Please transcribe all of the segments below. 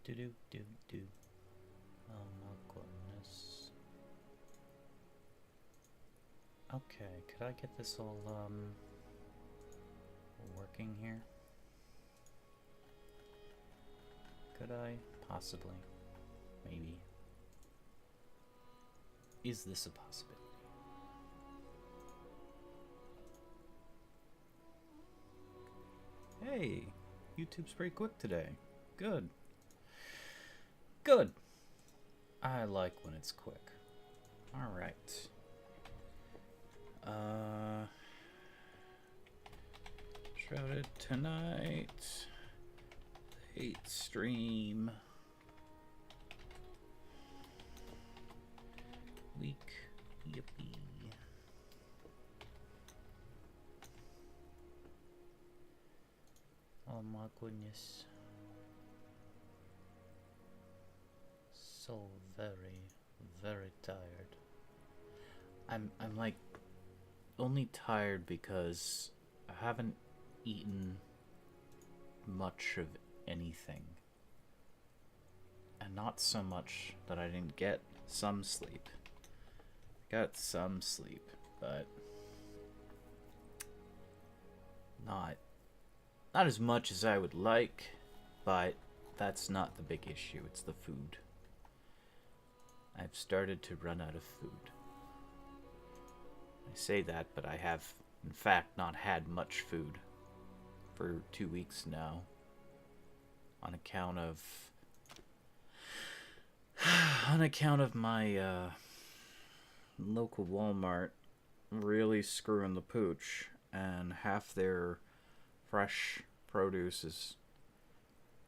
Do do do do. Oh my goodness. Okay, could I get this all working here? Could I? Possibly. Maybe. Is this a possibility? Hey, YouTube's pretty quick today. Good. Good. I like when it's quick. Alright. Shrouded tonight. 8 stream. Week. Yippee. Oh my goodness. So very, very tired. I'm like only tired because I haven't eaten much of anything. And not so much that I didn't get some sleep. I got some sleep, but not as much as I would like, but that's not the big issue, it's the food. I've started to run out of food. I say that, but I have, in fact, not had much food for 2 weeks now. On account of my local Walmart really screwing the pooch, and half their fresh produce is,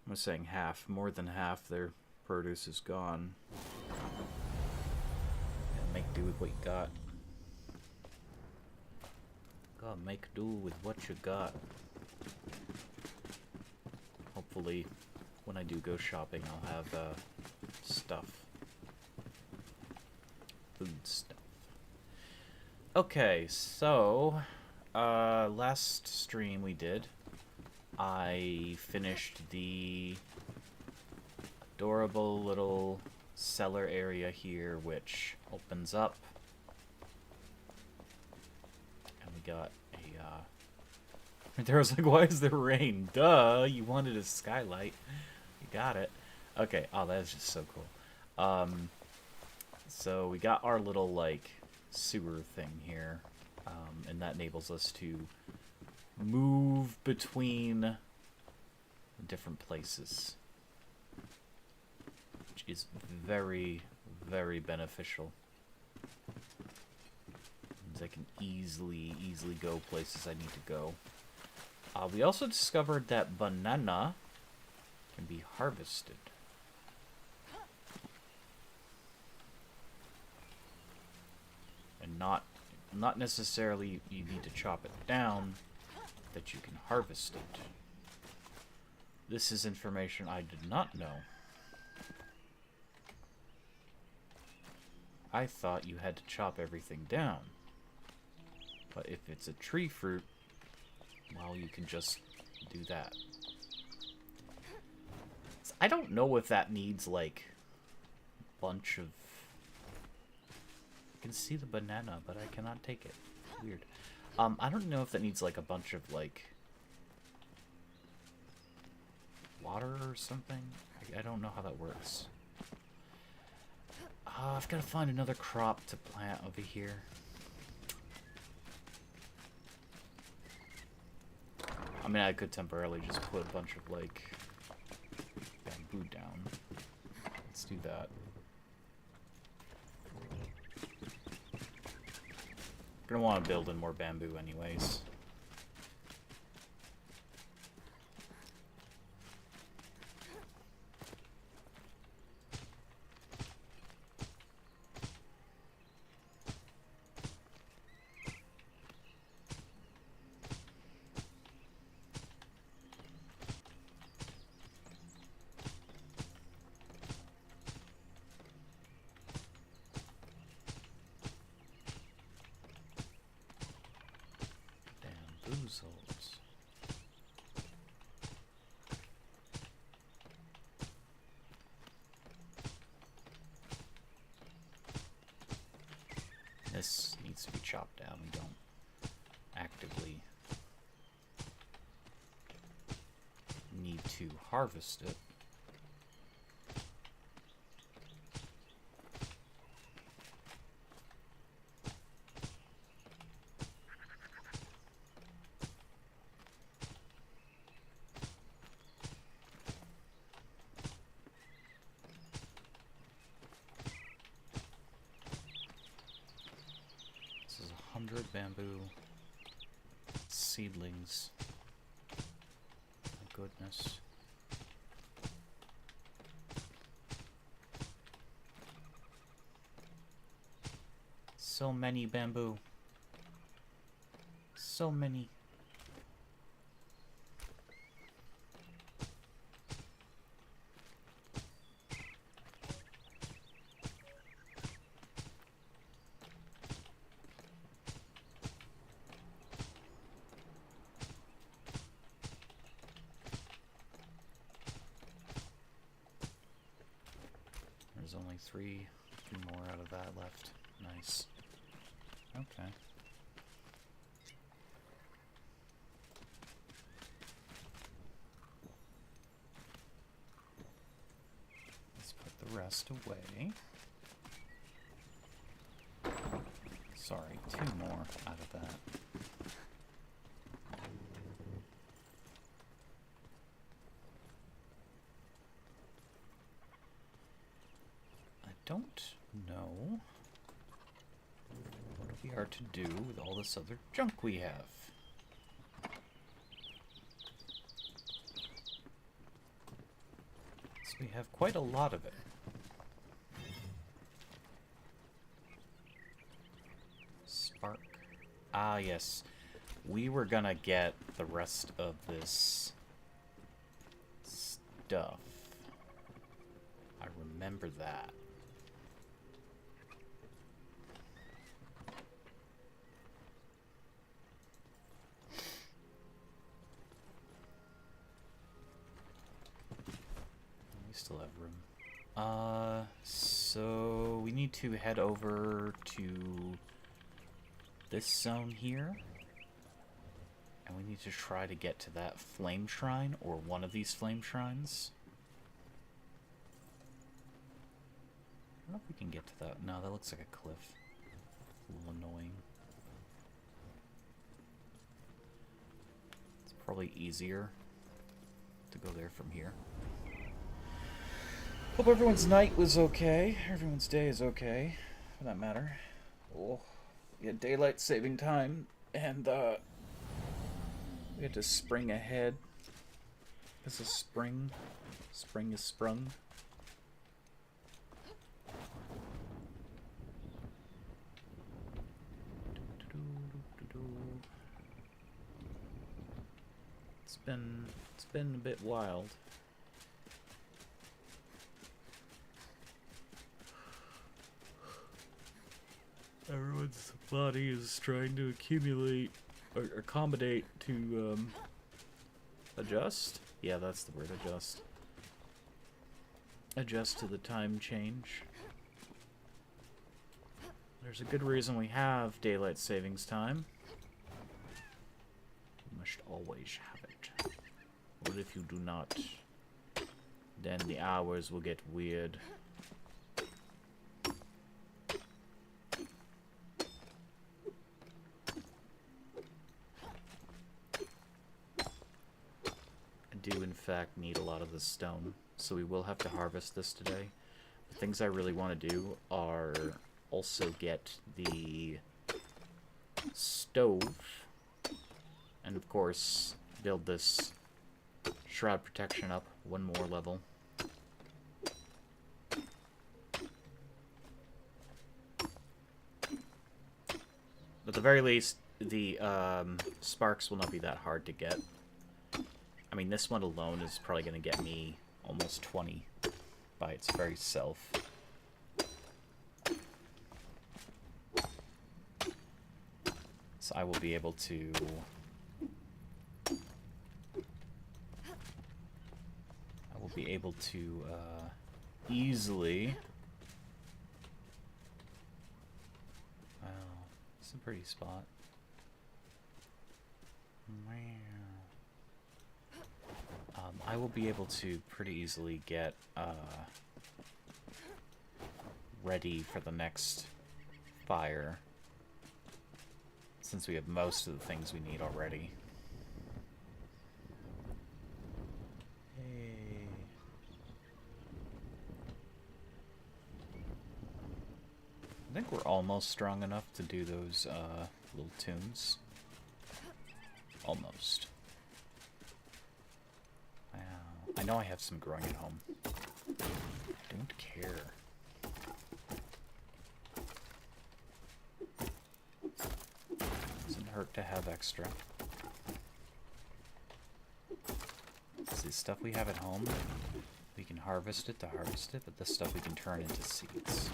I'm saying half, more than half their produce is gone. And make do with what you got. Gotta make do with what you got. Hopefully, when I do go shopping, I'll have stuff. Food stuff. Okay, so last stream we did, I finished the adorable little cellar area here, which opens up, and we got a there was like, why is there rain? Duh, you wanted a skylight. You got it. Okay, oh, that is just so cool. So we got our little like sewer thing here, and that enables us to move between different places, which is very, very beneficial. Means I can easily go places I need to go. We also discovered that banana can be harvested. And not necessarily you need to chop it down, that you can harvest it. This is information I did not know. I thought you had to chop everything down. But if it's a tree fruit, well, you can just do that. I don't know if that needs, like, a bunch of... I can see the banana, but I cannot take it. Weird. I don't know if that needs, like, a bunch of, like, water or something. I don't know how that works. I've got to find another crop to plant over here. I mean, I could temporarily just put a bunch of, like, bamboo down. Let's do that. Gonna want to build in more bamboo anyways. this needs to be chopped down. We don't actively need to harvest it. This is 100 bamboo seedlings. My goodness. So many bamboo. So many. There's only three more out of that left. Nice. Okay. Let's put the rest away. Sorry, two more out of that. I don't know what we are to do with all this other junk we have. So we have quite a lot of it. Spark. Ah, yes. We were gonna get the rest of this stuff. I remember that. We still have room. So we need to head over to this zone here. And we need to try to get to that flame shrine, or one of these flame shrines. I don't know if we can get to that. No, that looks like a cliff. A little annoying. It's probably easier to go there from here. Hope everyone's night was okay. Everyone's day is okay, for that matter. Oh, we had daylight saving time, and we had to spring ahead. This is spring. Spring is sprung. It's been a bit wild. Everyone's body is trying to accumulate or accommodate to adjust. Yeah, that's the word, adjust. Adjust to the time change. There's a good reason we have daylight savings time. You must always have it. What if you do not? Then the hours will get weird. Do in fact need a lot of this stone, so we will have to harvest this today. The things I really want to do are also get the stove, and of course build this shroud protection up one more level. At the very least, the sparks will not be that hard to get. I mean, this one alone is probably going to get me almost 20 by its very self. So I will be able to... easily... Well, a pretty spot. I will be able to pretty easily get ready for the next fire, since we have most of the things we need already. Hey. I think we're almost strong enough to do those little tunes. Almost. Wow. I know I have some growing at home. I don't care. Doesn't hurt to have extra. See, stuff we have at home, we can harvest it to harvest it, but this stuff we can turn into seeds.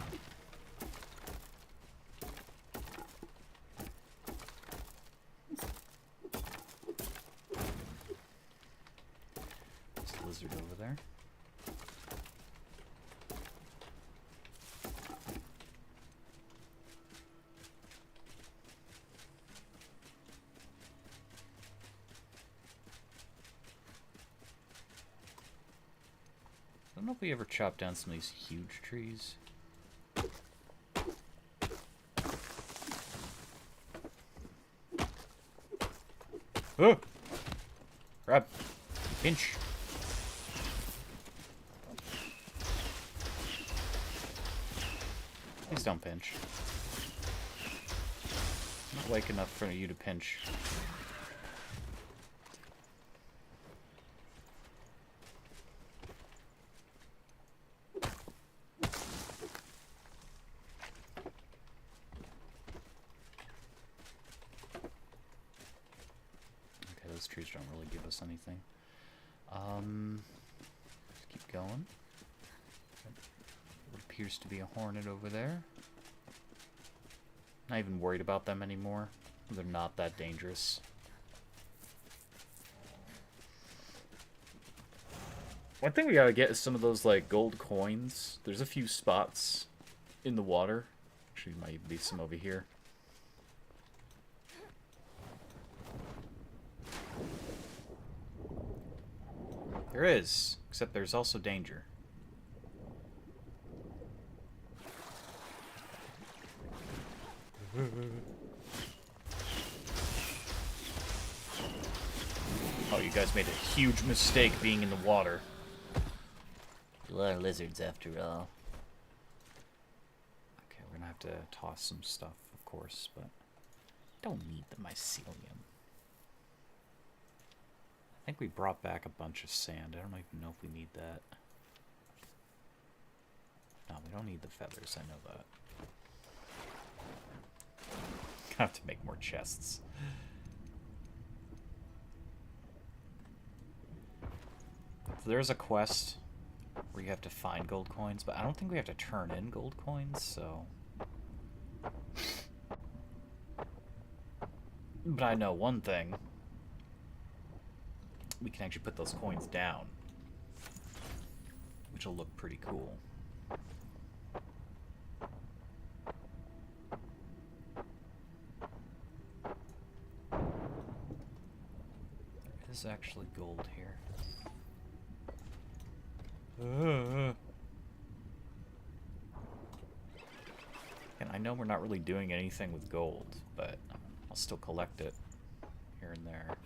Lizard over there. I don't know if we ever chopped down some of these huge trees. Oh! Grab. Pinch. Please don't pinch. I'm not awake enough for you to pinch. Okay, those trees don't really give us anything. Let's keep going. What appears to be a hornet over there. Not even worried about them anymore. They're not that dangerous. One thing we gotta get is some of those, like, gold coins. There's a few spots in the water. Actually, might be some over here. There is, except there's also danger. Oh, you guys made a huge mistake being in the water. You are lizards, after all. Okay, we're gonna have to toss some stuff, of course, but don't need the mycelium. I think we brought back a bunch of sand. I don't even know if we need that. No, we don't need the feathers, I know that. Have to make more chests. So there's a quest where you have to find gold coins, but I don't think we have to turn in gold coins, so... But I know one thing. We can actually put those coins down, which will look pretty cool. There is actually gold here. And I know we're not really doing anything with gold, but I'll still collect it here and there.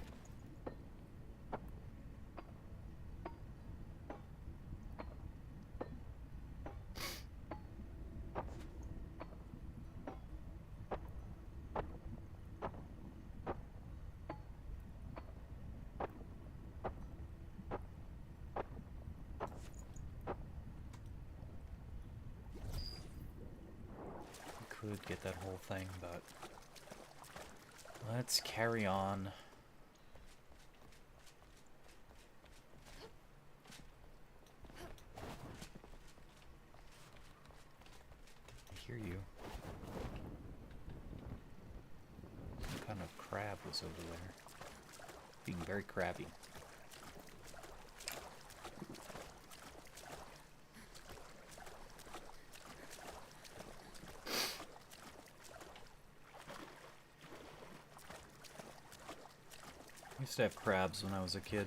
Could get that whole thing, but let's carry on. I hear you. Some kind of crab was over there. Being very crabby. used to have crabs when I was a kid.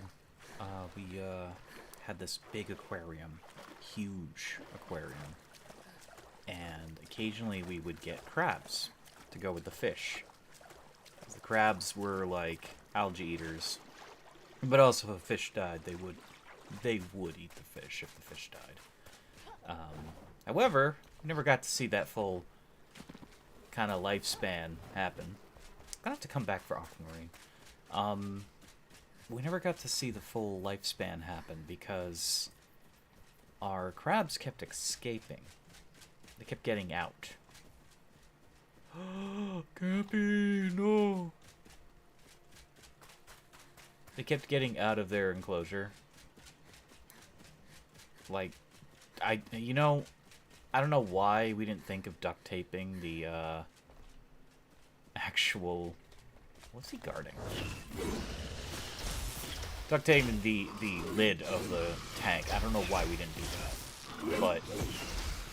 We had this big aquarium, huge aquarium, and occasionally we would get crabs to go with the fish. The crabs were like algae eaters, but also if a fish died, they would eat the fish if the fish died. However, we never got to see that full kind of lifespan happen. I'm gonna have to come back for Aquamarine. We never got to see the full lifespan happen because our crabs kept escaping. They kept getting out. Cappy, no! They kept getting out of their enclosure. Like, I don't know why we didn't think of duct taping the, actual... What's he guarding? Duct taping the lid of the tank. I don't know why we didn't do that. But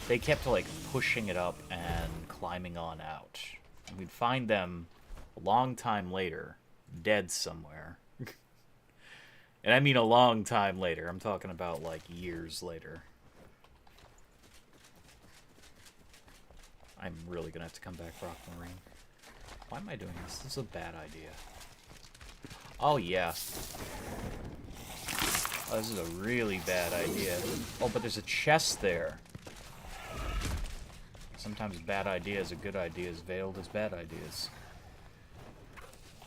they kept, like, pushing it up and climbing on out. And we'd find them a long time later, dead somewhere. And I mean a long time later. I'm talking about, like, years later. I'm really gonna have to come back for Aquamarine. Why am I doing this? This is a bad idea. Oh, yeah. Oh, this is a really bad idea. Oh, but there's a chest there. Sometimes bad ideas are good ideas, veiled as bad ideas.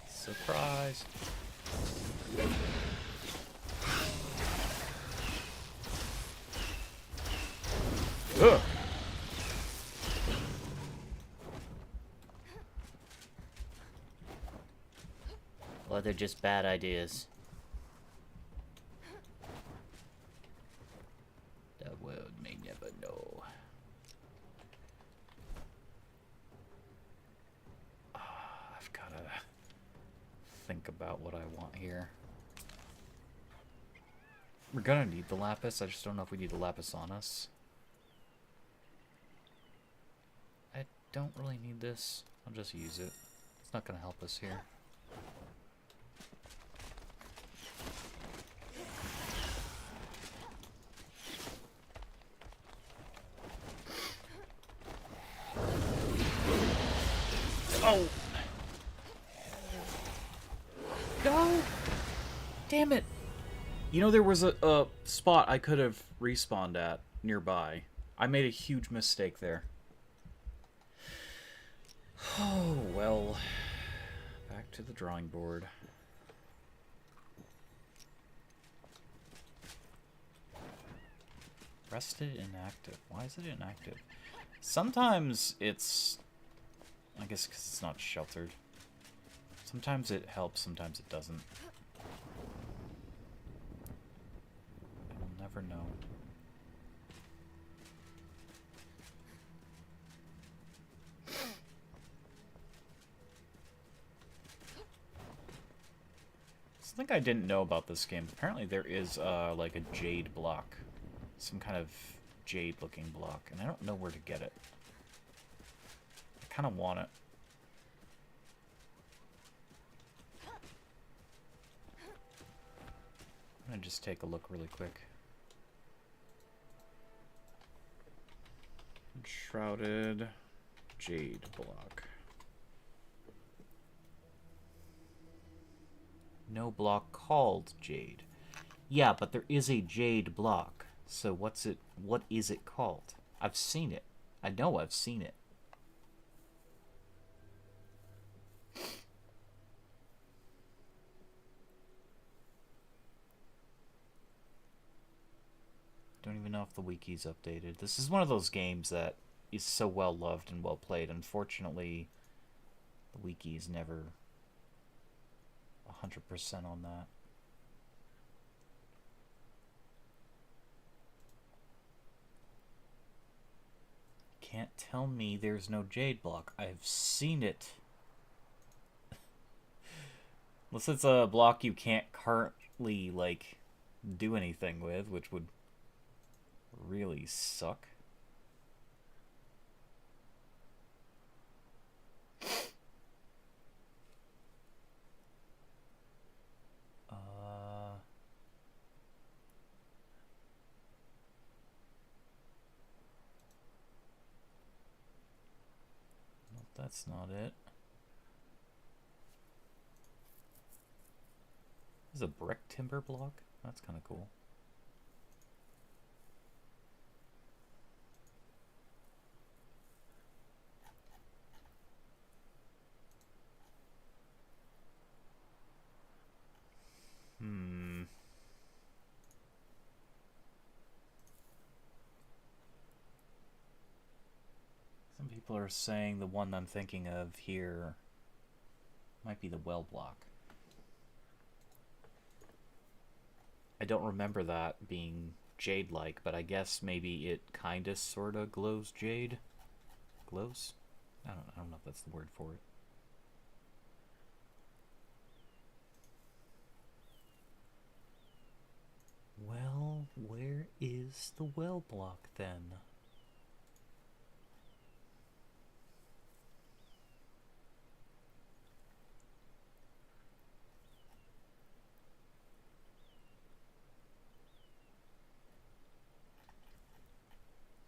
Surprise! Ugh! Well, they're just bad ideas. The world may never know. I've gotta think about what I want here. We're gonna need the lapis. I just don't know if we need the lapis on us. I don't really need this. I'll just use it. It's not gonna help us here. Oh! No! Damn it! You know, there was a spot I could have respawned at nearby. I made a huge mistake there. Oh, well. Back to the drawing board. Rested inactive. Why is it inactive? Sometimes it's... I guess because it's not sheltered. Sometimes it helps, sometimes it doesn't. I'll never know. Something I didn't know about this game. Apparently there is like a jade block. Some kind of jade-looking block, and I don't know where to get it. I kind of want it. I'm gonna just take a look really quick. Enshrouded jade block. No block called jade. Yeah, but there is a jade block. So what is it called? I've seen it. I know I've seen it. Don't even know if the wiki's updated. This is one of those games that is so well loved and well played. Unfortunately, the wiki is never 100% on that. Can't tell me there's no jade block. I've seen it. Unless it's a block you can't currently, like, do anything with, which would really suck. that's not it. This is a brick timber block? That's kind of cool. Some people are saying the one I'm thinking of here might be the well block. I don't remember that being jade-like, but I guess maybe it kinda sorta glows jade. Glows? I don't know if that's the word for it. Well, where is the well block then?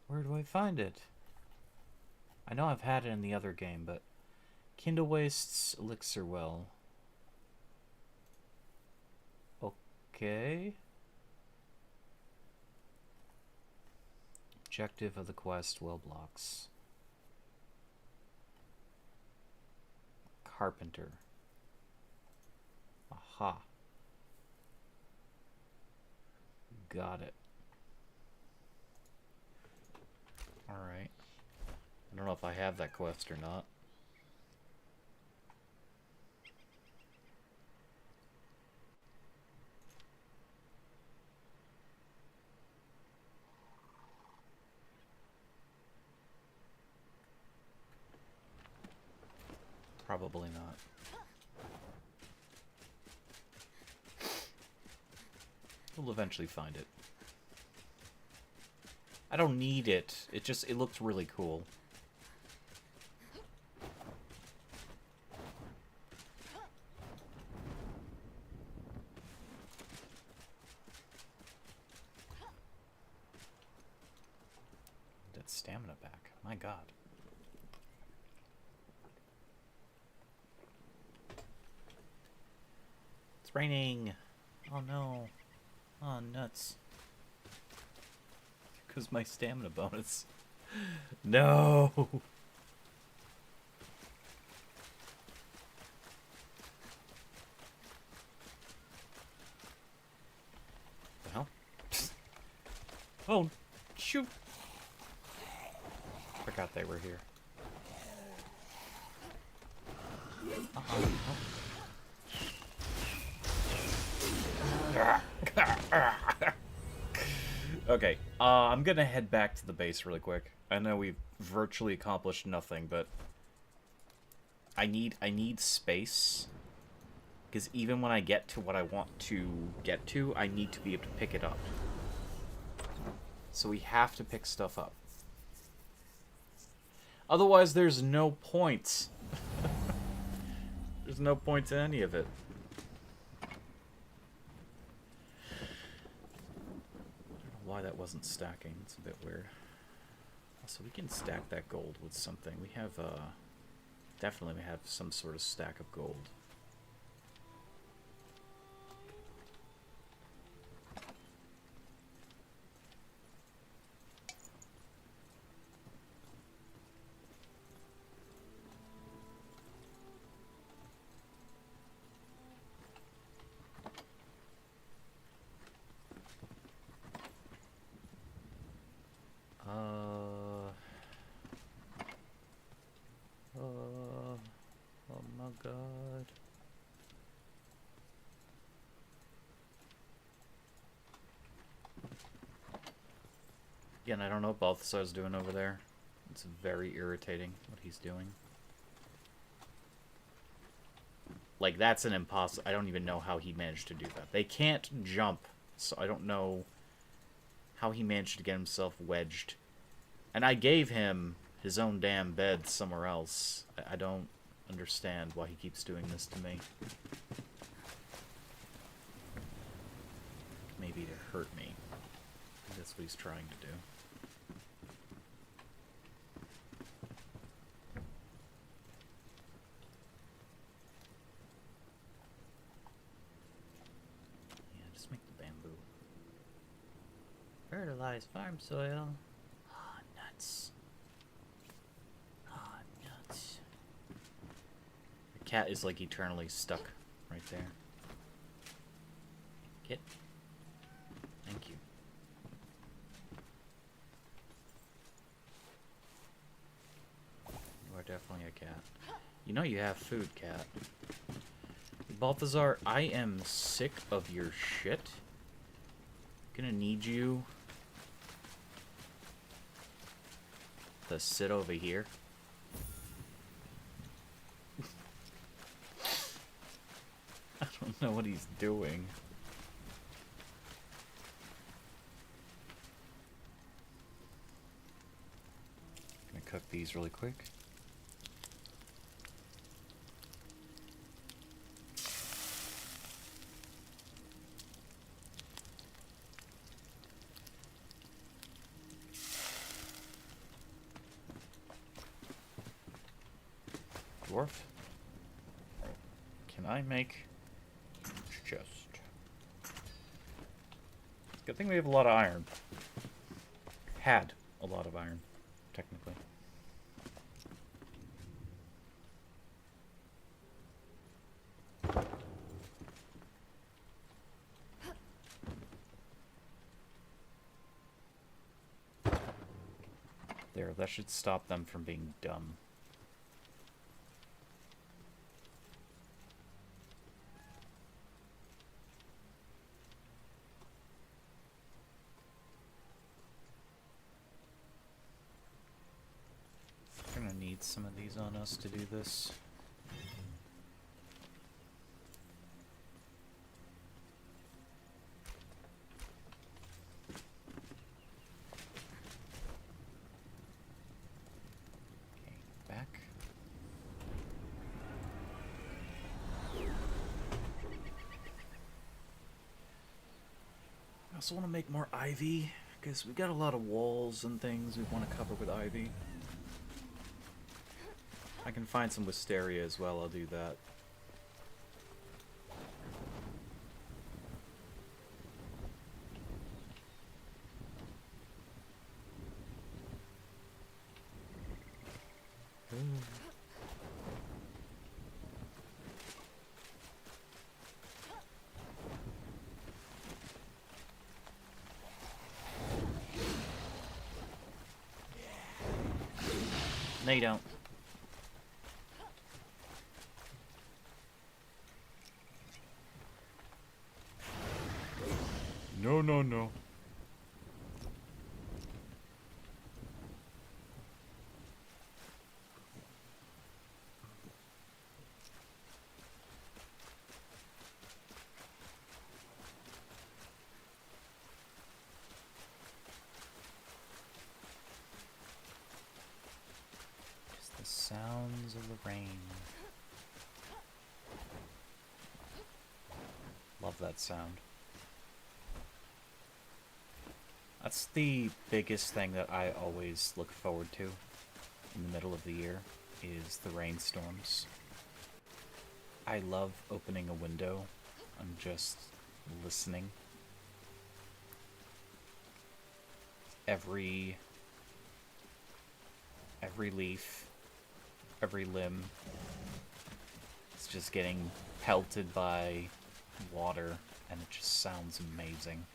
Where do I find it? I know I've had it in the other game, but Kindle Wastes Elixir Well. Okay. Objective of the quest, well blocks. Carpenter. Aha. Got it. Alright. I don't know if I have that quest or not. Probably not. We'll eventually find it. I don't need it. It looked really cool. That stamina back. My god. It's raining. Oh no. Oh, nuts. Because my stamina bonus. No! The hell? Oh, shoot! Forgot they were here. Okay, I'm gonna head back to the base really quick. I know we've virtually accomplished nothing, but I need space, because even when I get to what I want to get to, I need to be able to pick it up. So we have to pick stuff up. Otherwise, there's no point. There's no point to any of it. Why that wasn't stacking. It's a bit weird. Also, we can stack that gold with something. We have, definitely have some sort of stack of gold. Oh my god. Again, I don't know what Balthasar's doing over there. It's very irritating what he's doing. Like, that's an impossible... I don't even know how he managed to do that. They can't jump, so I don't know how he managed to get himself wedged. And I gave him his own damn bed somewhere else. I don't understand why he keeps doing this to me. Maybe to hurt me. That's what he's trying to do. Fertilize farm soil. Ah, nuts. Ah, nuts. The cat is like eternally stuck right there. Get. Thank you. You are definitely a cat. You know you have food, cat. Balthazar, I am sick of your shit. Gonna need you to sit over here. I don't know what he's doing. Gonna cook these really quick. Dwarf, can I make chest? Good thing we have a lot of iron. Had a lot of iron, technically. There, that should stop them from being dumb. Gonna need some of these on us to do this. Okay, back. I also want to make more ivy, because we got a lot of walls and things we want to cover with ivy. I can find some wisteria as well, I'll do that. No, you don't. No, no, no. Just the sounds of the rain. Love that sound. That's the biggest thing that I always look forward to in the middle of the year, is the rainstorms. I love opening a window and just listening. Every leaf, every limb is just getting pelted by water, and it just sounds amazing.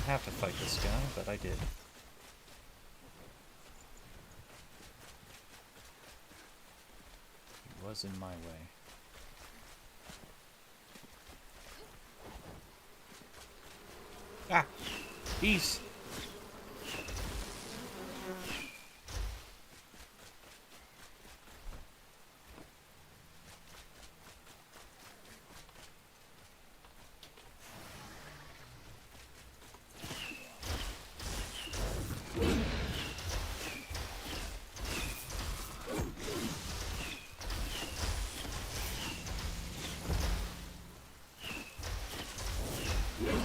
Have to fight this guy, but I did. He was in my way. Ah! Peace!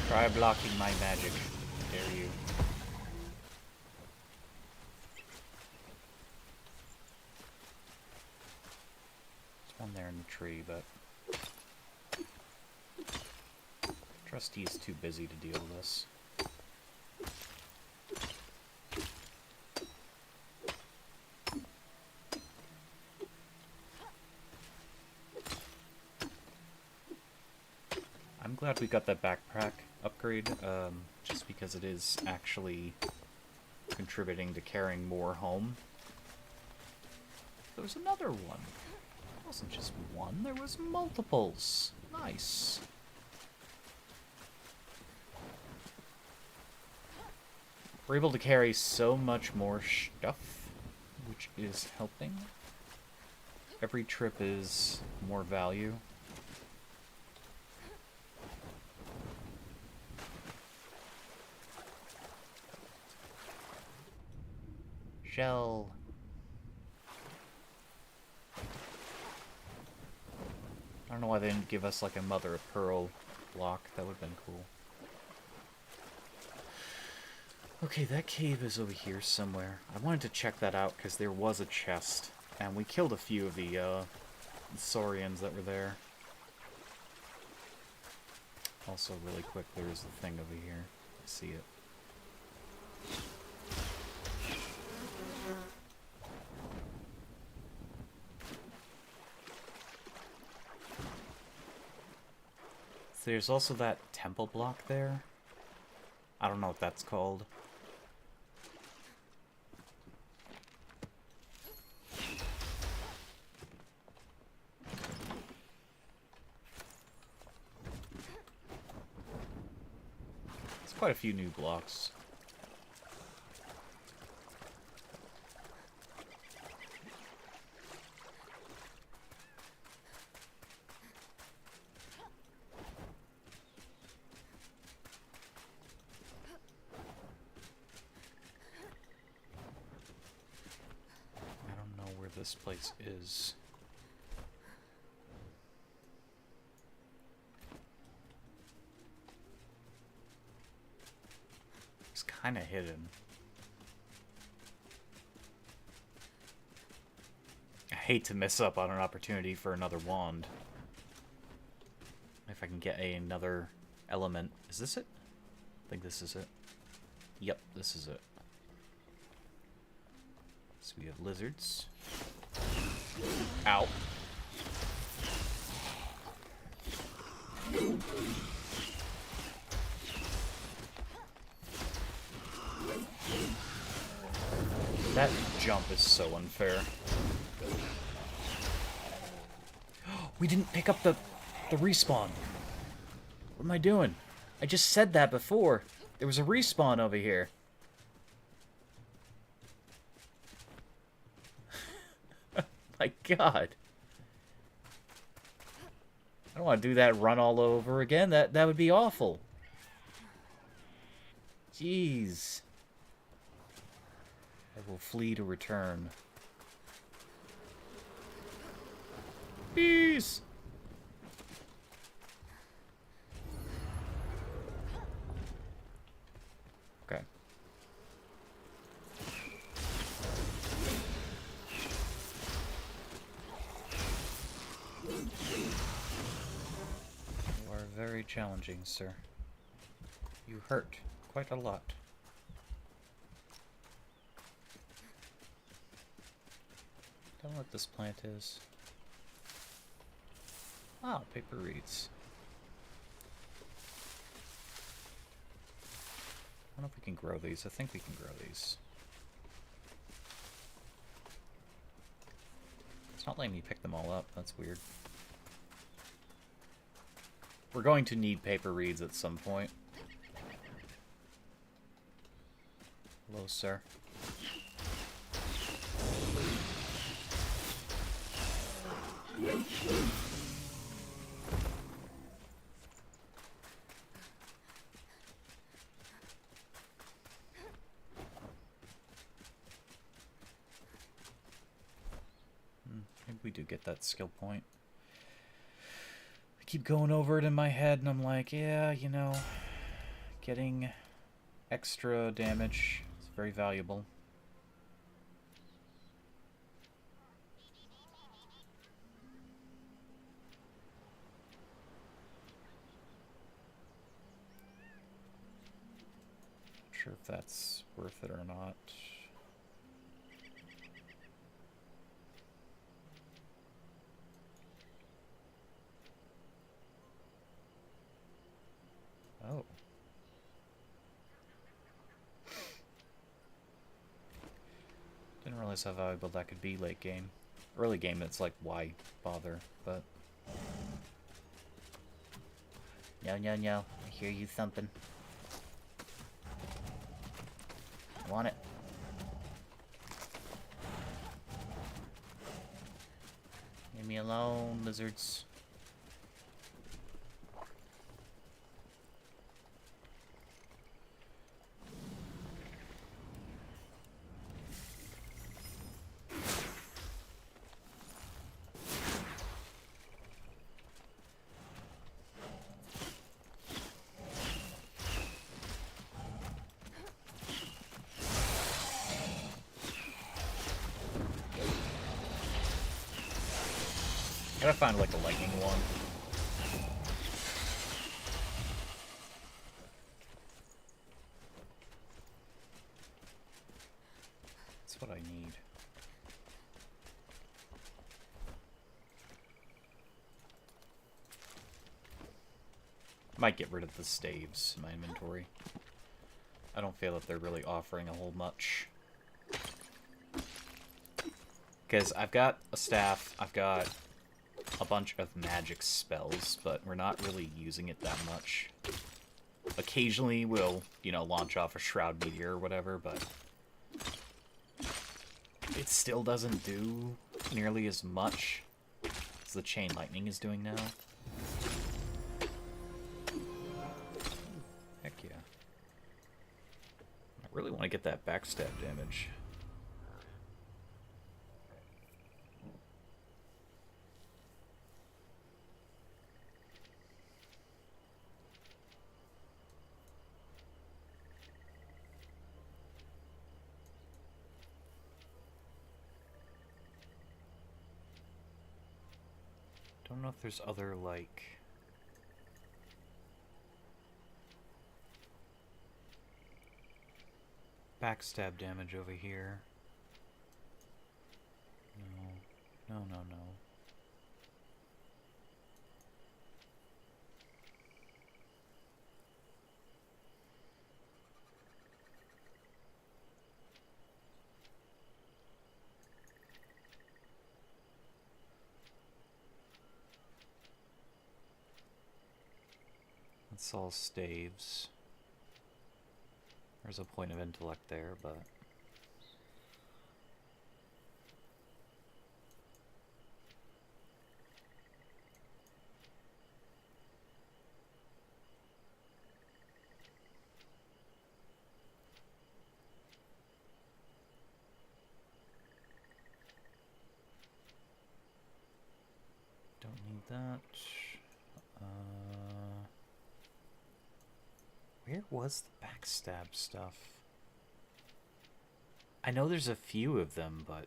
Try blocking my magic. Dare you. There's one there in the tree, but Trustee is too busy to deal with this. I'm glad we got that backpack upgrade, just because it is actually contributing to carrying more home. There was another one. It wasn't just one, there was multiples. Nice. We're able to carry so much more stuff, which is helping. Every trip is more value. Shell. I don't know why they didn't give us like a mother of pearl block. That would have been cool. Okay, that cave is over here somewhere. I wanted to check that out because there was a chest. And we killed a few of the Saurians that were there. Also, really quick, there's the thing over here. I see it. There's also that temple block there. I don't know what that's called. It's quite a few new blocks. This place is. It's kind of hidden. I hate to miss up on an opportunity for another wand. If I can get another element. Is this it? I think this is it. Yep, this is it. So we have lizards. Ow. That jump is so unfair. We didn't pick up the respawn. What am I doing? I just said that before. There was a respawn over here. My God. I don't want to do that run all over again. That would be awful. Jeez. I will flee to return. Peace. Okay. You are very challenging, sir. You hurt quite a lot. Don't know what this plant is. Oh, paper reeds. I don't know if we can grow these. I think we can grow these. It's not letting me pick them all up. That's weird. We're going to need paper reeds at some point. Hello, sir. Maybe we do get that skill point. I keep going over it in my head and I'm like, yeah, you know, getting extra damage. It's very valuable. Not sure if that's worth it or not. Oh. Didn't realize how valuable that could be late game. Early game, it's like, why bother? But... No, no, no. I hear you thumping. I want it. Leave me alone, lizards. Gotta find like a lightning one. That's what I need. Might get rid of the staves in my inventory. I don't feel that they're really offering a whole much. Because I've got a staff, I've got a bunch of magic spells, but we're not really using it that much. Occasionally we'll, you know, launch off a Shroud Meteor or whatever, but it still doesn't do nearly as much as the Chain Lightning is doing now. Heck yeah. I really want to get that backstab damage. Don't know if there's other, like... backstab damage over here. No. No, no, no. That's all staves. There's a point of intellect there, but... don't need that. Where was the backstab stuff? I know there's a few of them, but...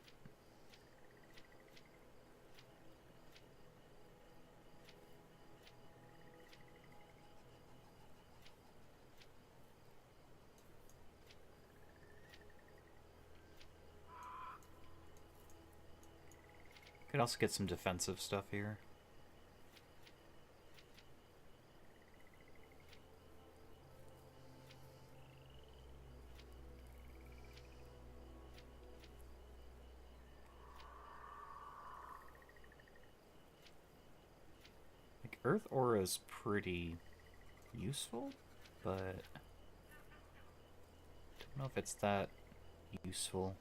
could also get some defensive stuff here. Earth Aura is pretty useful, but don't know if it's that useful.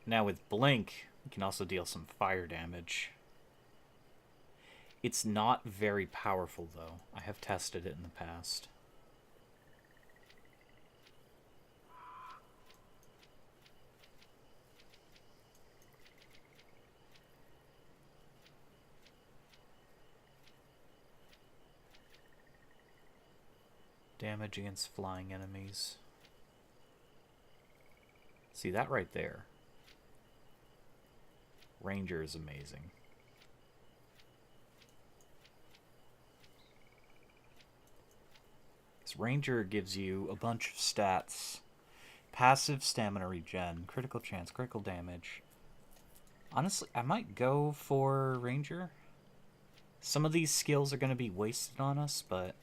Now with Blink, we can also deal some fire damage. It's not very powerful though. I have tested it in the past. Damage against flying enemies. See that right there? Ranger is amazing. This Ranger gives you a bunch of stats. Passive stamina regen, critical chance, critical damage. Honestly, I might go for Ranger. Some of these skills are going to be wasted on us, but...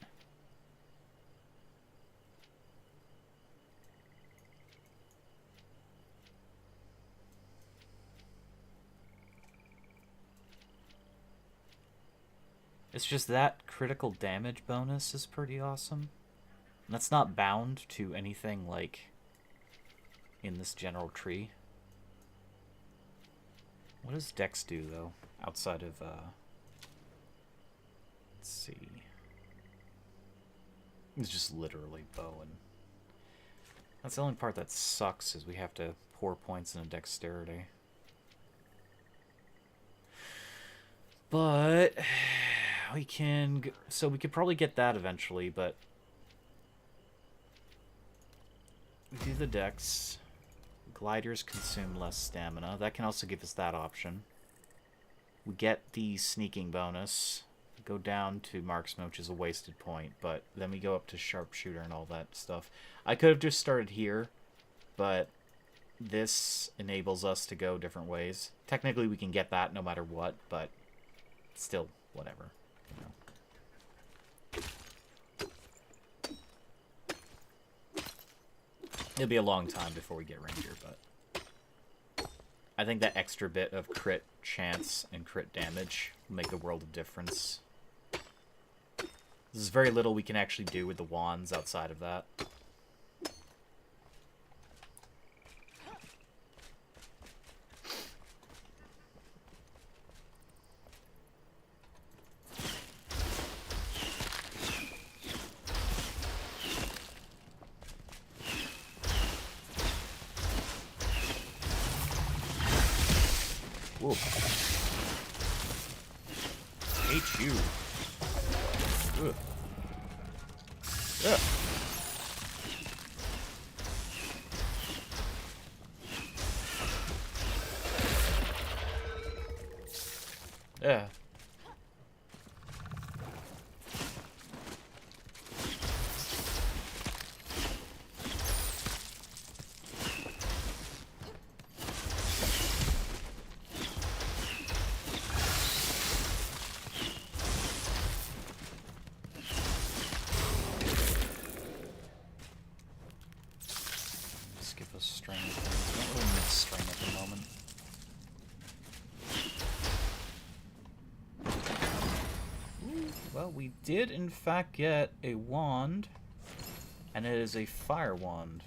it's just that critical damage bonus is pretty awesome. And that's not bound to anything like in this general tree. What does Dex do, though, outside of, let's see. It's just literally bow, and that's the only part that sucks, is we have to pour points into dexterity. But we can, so we could probably get that eventually, but we do the dex. Gliders consume less stamina. That can also give us that option. We get the sneaking bonus. Go down to marksman, which is a wasted point, but then we go up to sharpshooter and all that stuff. I could have just started here, but this enables us to go different ways. Technically, we can get that no matter what, but still, whatever. You know. It'll be a long time before we get Ranger, but I think that extra bit of crit chance and crit damage will make a world of difference. There's very little we can actually do with the wands outside of that. Whoa. Hate you. Ugh. Ugh. Yeah. We did, in fact, get a wand, and it is a fire wand.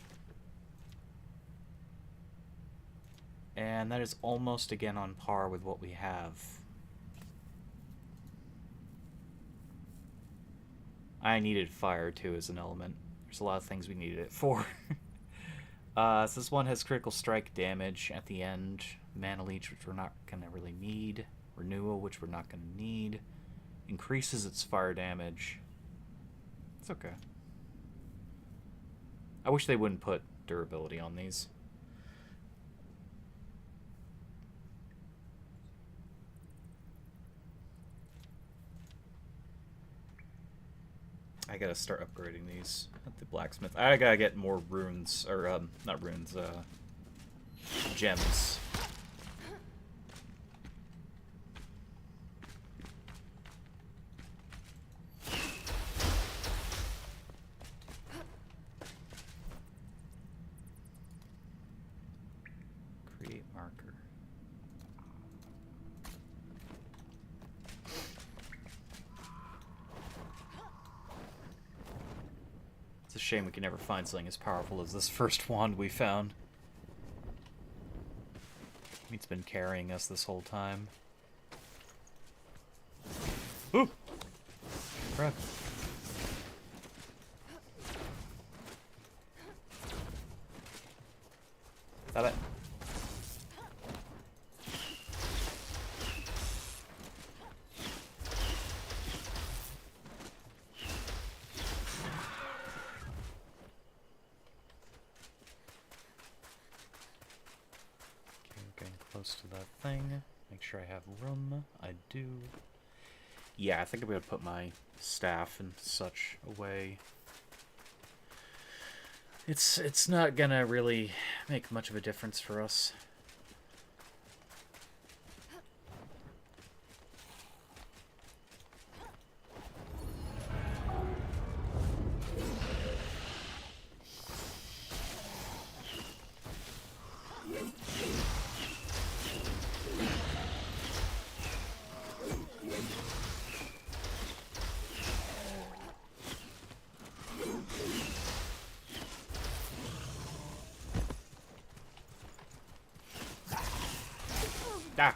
And that is almost again on par with what we have. I needed fire, too, as an element. There's a lot of things we needed it for. So this one has critical strike damage at the end. Mana Leech, which we're not going to really need. Renewal, which we're not going to need. Increases its fire damage. It's okay. I wish they wouldn't put durability on these. I gotta start upgrading these at the blacksmith. I gotta get more runes, or not runes, gems. It's a shame we can never find something as powerful as this first wand we found. It's been carrying us this whole time. Ooh! Crap. Stop it. close to that thing. Make sure I have room. I do. Yeah, I think I'm going to put my staff and such away. It's not going to really make much of a difference for us. Ah!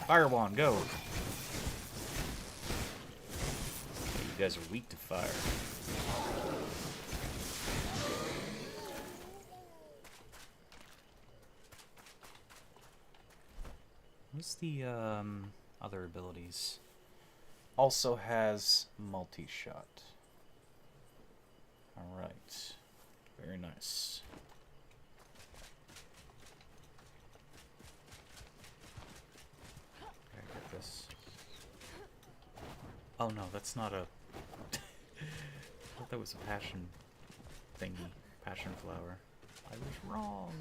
Fire wand, go! You guys are weak to fire. What's the other abilities? Also has multi-shot. Alright. Very nice. Okay, get this. Oh no, that's not a... I thought that was a passion thingy. Passion flower. I was wrong.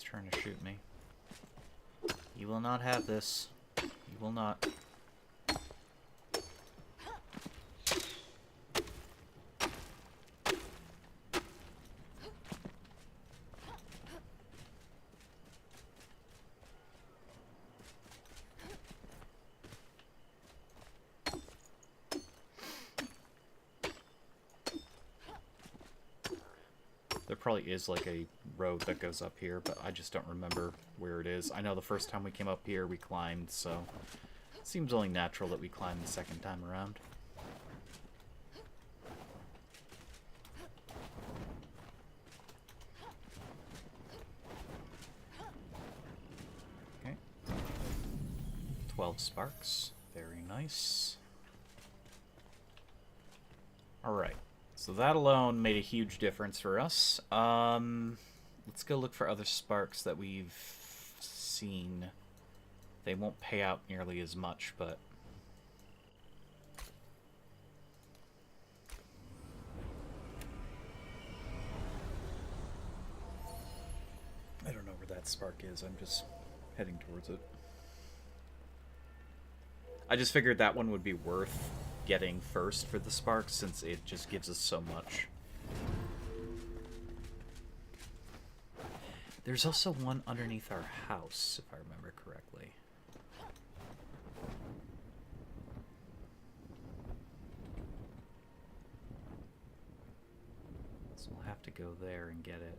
Trying to shoot me. You will not have this. You will not. There probably is like a road that goes up here, but I just don't remember where it is. I know the first time we came up here we climbed, so it seems only natural that we climb the second time around. Okay. 12 sparks. Very nice. Alright. So that alone made a huge difference for us. Let's go look for other sparks that we've seen. They won't pay out nearly as much, but... I don't know where that spark is. I'm just heading towards it. I just figured that one would be worth getting first for the sparks, since it just gives us so much. There's also one underneath our house, if I remember correctly. So we'll have to go there and get it.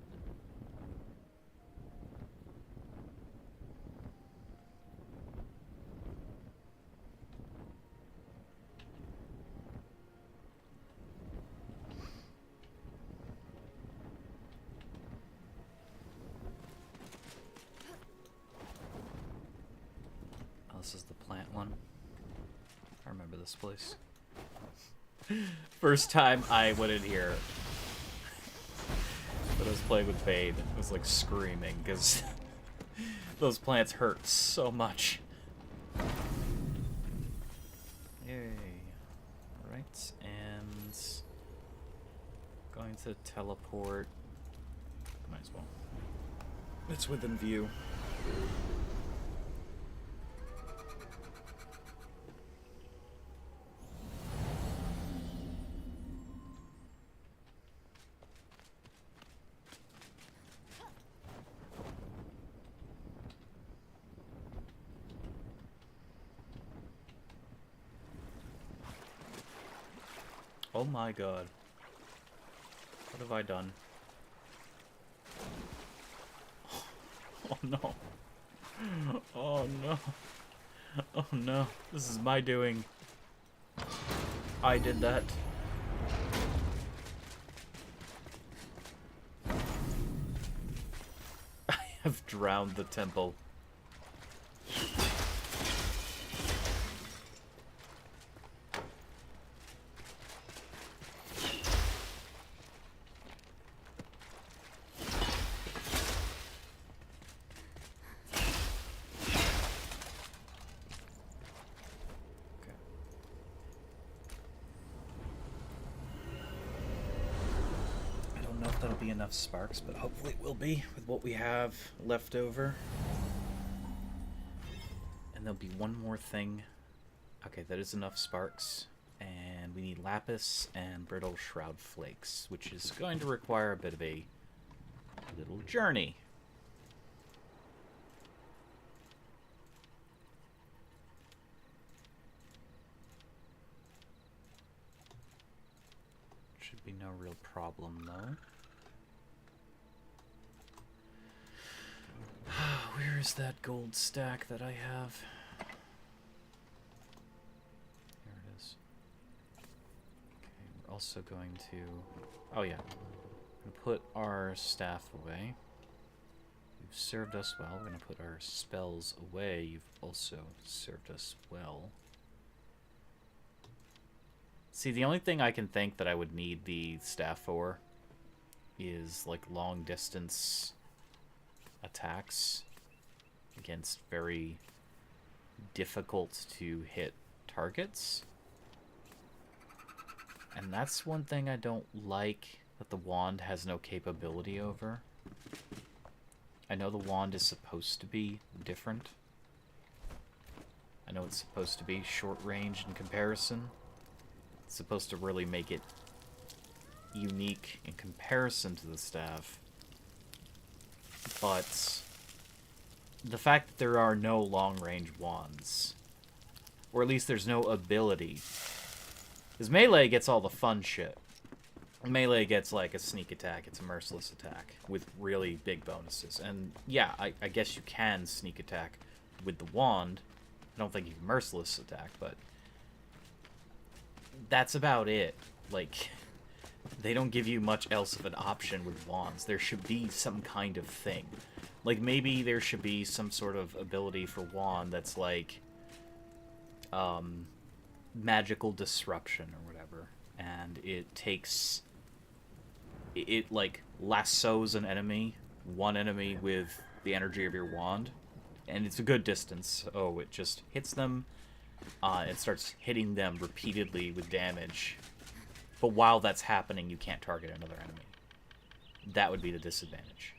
This is the plant one. I remember this place. First time I went in here, but I was playing with Bade, I was like screaming because those plants hurt so much. Yay. Alright, and going to teleport. Might as well. It's within view. Oh my god. What have I done? Oh no. Oh no. Oh no. This is my doing. I did that. I have drowned the temple. that'll be enough sparks, but hopefully it will be with what we have left over. And there'll be one more thing. Okay, that is enough sparks. And we need lapis and brittle shroud flakes, which is going to require a bit of a little journey. Should be no real problem, though. Where is that gold stack that I have? There it is. Okay, we're also going to... Oh, yeah. We're going to put our staff away. You've served us well. We're going to put our spells away. You've also served us well. See, the only thing I can think that I would need the staff for is, like, long-distance attacks against very difficult-to-hit targets. And that's one thing I don't like that the wand has no capability over. I know the wand is supposed to be different. I know it's supposed to be short range in comparison. It's supposed to really make it unique in comparison to the staff. But the fact that there are no long-range wands, or at least there's no ability, because melee gets all the fun shit. Melee gets like a sneak attack, it's a merciless attack with really big bonuses. And yeah, I guess you can sneak attack with the wand. I don't think you can merciless attack, but that's about it. Like, they don't give you much else of an option with wands. There should be some kind of thing. Like, maybe there should be some sort of ability for wand that's like magical disruption or whatever, and it takes... It, like, lassos an enemy, one enemy with the energy of your wand, and it's a good distance. Oh, it just hits them, it starts hitting them repeatedly with damage, but while that's happening, you can't target another enemy. That would be the disadvantage.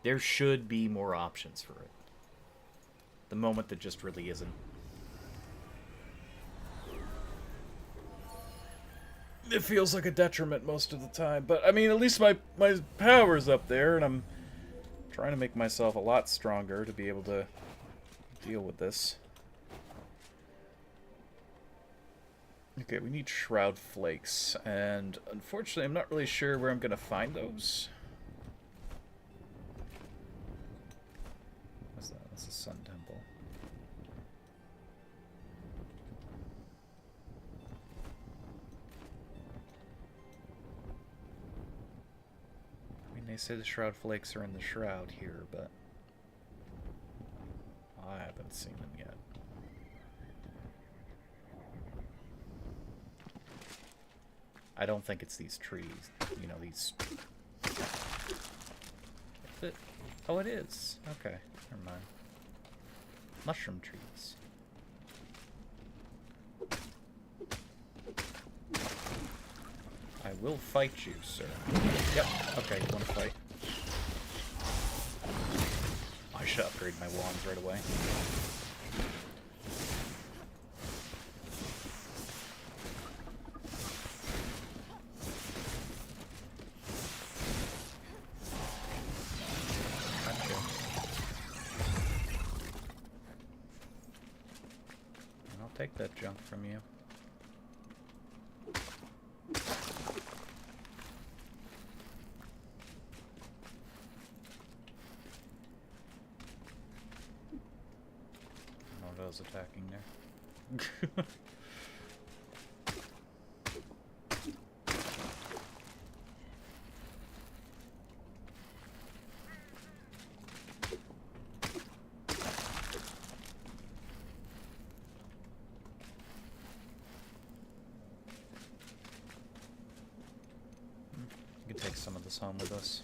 There should be more options for it. The moment there just really isn't. It feels like a detriment most of the time, but I mean, at least my power's up there, and I'm trying to make myself a lot stronger to be able to deal with this. Okay, we need shroud flakes, and unfortunately I'm not really sure where I'm going to find those. What's that? That's a sun temple. I mean, they say the shroud flakes are in the shroud here, but I haven't seen them yet. I don't think it's these trees. You know, these... Oh, it is. Okay, never mind. Mushroom trees. I will fight you, sir. Yep, okay, you want to fight. I should upgrade my wands right away. Take that junk from you. I don't know what I was attacking there. Take some of this home with us.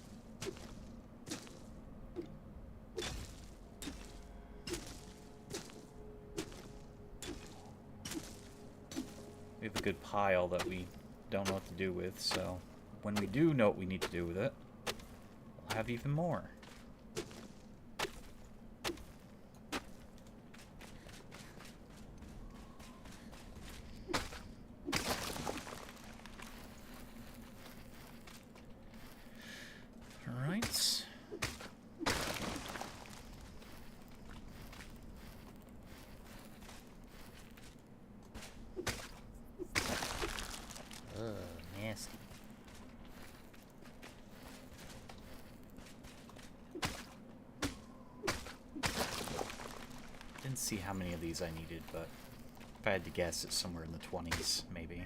We have a good pile that we don't know what to do with, so when we do know what we need to do with it, we'll have even more. Alright. Nasty. Didn't see how many of these I needed, but if I had to guess, it's somewhere in the 20s, maybe.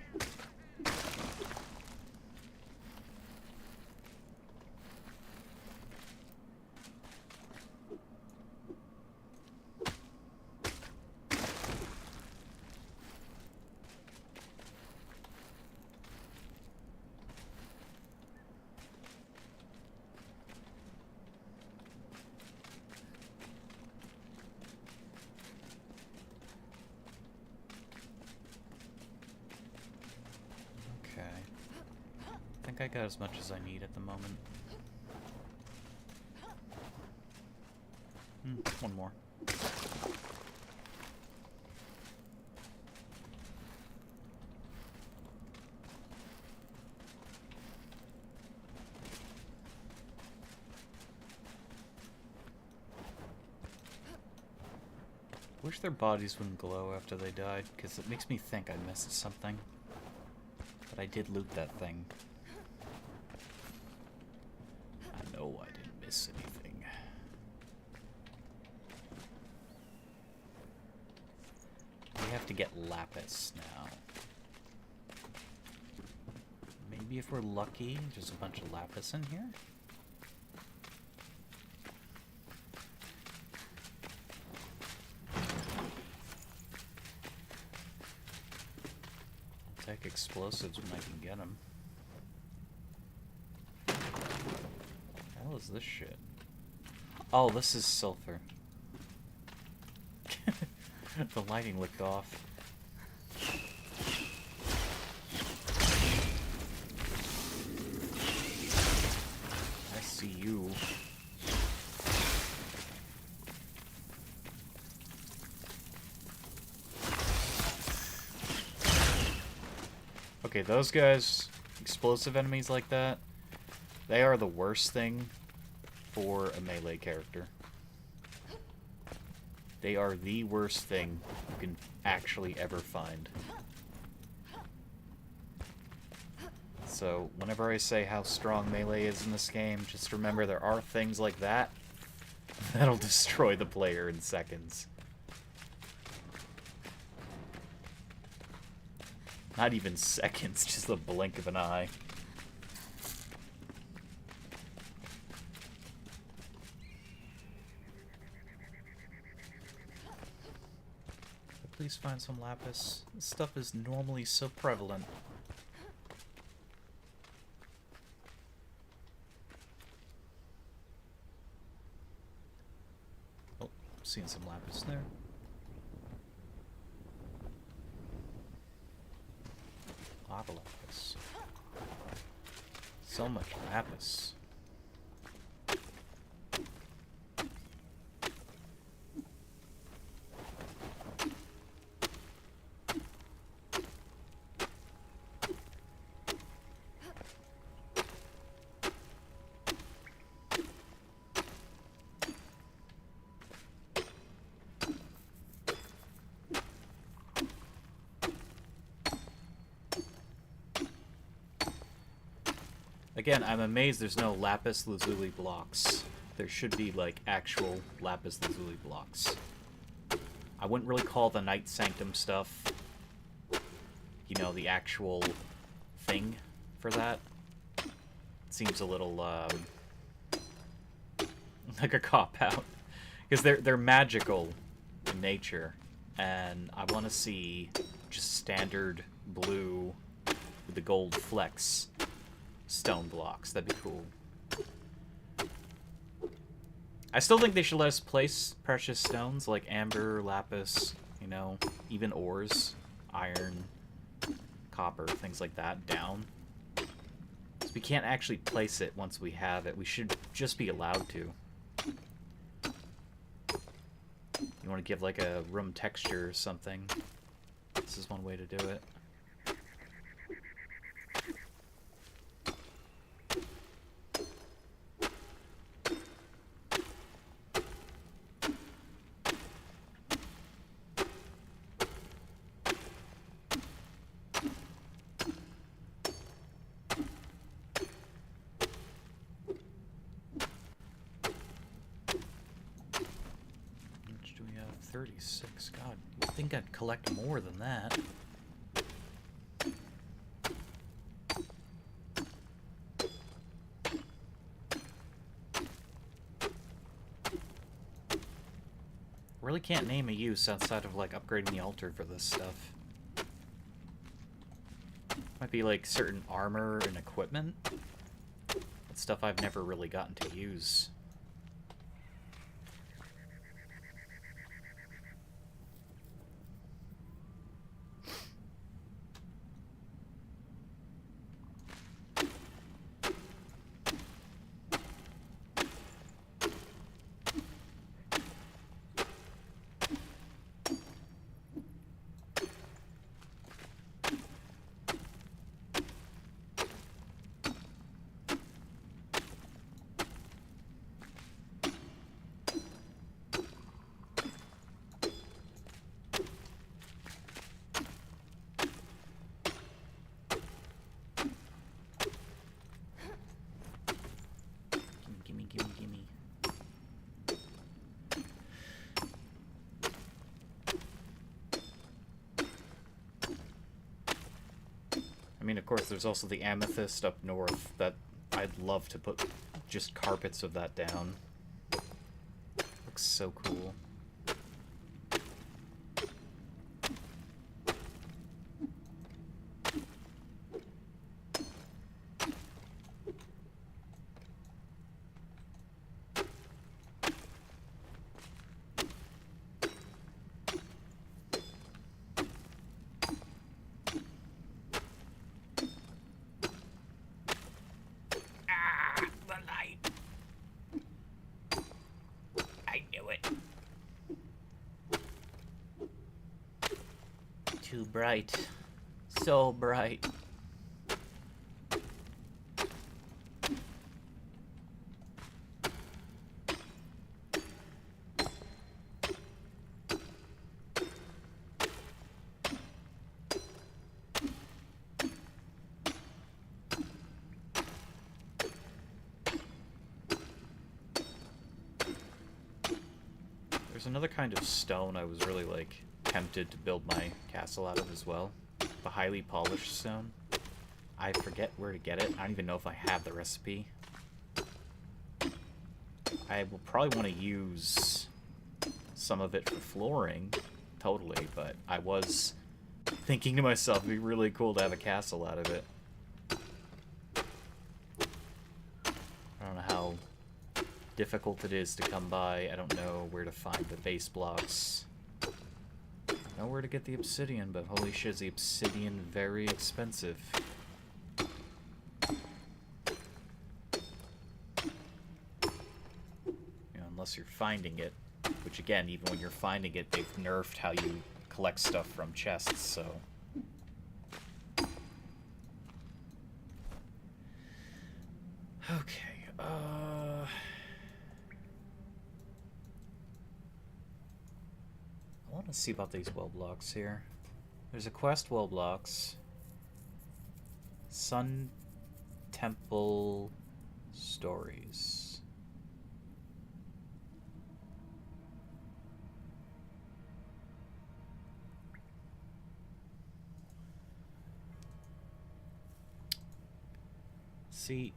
I think I got as much as I need at the moment. One more. Wish their bodies wouldn't glow after they died, because it makes me think I missed something. But I did loot that thing. I know I didn't miss anything. We have to get lapis now. Maybe if we're lucky, there's a bunch of lapis in here? Take explosives when I can get them. What the hell is this shit? Oh, this is sulfur. The lighting looked off. I see you. Okay, those guys, explosive enemies like that, they are the worst thing for a melee character. They are the worst thing you can actually ever find. So, whenever I say how strong melee is in this game, just remember there are things like that that'll destroy the player in seconds. Not even seconds, just the blink of an eye. Please find some lapis. This stuff is normally so prevalent. Oh, seeing some lapis there. A lot of lapis. So much lapis. Again, I'm amazed there's no lapis lazuli blocks. There should be, like, actual lapis lazuli blocks. I wouldn't really call the Night Sanctum stuff, you know, the actual thing for that. It seems a little, like a cop-out. Because they're magical in nature, and I want to see just standard blue with the gold flecks stone blocks. That'd be cool. I still think they should let us place precious stones like amber, lapis, you know, even ores, iron, copper, things like that down. It's We can't actually place it once we have it. We should just be allowed to. You want to give like a room texture or something. This is one way to do it. Which do we have? 36. God, I think I'd collect more than that. Really can't name a use outside of like upgrading the altar for this stuff. Might be like certain armor and equipment. But stuff I've never really gotten to use. Gimme. I mean, of course, there's also the amethyst up north that I'd love to put just carpets of that down. Looks so cool. Too bright. So bright. There's another kind of stone I was really like tempted to build my castle out of as well. The highly polished stone. I forget where to get it. I don't even know if I have the recipe. I will probably want to use some of it for flooring, totally, but I was thinking to myself, it'd be really cool to have a castle out of it. I don't know how difficult it is to come by. I don't know where to find the base blocks. I know where to get the obsidian, but holy shit, is the obsidian very expensive. You know, unless you're finding it. Which again, even when you're finding it, they've nerfed how you collect stuff from chests, so... Okay, I want to see about these well blocks here. There's a quest well blocks. Sun Temple Stories. See,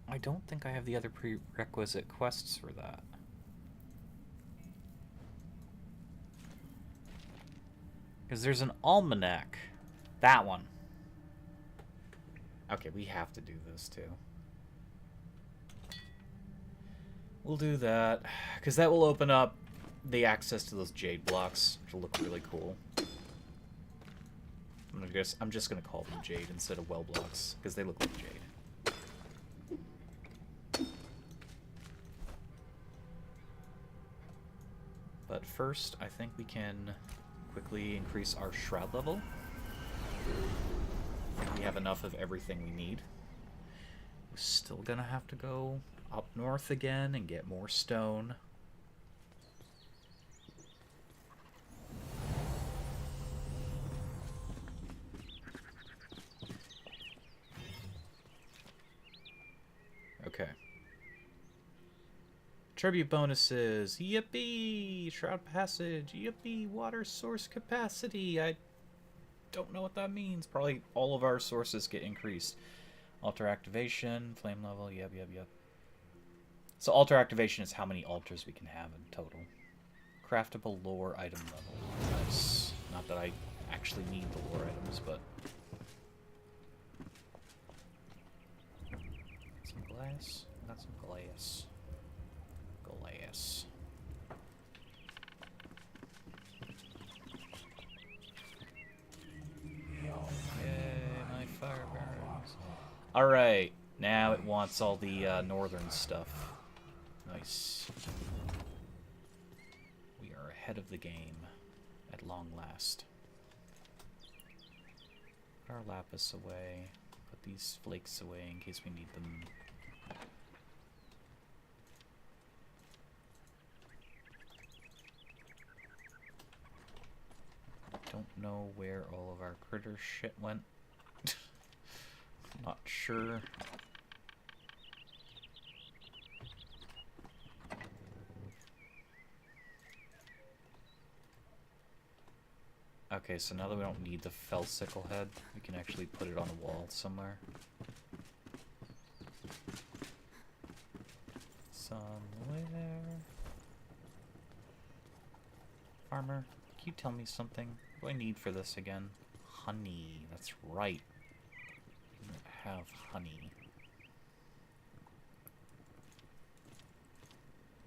I don't think I have the other prerequisite quests for that. Because there's an almanac. That one. Okay, we have to do this too. We'll do that. Because that will open up the access to those jade blocks, which will look really cool. I'm I'm just gonna call them jade instead of well blocks because they look like jade. But first, I think we can quickly increase our shroud level. We have enough of everything we need. We're still gonna have to go up north again and get more stone. Okay. Tribute bonuses. Yippee! Shroud passage. Yippee! Water source capacity. I don't know what that means. Probably all of our sources get increased. Altar activation. Flame level. Yep. So altar activation is how many altars we can have in total. Craftable lore item level. Nice. Not that I actually need the lore items, but... Some glass. Got some glass. Glass. Yay, my fire burns. Alright, now it wants all the northern stuff. Nice. We are ahead of the game at long last. Put our lapis away. Put these flakes away in case we need them. Don't know where all of our critter shit went. Not sure. Okay, so now that we don't need the fell sickle head, we can actually put it on a wall somewhere. Somewhere. Farmer, can you tell me something? What do I need for this again? Honey. That's right. I have honey.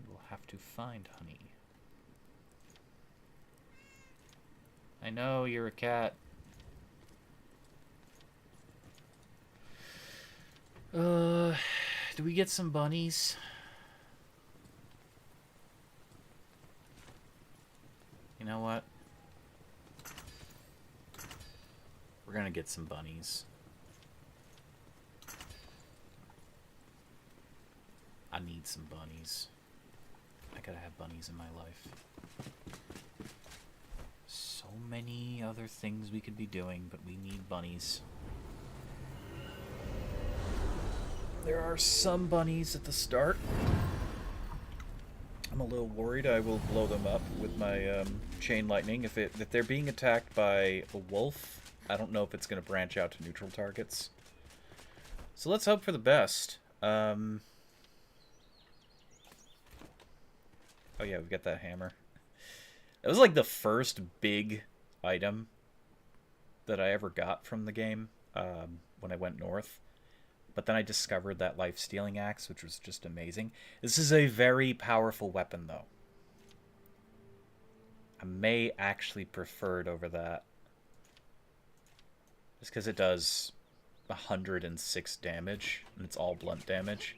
We'll have to find honey. I know you're a cat. Do we get some bunnies? You know what? We're gonna get some bunnies. I need some bunnies. I gotta have bunnies in my life. So many other things we could be doing, but we need bunnies. There are some bunnies at the start. I'm a little worried I will blow them up with my chain lightning. If they're being attacked by a wolf, I don't know if it's going to branch out to neutral targets. So let's hope for the best. Oh yeah, we got that hammer. It was like the first big item that I ever got from the game when I went north. But then I discovered that life-stealing axe, which was just amazing. This is a very powerful weapon, though. I may actually prefer it over that. Just because it does 106 damage, and it's all blunt damage.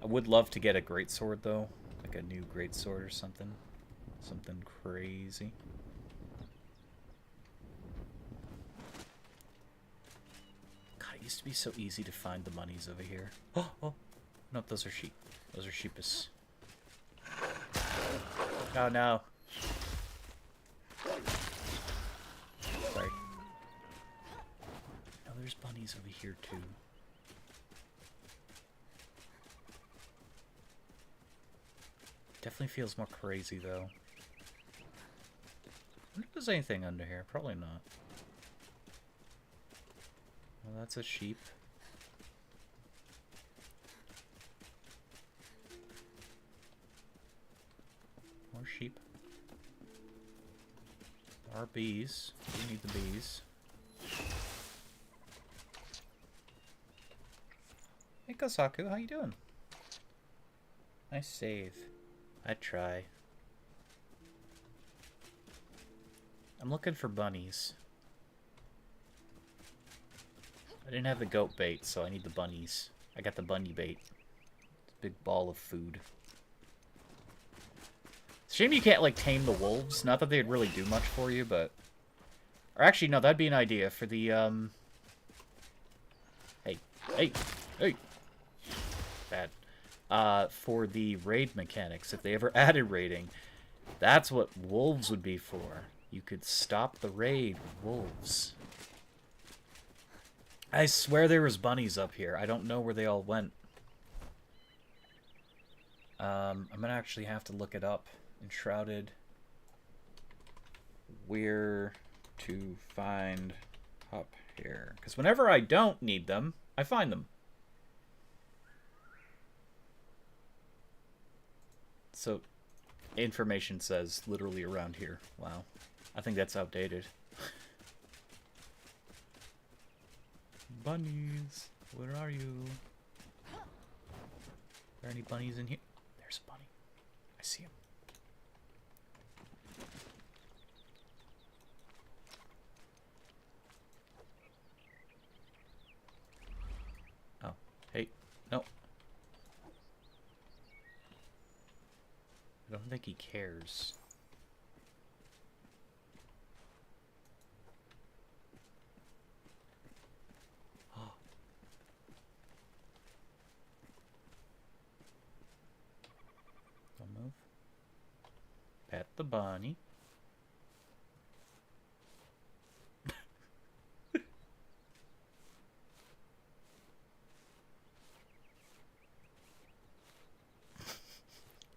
I would love to get a greatsword, though. Like a new greatsword or something. Something crazy. God, it used to be so easy to find the monies over here. Oh! Nope, those are sheep. Those are sheepus. Oh no. Sorry. No, there's bunnies over here too. Definitely feels more crazy though. I wonder if there's anything under here. Probably not. Well, that's a sheep. More sheep. There are bees. We need the bees. Hey Kosaku, how you doing? Nice save. I try. I'm looking for bunnies. I didn't have the goat bait, so I need the bunnies. I got the bunny bait. Big ball of food. Shame you can't, like, tame the wolves. Not that they'd really do much for you, but... Or actually, no, that'd be an idea for the, Hey. Hey! Hey! Bad. For the raid mechanics, if they ever added raiding, that's what wolves would be for. You could stop the raid with wolves. I swear there was bunnies up here. I don't know where they all went. I'm gonna actually have to look it up. Enshrouded. Where to find up here. Because whenever I don't need them, I find them. So, information says literally around here. Wow. I think that's outdated. Bunnies, where are you? Are there any bunnies in here? There's a bunny. I see him. Oh, hey, no. I don't think he cares. Don't move. Pet the bunny.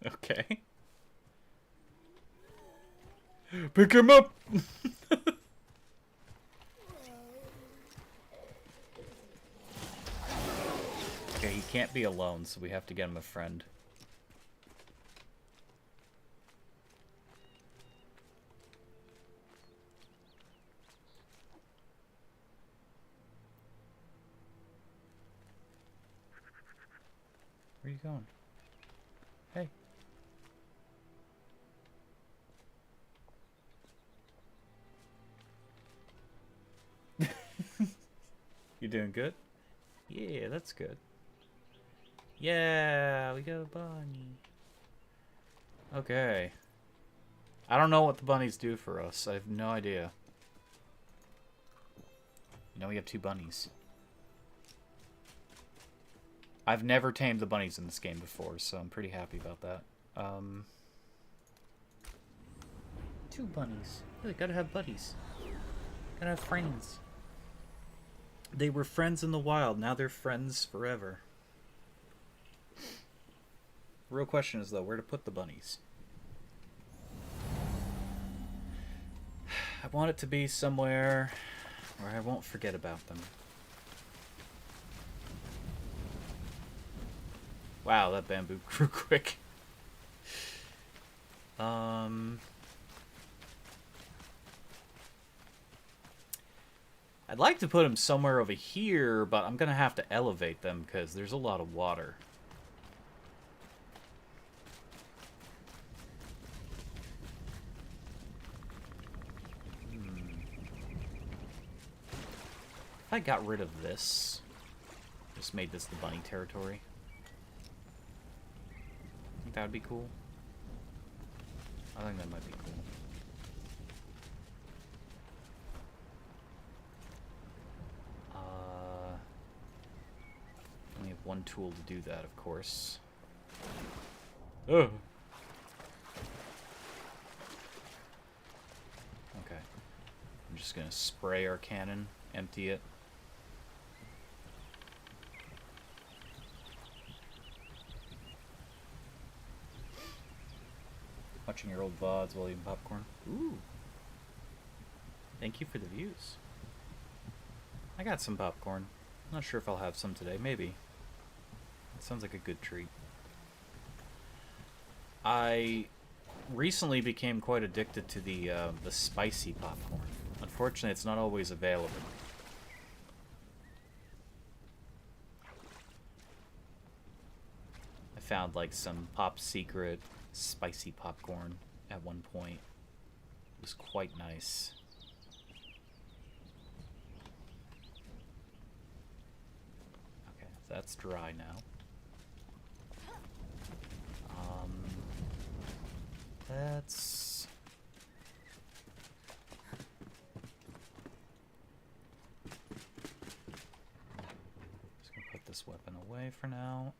Okay. Pick him up! Okay, he can't be alone, so we have to get him a friend. Where are you going? Hey. You doing good? Yeah, that's good. Yeah, we got a bunny. Okay. I don't know what the bunnies do for us. I have no idea. You know we have 2 bunnies. I've never tamed the bunnies in this game before, so I'm pretty happy about that. 2 bunnies. Really gotta have buddies. Gotta have friends. They were friends in the wild, now they're friends forever. The real question is, though, where to put the bunnies? I want it to be somewhere where I won't forget about them. Wow, that bamboo grew quick. I'd like to put them somewhere over here, but I'm gonna have to elevate them because there's a lot of water. If I got rid of this, just made this the bunny territory, I think that would be cool. I think that might be cool. Only have 1 tool to do that, of course. Oh. Okay. I'm just gonna spray our cannon, empty it. Watching your old VODs while eating popcorn. Ooh. Thank you for the views. I got some popcorn. Not sure if I'll have some today. Maybe. It sounds like a good treat. I recently became quite addicted to the spicy popcorn. Unfortunately, it's not always available. I found like some Pop Secret spicy popcorn at one point. It was quite nice. That's dry now. That's... Just gonna put this weapon away for now.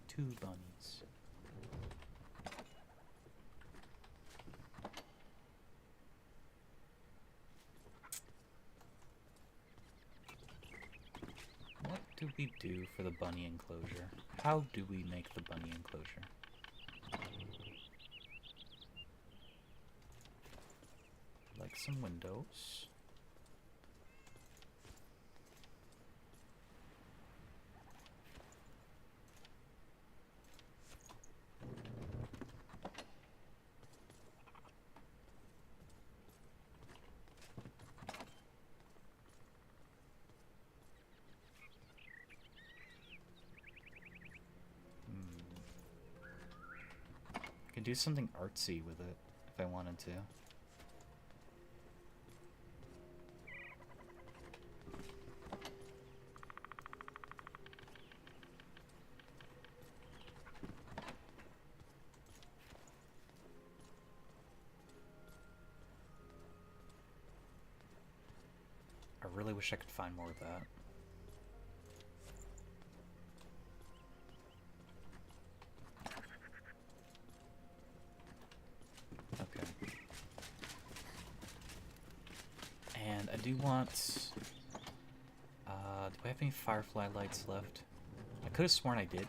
2 bunnies. What do we do for the bunny enclosure? How do we make the bunny enclosure? Like some windows. I could do something artsy with it if I wanted to. I really wish I could find more of that. Okay. And I do want... do I have any firefly lights left? I could have sworn I did.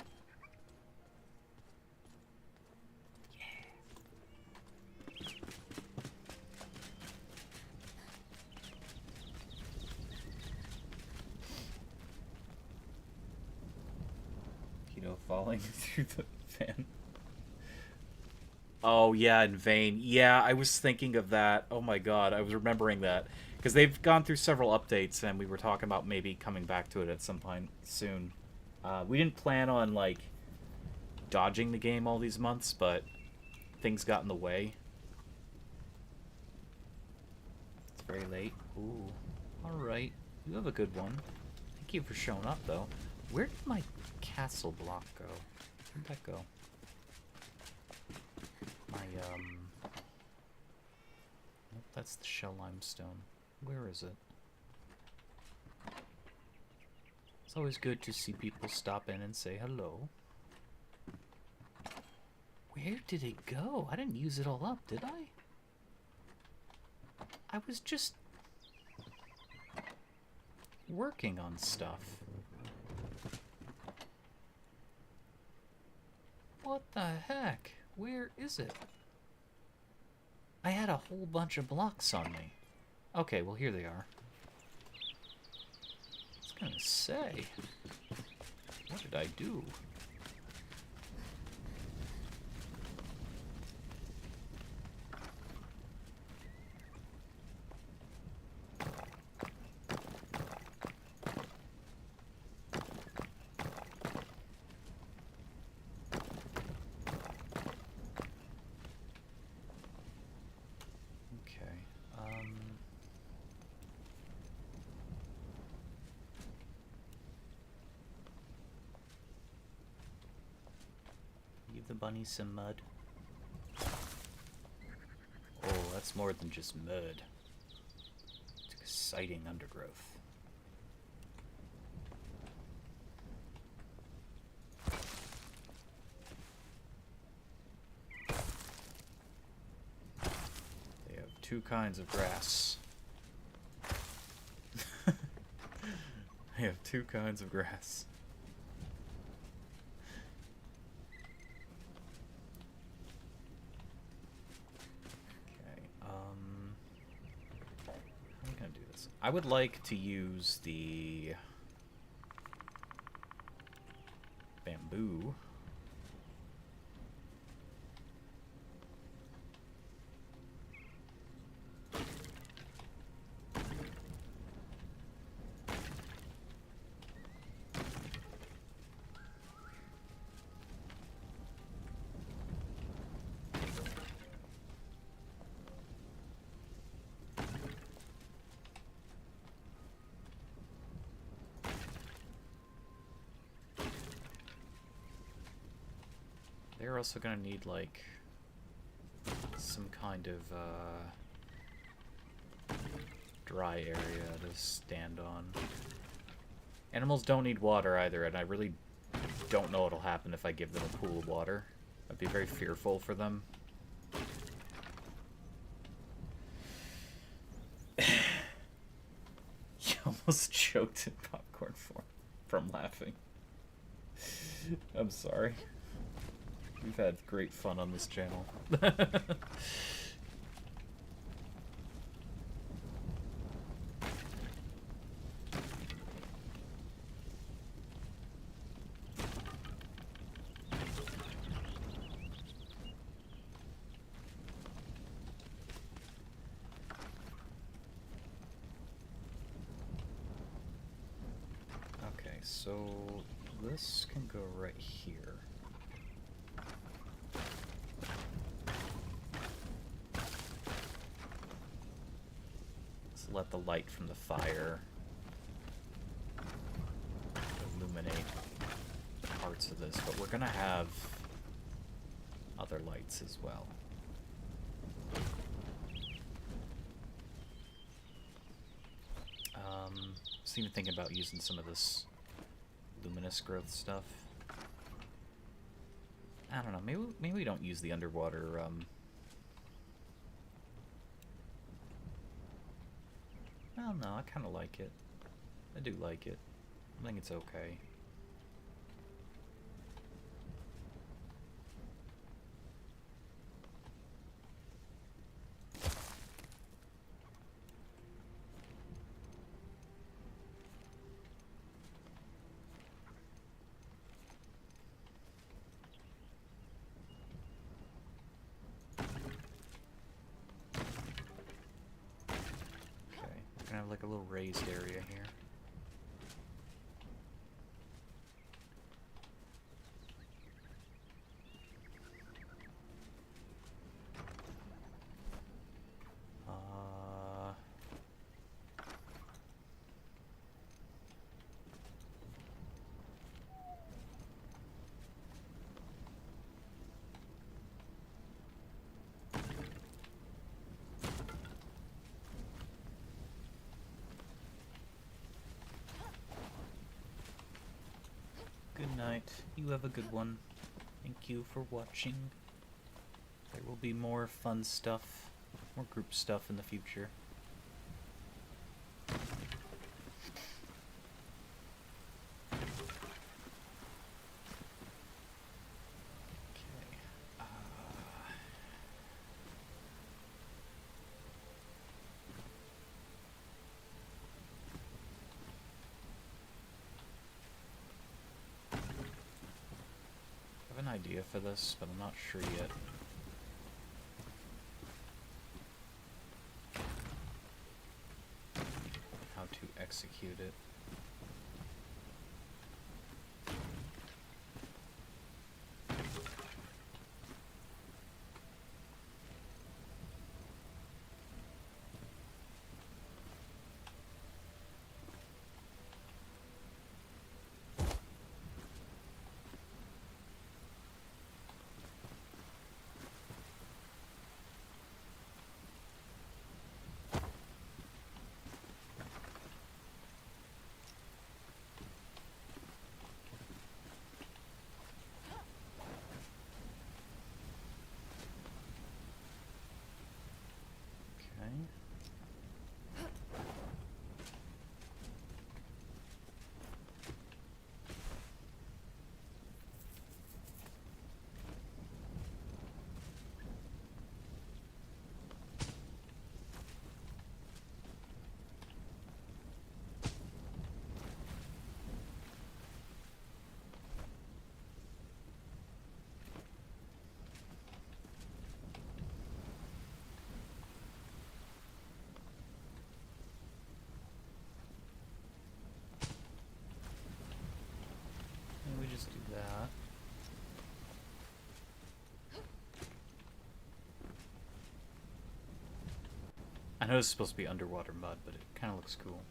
Falling through the fan. Oh yeah, in vain. Yeah, I was thinking of that. Oh my god, I was remembering that. Because they've gone through several updates, and we were talking about maybe coming back to it at some point soon. We didn't plan on, like, dodging the game all these months, but things got in the way. It's very late. Ooh. Alright. You have a good one. Thank you for showing up, though. Where did my castle block go? Where'd that go? My, Nope, that's the shell limestone. Where is it? It's always good to see people stop in and say hello. Where did it go? I didn't use it all up, did I? I was just working on stuff. What the heck? Where is it? I had a whole bunch of blocks on me. Okay, well here they are. I was gonna say, what did I do? The bunny some mud. Oh, that's more than just mud. It's exciting undergrowth. They have 2 kinds of grass. They have 2 kinds of grass. I would like to use the bamboo. They're also gonna need, like, some kind of, dry area to stand on. Animals don't need water either, and I really don't know what'll happen if I give them a pool of water. I'd be very fearful for them. You almost choked in popcorn form from laughing. I'm sorry. We've had great fun on this channel. Okay, so this can go right here. Let's let the light from the fire illuminate parts of this, but we're gonna have other lights as well. I was even thinking about using some of this luminous growth stuff. I don't know, maybe we don't use the underwater, I don't know, I kinda like it. I do like it. I think it's okay. Have like a little raised area here. Good night. You have a good one. Thank you for watching. There will be more fun stuff, more group stuff in the future. Idea for this, but I'm not sure yet. How to execute it. Just do that. I know it's supposed to be underwater mud, but it kind of looks cool.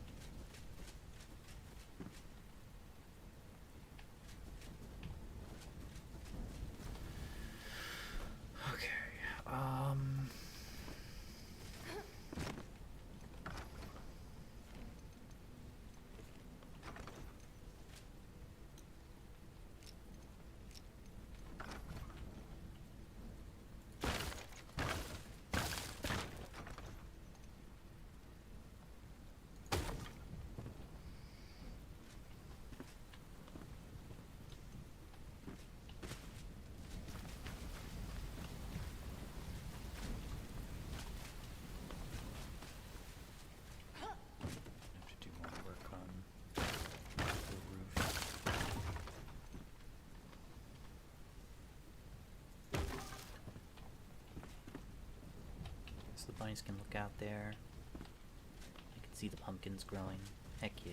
so the bunnies can look out there. I can see the pumpkins growing. Heck yeah.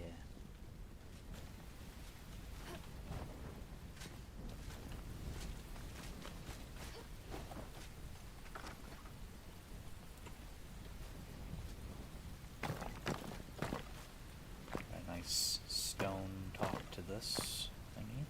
A nice stone top to this thingy.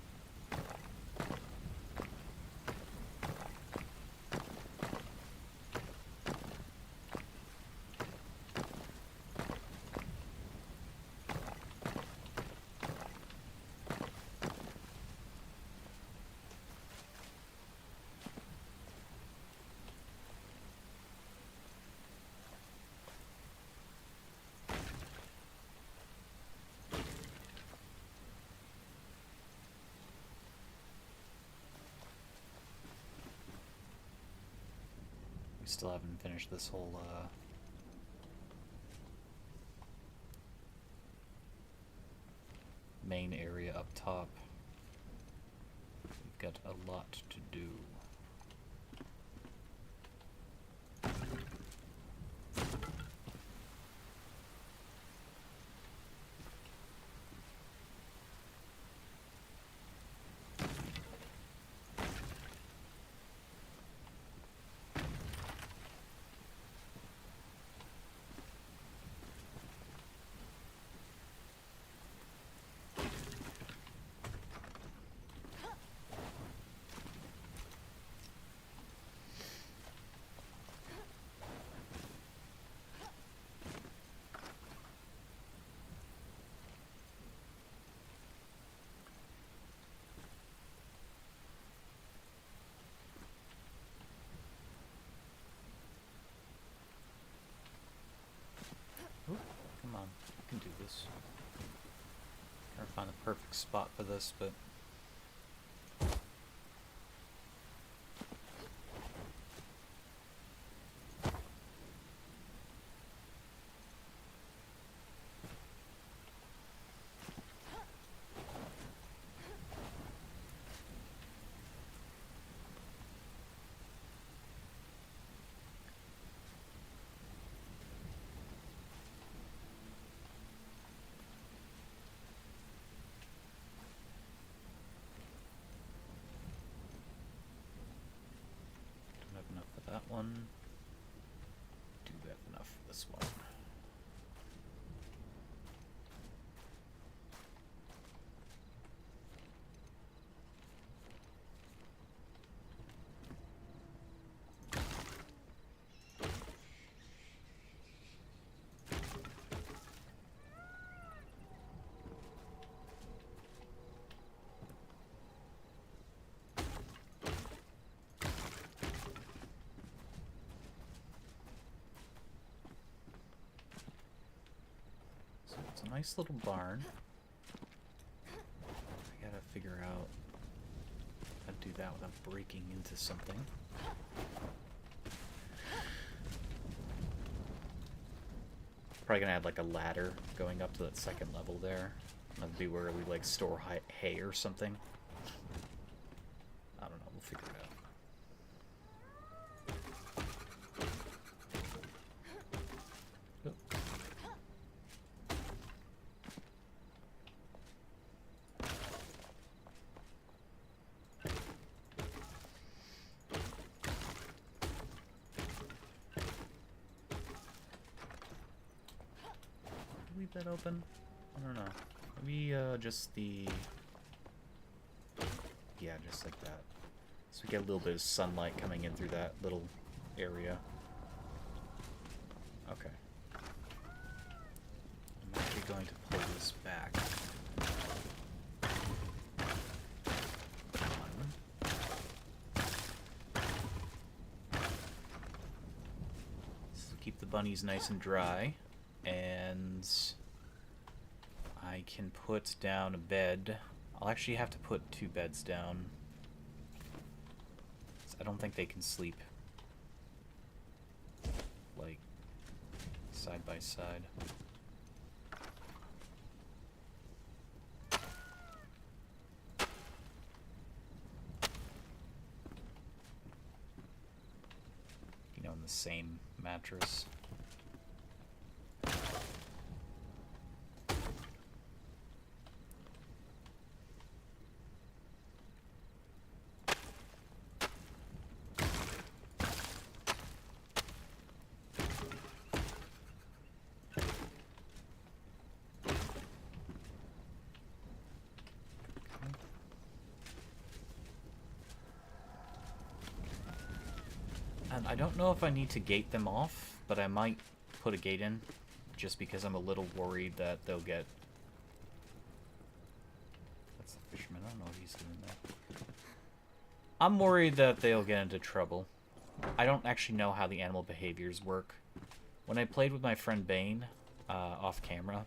Still haven't finished this whole main area up top. We've got a lot to do. Ooh, come on, I can do this. Trying to find the perfect spot for this, but that one. Do have enough for this one. It's a nice little barn. I gotta figure out how to do that without breaking into something. Probably gonna add like a ladder going up to that second level there. That'd be where we like store hay or something. I don't know, we'll figure it out. Leave that open? I don't know. Maybe just the... Yeah, just like that. So we get a little bit of sunlight coming in through that little area. Okay. I'm actually going to pull this back. Keep the bunnies nice and dry. And I can put down a bed. I'll actually have to put 2 beds down. I don't think they can sleep like side by side. You know, in the same mattress. And I don't know if I need to gate them off, but I might put a gate in, just because I'm a little worried that they'll get... That's the fisherman, I don't know what he's doing there. I'm worried that they'll get into trouble. I don't actually know how the animal behaviors work. When I played with my friend Bane, off camera,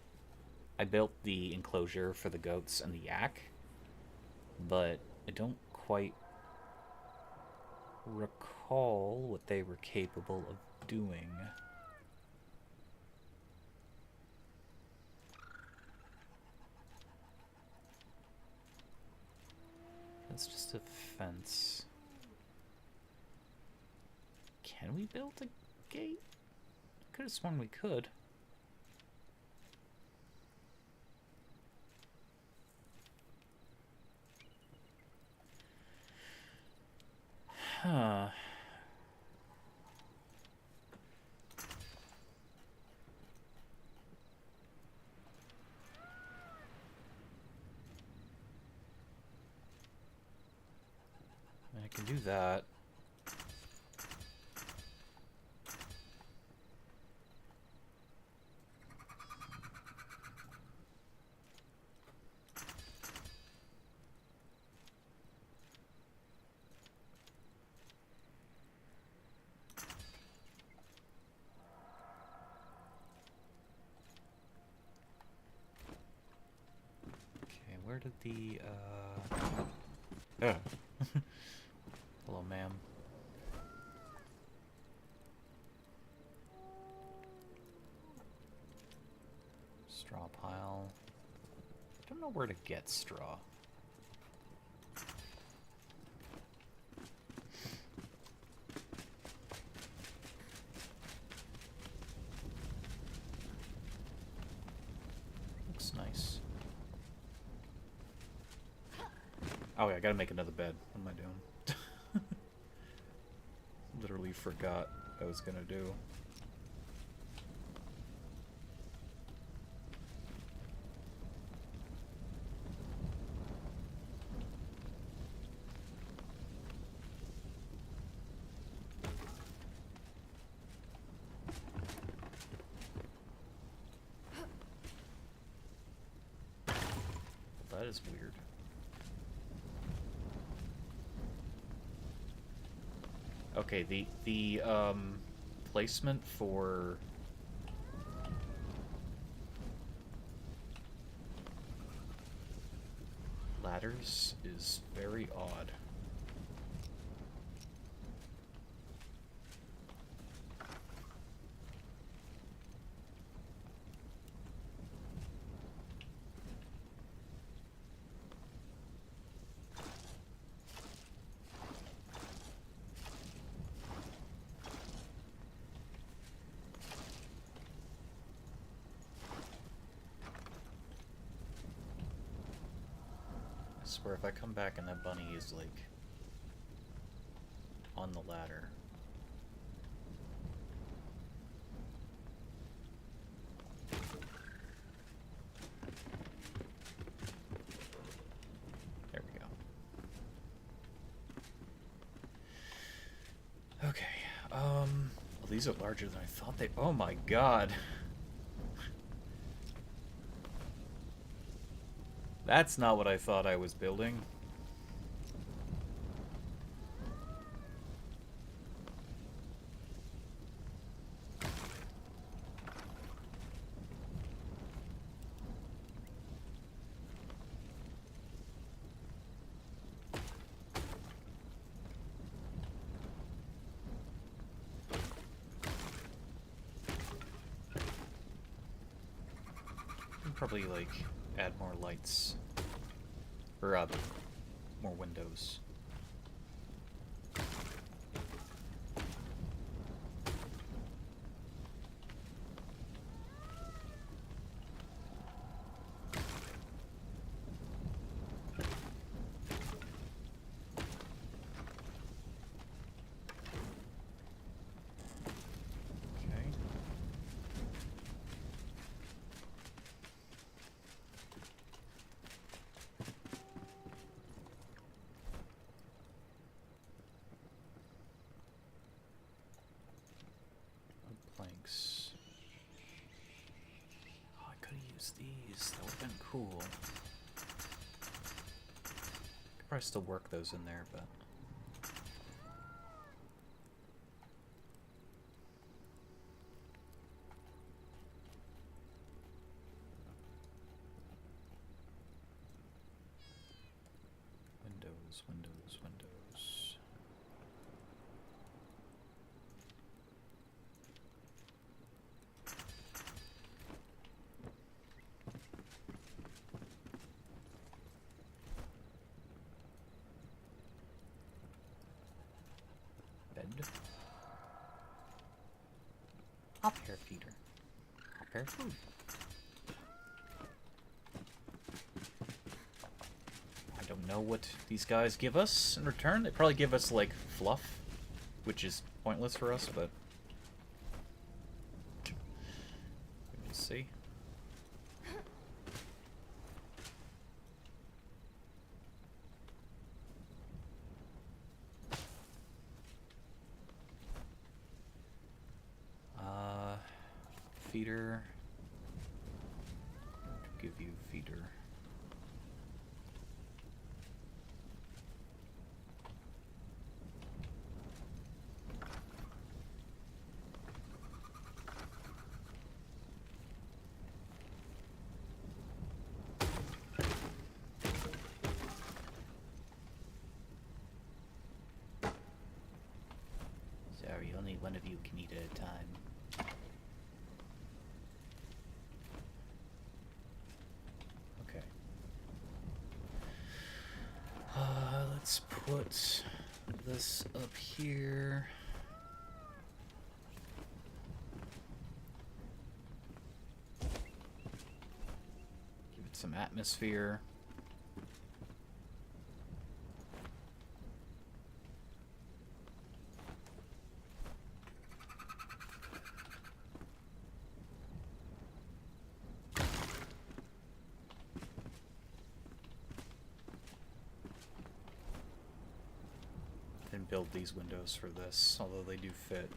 I built the enclosure for the goats and the yak, but I don't quite recall what they were capable of doing. That's just a fence. Can we build a gate? I could have sworn we could. Huh. I can do that. Okay, where did the, Oh. Hello, ma'am. Straw pile. I don't know where to get straw. Looks nice. Oh yeah, I gotta make another bed. What am I doing? Literally forgot what I was gonna do. That is weird. Okay, the placement for ladders is very odd. I swear if I come back and that bunny is like on the ladder. There we go. Okay, well, these are larger than I thought they... Oh my god! That's not what I thought I was building. Probably like add more lights, or more windows. these. That would have been cool. Could probably still work those in there, but... Windows, windows, windows. Bed. Hop hair feeder. Hop hair food. I don't know what these guys give us in return. They probably give us, like, fluff, which is pointless for us, but... we'll see. Feeder. Give you feeder. Sorry, only one of you can eat at a time. Okay. Let's put this up here. Give it some atmosphere. Didn't build these windows for this, although they do fit.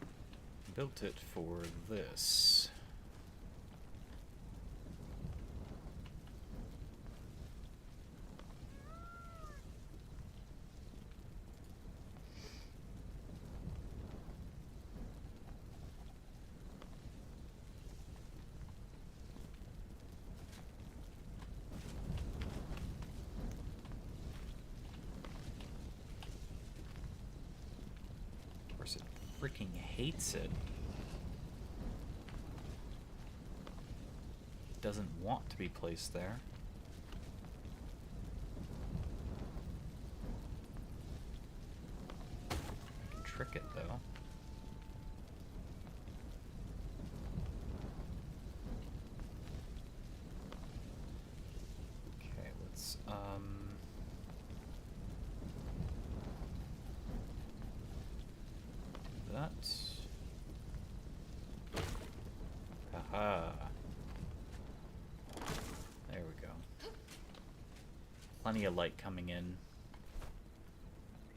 Built it for this. Of course, it freaking hates it. It doesn't want to be placed there. I can trick it, though. Okay, let's, do that. Haha. There we go. Plenty of light coming in.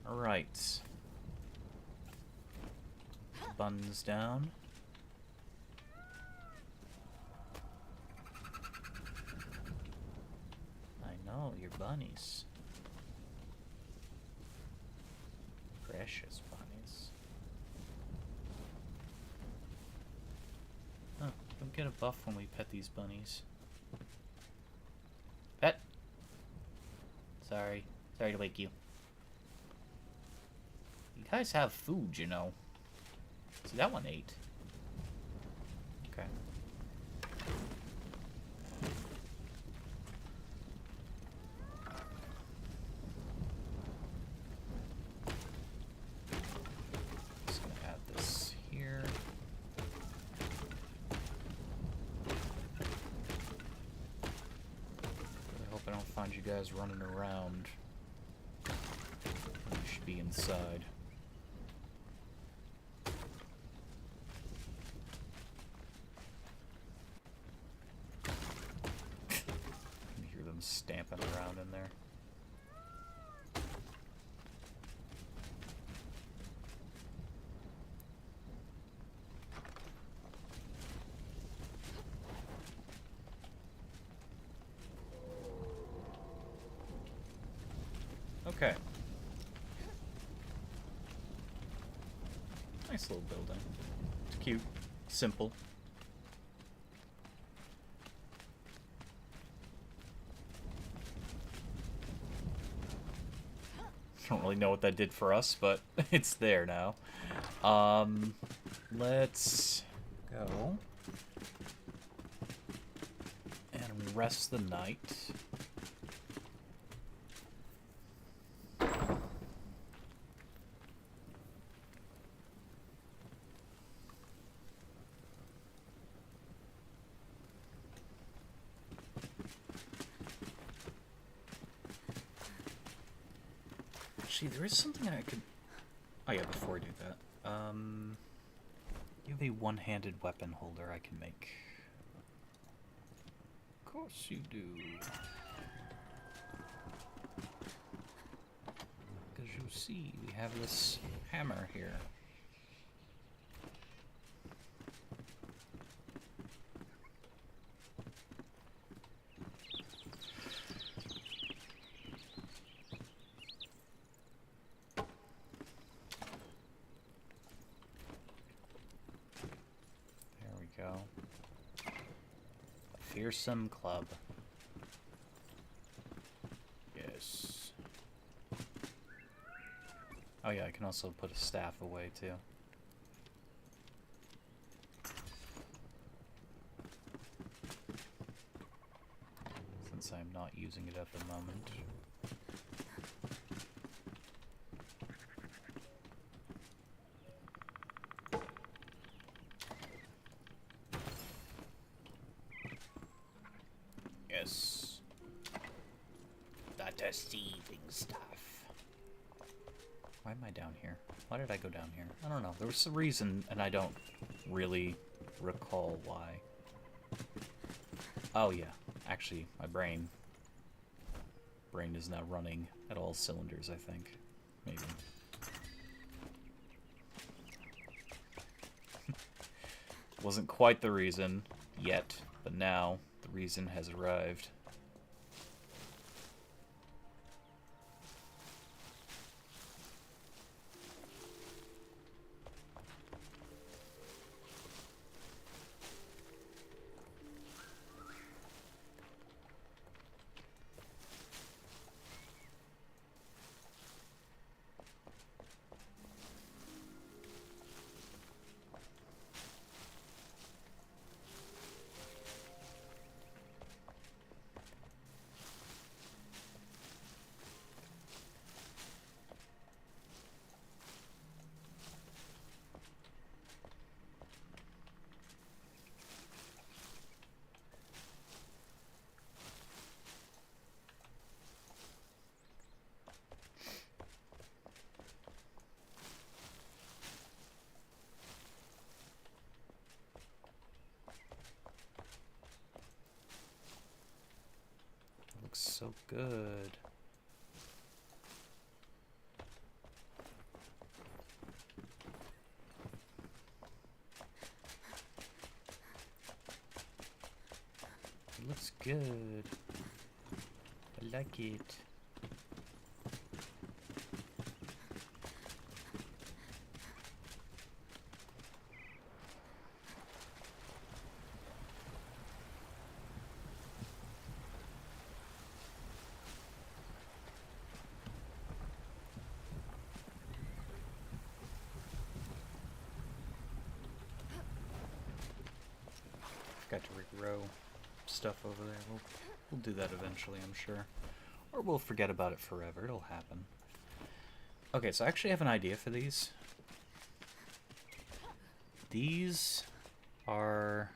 Alright. Buns down. I know, your bunnies. Precious bunnies. Oh, don't get a buff when we pet these bunnies. Pet! Sorry. Sorry to wake you. You guys have food, you know. See, that one ate. Okay. Just gonna add this here. Really hope I don't find you guys running around. You should be inside. Stamping around in there. Okay. Nice little building. It's cute. Simple. Don't really know what that did for us, but it's there now. Let's go and rest the night. Actually, there is something I could... Oh yeah, before I do that. You have a one-handed weapon holder I can make. Of course you do. Because you see, we have this hammer here. Fearsome club. Yes. Oh yeah, I can also put a staff away too. Since I'm not using it at the moment. Yes. The deceiving stuff. Why am I down here? Why did I go down here? I don't know. There was a reason, and I don't really recall why. Oh, yeah. Actually, my brain is now running at all cylinders, I think. Maybe. Wasn't quite the reason yet, but now the reason has arrived. Looks so good. It looks good. I like it. Got to regrow stuff over there. We'll do that eventually, I'm sure. Or we'll forget about it forever. It'll happen. Okay, so I actually have an idea for these. These are...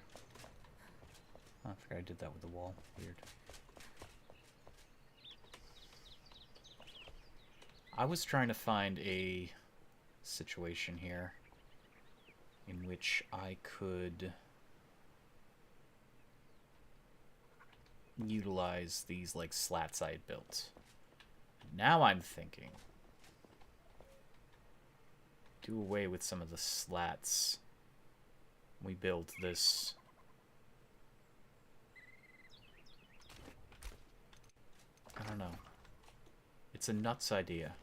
Oh, I forgot I did that with the wall. Weird. I was trying to find a situation here in which I could utilize these like slats I had built. Now I'm thinking do away with some of the slats. We build this I don't know. It's a nuts idea.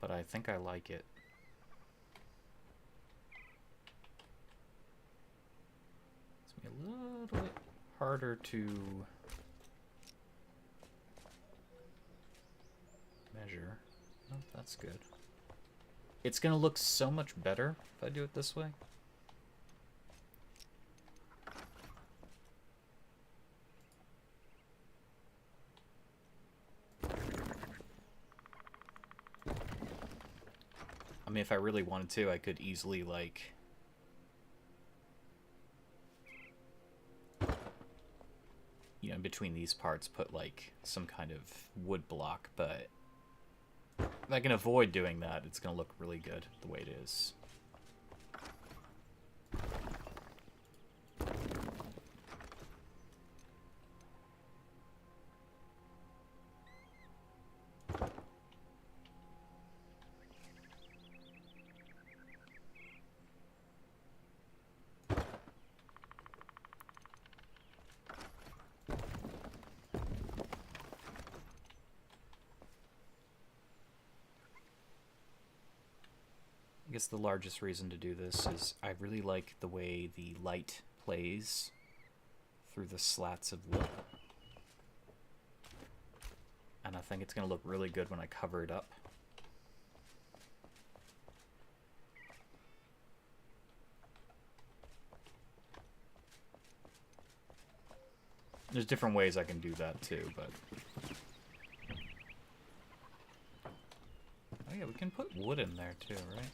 But I think I like it. It's gonna be a little bit harder to measure. Oh, that's good. It's gonna look so much better if I do it this way. I mean, if I really wanted to, I could easily, like, you know, in between these parts, put, like, some kind of wood block, but if I can avoid doing that, it's going to look really good the way it is. I guess the largest reason to do this is I really like the way the light plays through the slats of wood. And I think it's going to look really good when I cover it up. There's different ways I can do that too, but... Oh yeah, we can put wood in there too, right?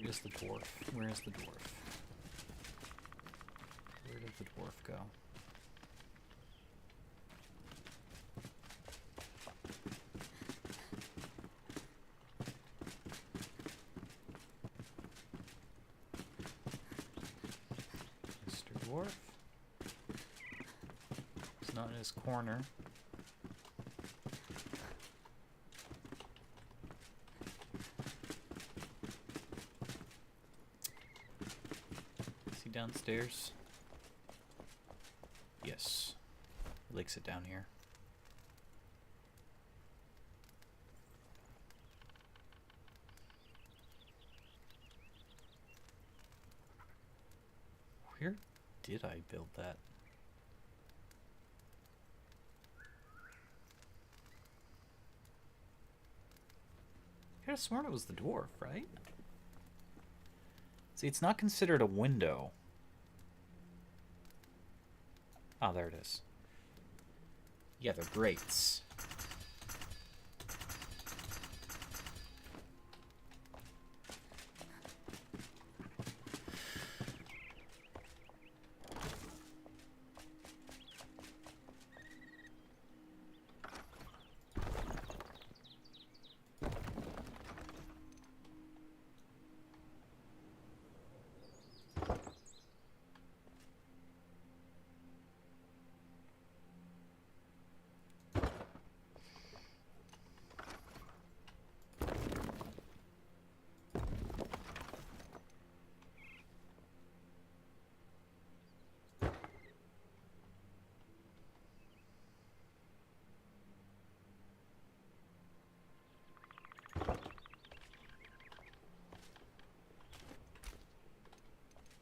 Where's the dwarf? Where's the dwarf? Where did the dwarf go? Mr. Dwarf? He's not in his corner. Downstairs? Yes. Lakes it down here. Where did I build that? I could have sworn it was the dwarf, right? See, it's not considered a window. Oh, there it is. Yeah, they're grates.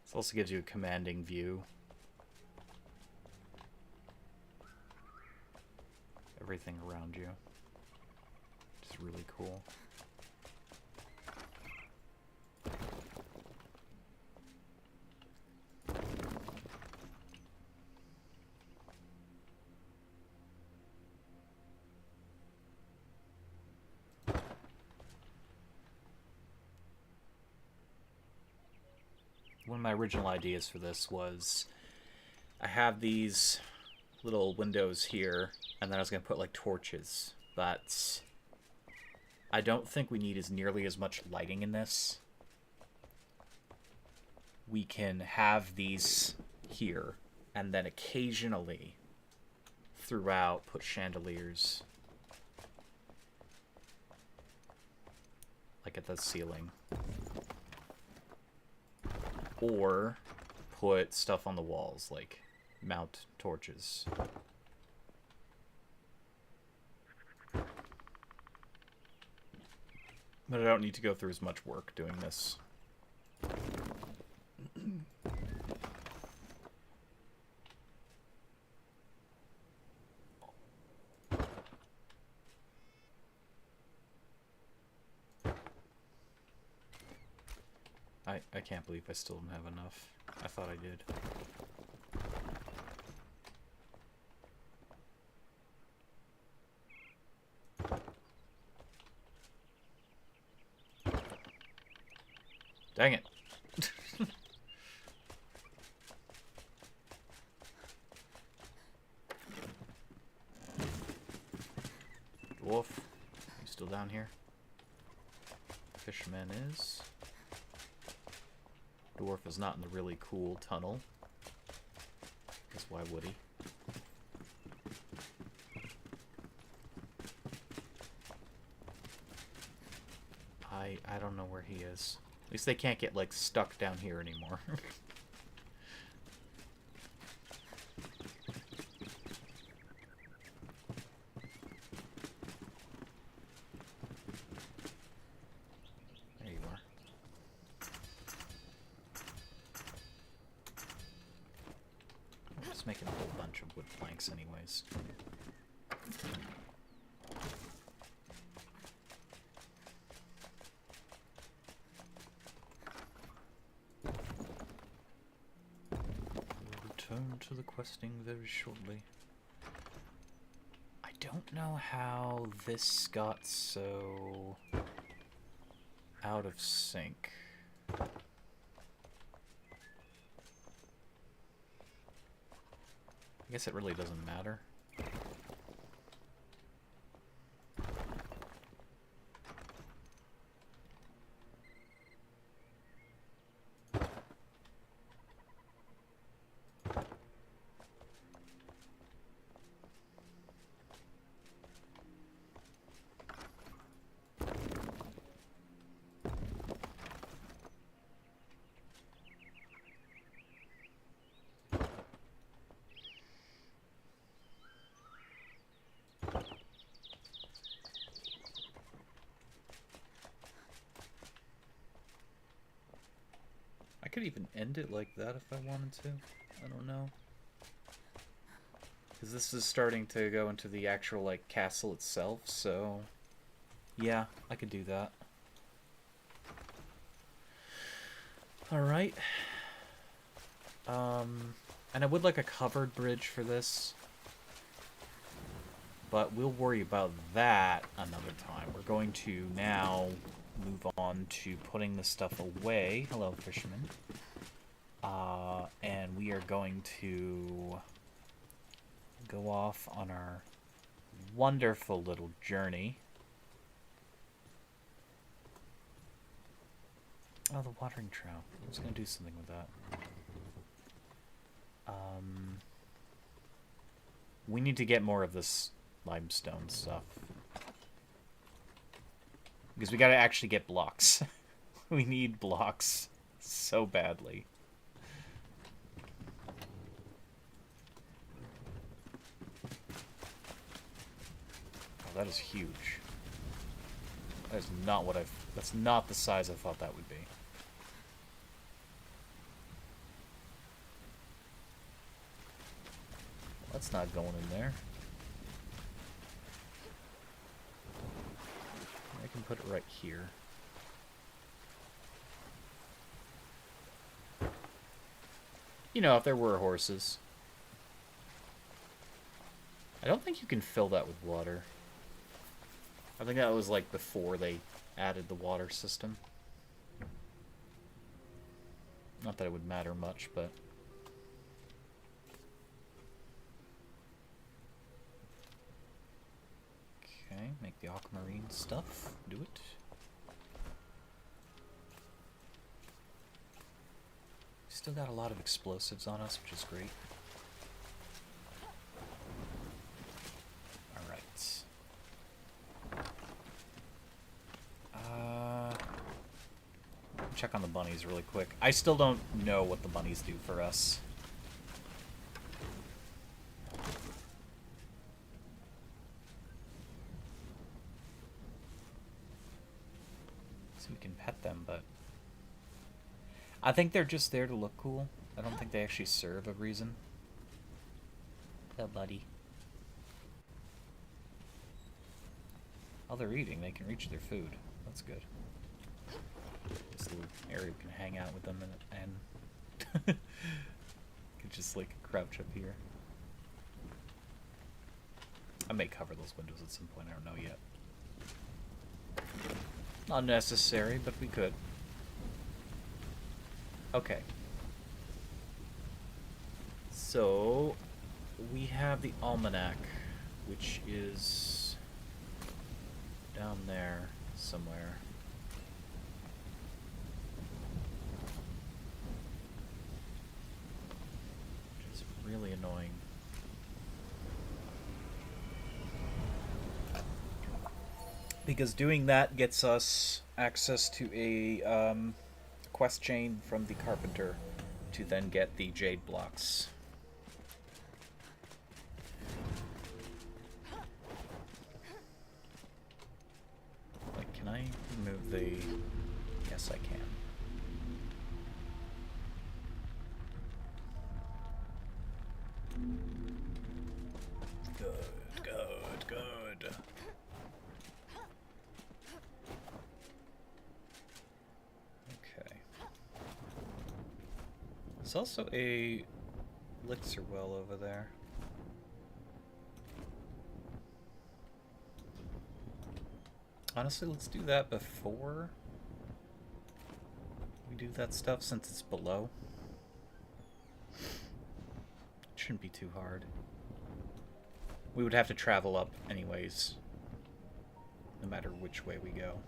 This also gives you a commanding view. Everything around you. Which is really cool. one of my original ideas for this was I have these little windows here, and then I was going to put like torches, but I don't think we need nearly as much lighting in this. We can have these here, and then occasionally throughout put chandeliers like at the ceiling, or put stuff on the walls like mount torches. But I don't need to go through as much work doing this. I can't believe I still don't have enough. I thought I did. Dang it. Dwarf, you still down here? Fisherman is. Dwarf is not in the really cool tunnel. Guess why would he? I don't know where he is. At least they can't get, like, stuck down here anymore. There you are. I'm just making a whole bunch of wood planks anyways. To the questing very shortly. I don't know how this got so out of sync. I guess it really doesn't matter. I could even end it like that if I wanted to. I don't know. Because this is starting to go into the actual, like, castle itself, so... yeah, I could do that. Alright. And I would like a covered bridge for this. But we'll worry about that another time. We're going to now move on to putting the stuff away. Hello, fisherman. And we are going to go off on our wonderful little journey. Oh, the watering trout. I was going to do something with that. We need to get more of this limestone stuff. Because we gotta actually get blocks. We need blocks so badly. Oh, that is huge. That is not what that's not the size I thought that would be. That's not going in there. I can put it right here. You know, if there were horses. I don't think you can fill that with water. I think that was like before they added the water system. Not that it would matter much, but... Okay, make the aquamarine stuff. Do it. Still got a lot of explosives on us, which is great. Alright. Check on the bunnies really quick. I still don't know what the bunnies do for us. So we can pet them, but... I think they're just there to look cool. I don't think they actually serve a reason. Hello, buddy. While they're eating, they can reach their food. That's good. This little area we can hang out with them and could just like crouch up here. I may cover those windows at some point, I don't know yet. Not necessary, but we could. Okay. So, we have the almanac, which is down there somewhere. Which is really annoying. Because doing that gets us access to a quest chain from the carpenter to then get the jade blocks. Like, can I remove the... Yes, I can. Good, good, good. Okay. There's also a elixir well over there. Honestly, let's do that before we do that stuff, since it's below. It shouldn't be too hard. We would have to travel up anyways, no matter which way we go.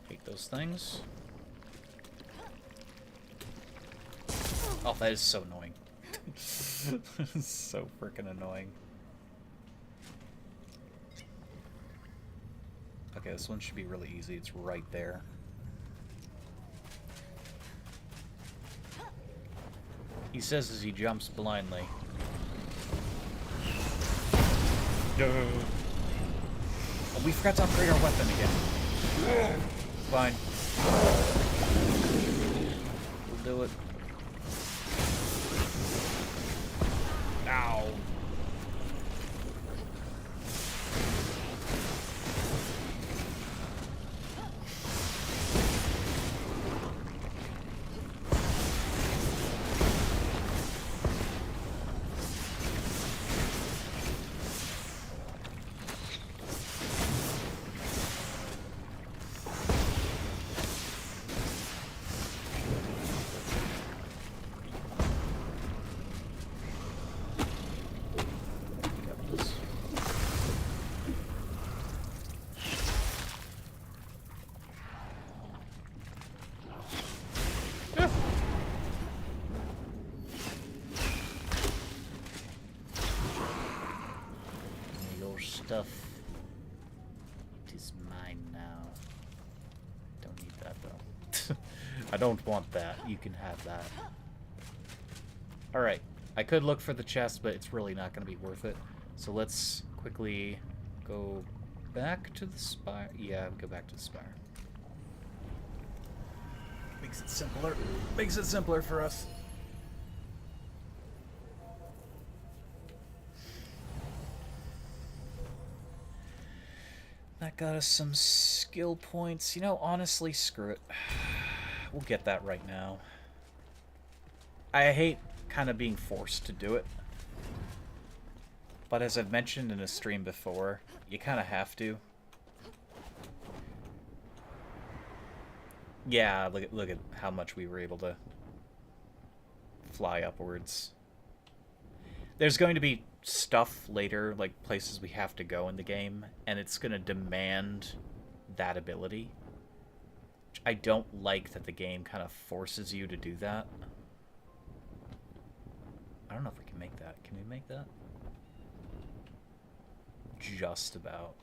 Take those things. Oh, that is so annoying. So freaking annoying. Okay, this one should be really easy. It's right there. He says as he jumps blindly. Oh, we forgot to upgrade our weapon again. Fine. We'll do it. Ow. Stuff. It is mine now. Don't need that though. I don't want that. You can have that. Alright. I could look for the chest, but it's really not going to be worth it. So let's quickly go back to the spire. Yeah, go back to the spire. Makes it simpler. Makes it simpler for us. That got us some skill points. You know, honestly, screw it. We'll get that right now. I hate kind of being forced to do it. But as I've mentioned in a stream before, you kind of have to. Yeah, look at how much we were able to fly upwards. There's going to be stuff later, like places we have to go in the game, and it's going to demand that ability. Which I don't like that the game kind of forces you to do that. I don't know if we can make that. Can we make that? Just about.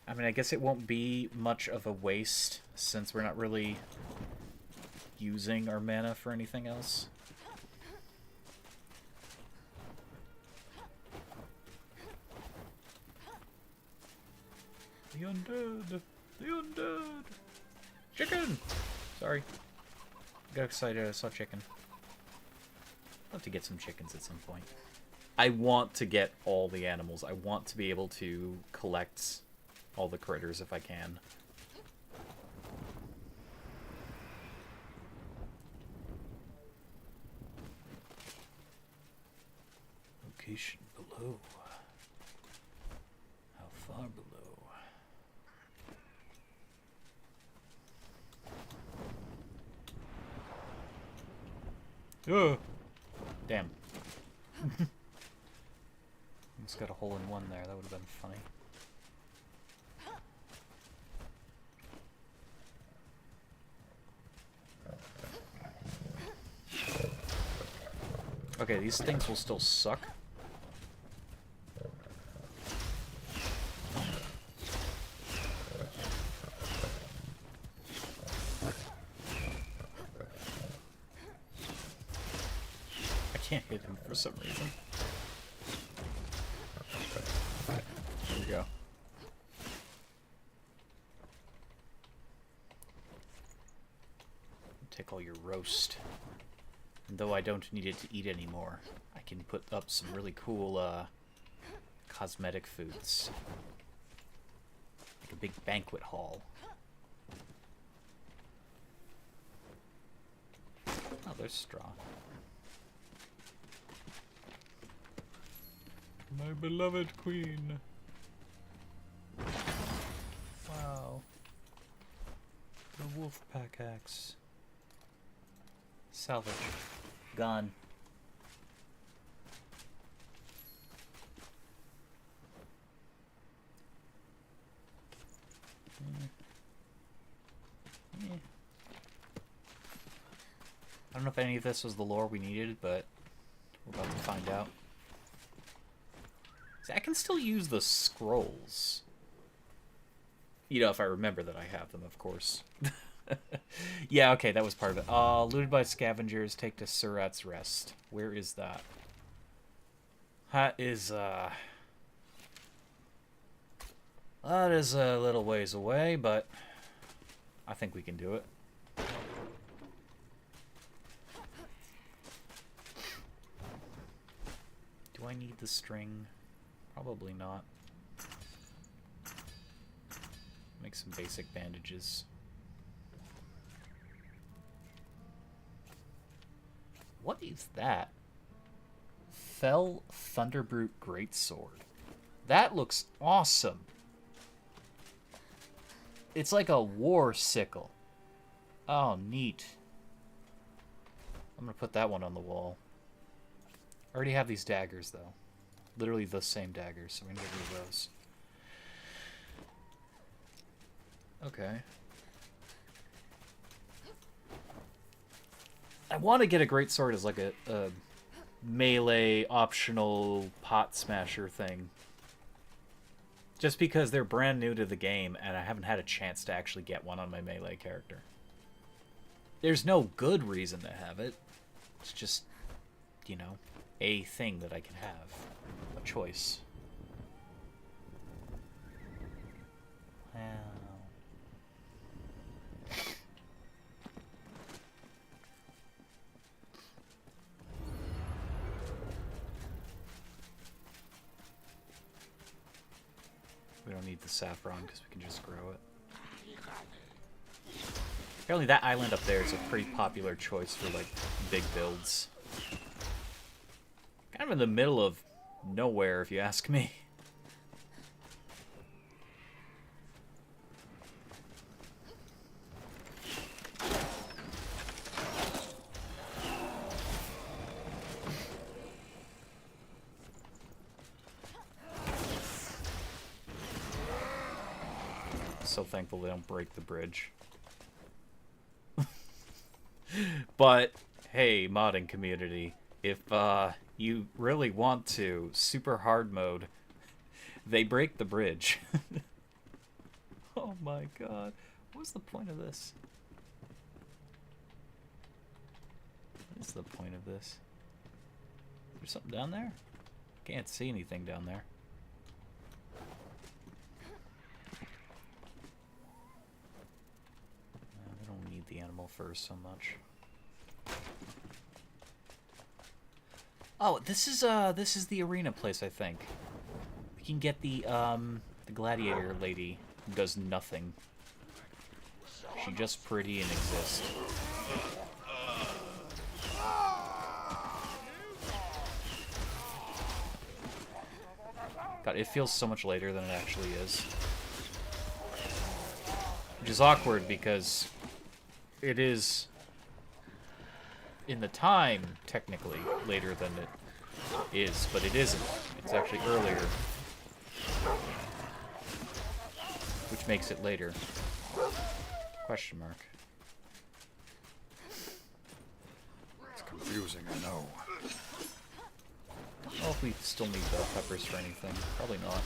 I mean, I guess it won't be much of a waste since we're not really using our mana for anything else. The undead! The undead! Chicken! Sorry. I got excited, I saw chicken. I'd love to get some chickens at some point. I want to get all the animals. I want to be able to collect all the critters if I can. Location below. How far below? Oh! Damn. Almost got a hole in one there. That would have been funny. Okay, these things will still suck. I can't hit him for some reason. There we go. Take all your roast. And though I don't need it to eat anymore, I can put up some really cool cosmetic foods. Like a big banquet hall. Oh, there's straw. My beloved queen. Wow. The wolf pack axe. Salvage. Gone. I don't know if any of this was the lore we needed, but we're about to find out. See, I can still use the scrolls. You know, if I remember that I have them, of course. Yeah, okay, that was part of it. Looted by scavengers, take to Surat's Rest. Where is that? That is a little ways away, but I think we can do it. Do I need the string? Probably not. Make some basic bandages. What is that? Fell Thunderbrute Greatsword. That looks awesome. It's like a war sickle. Oh, neat. I'm gonna put that one on the wall. I already have these daggers, though. Literally the same daggers, so we're gonna get rid of those. Okay. I want to get a greatsword as like a melee optional pot smasher thing. Just because they're brand new to the game and I haven't had a chance to actually get one on my melee character. There's no good reason to have it. It's just, you know, a thing that I can have. A choice. Wow. We don't need the saffron because we can just grow it. Apparently that island up there is a pretty popular choice for, like, big builds. Kind of in the middle of nowhere, if you ask me. So thankful they don't break the bridge. But, hey, modding community, if you really want to, super hard mode, they break the bridge. Oh my god. What's the point of this? What is the point of this? There's something down there? Can't see anything down there. We don't need the animal fur so much. Oh, this is the arena place, I think. We can get the gladiator lady who does nothing. She just pretty and exists. God, it feels so much later than it actually is. Which is awkward because it is, in the time, technically, later than it is, but it isn't. It's actually earlier. Which makes it later. Question mark. It's confusing, I know. Don't know if we still need bell peppers for anything. Probably not.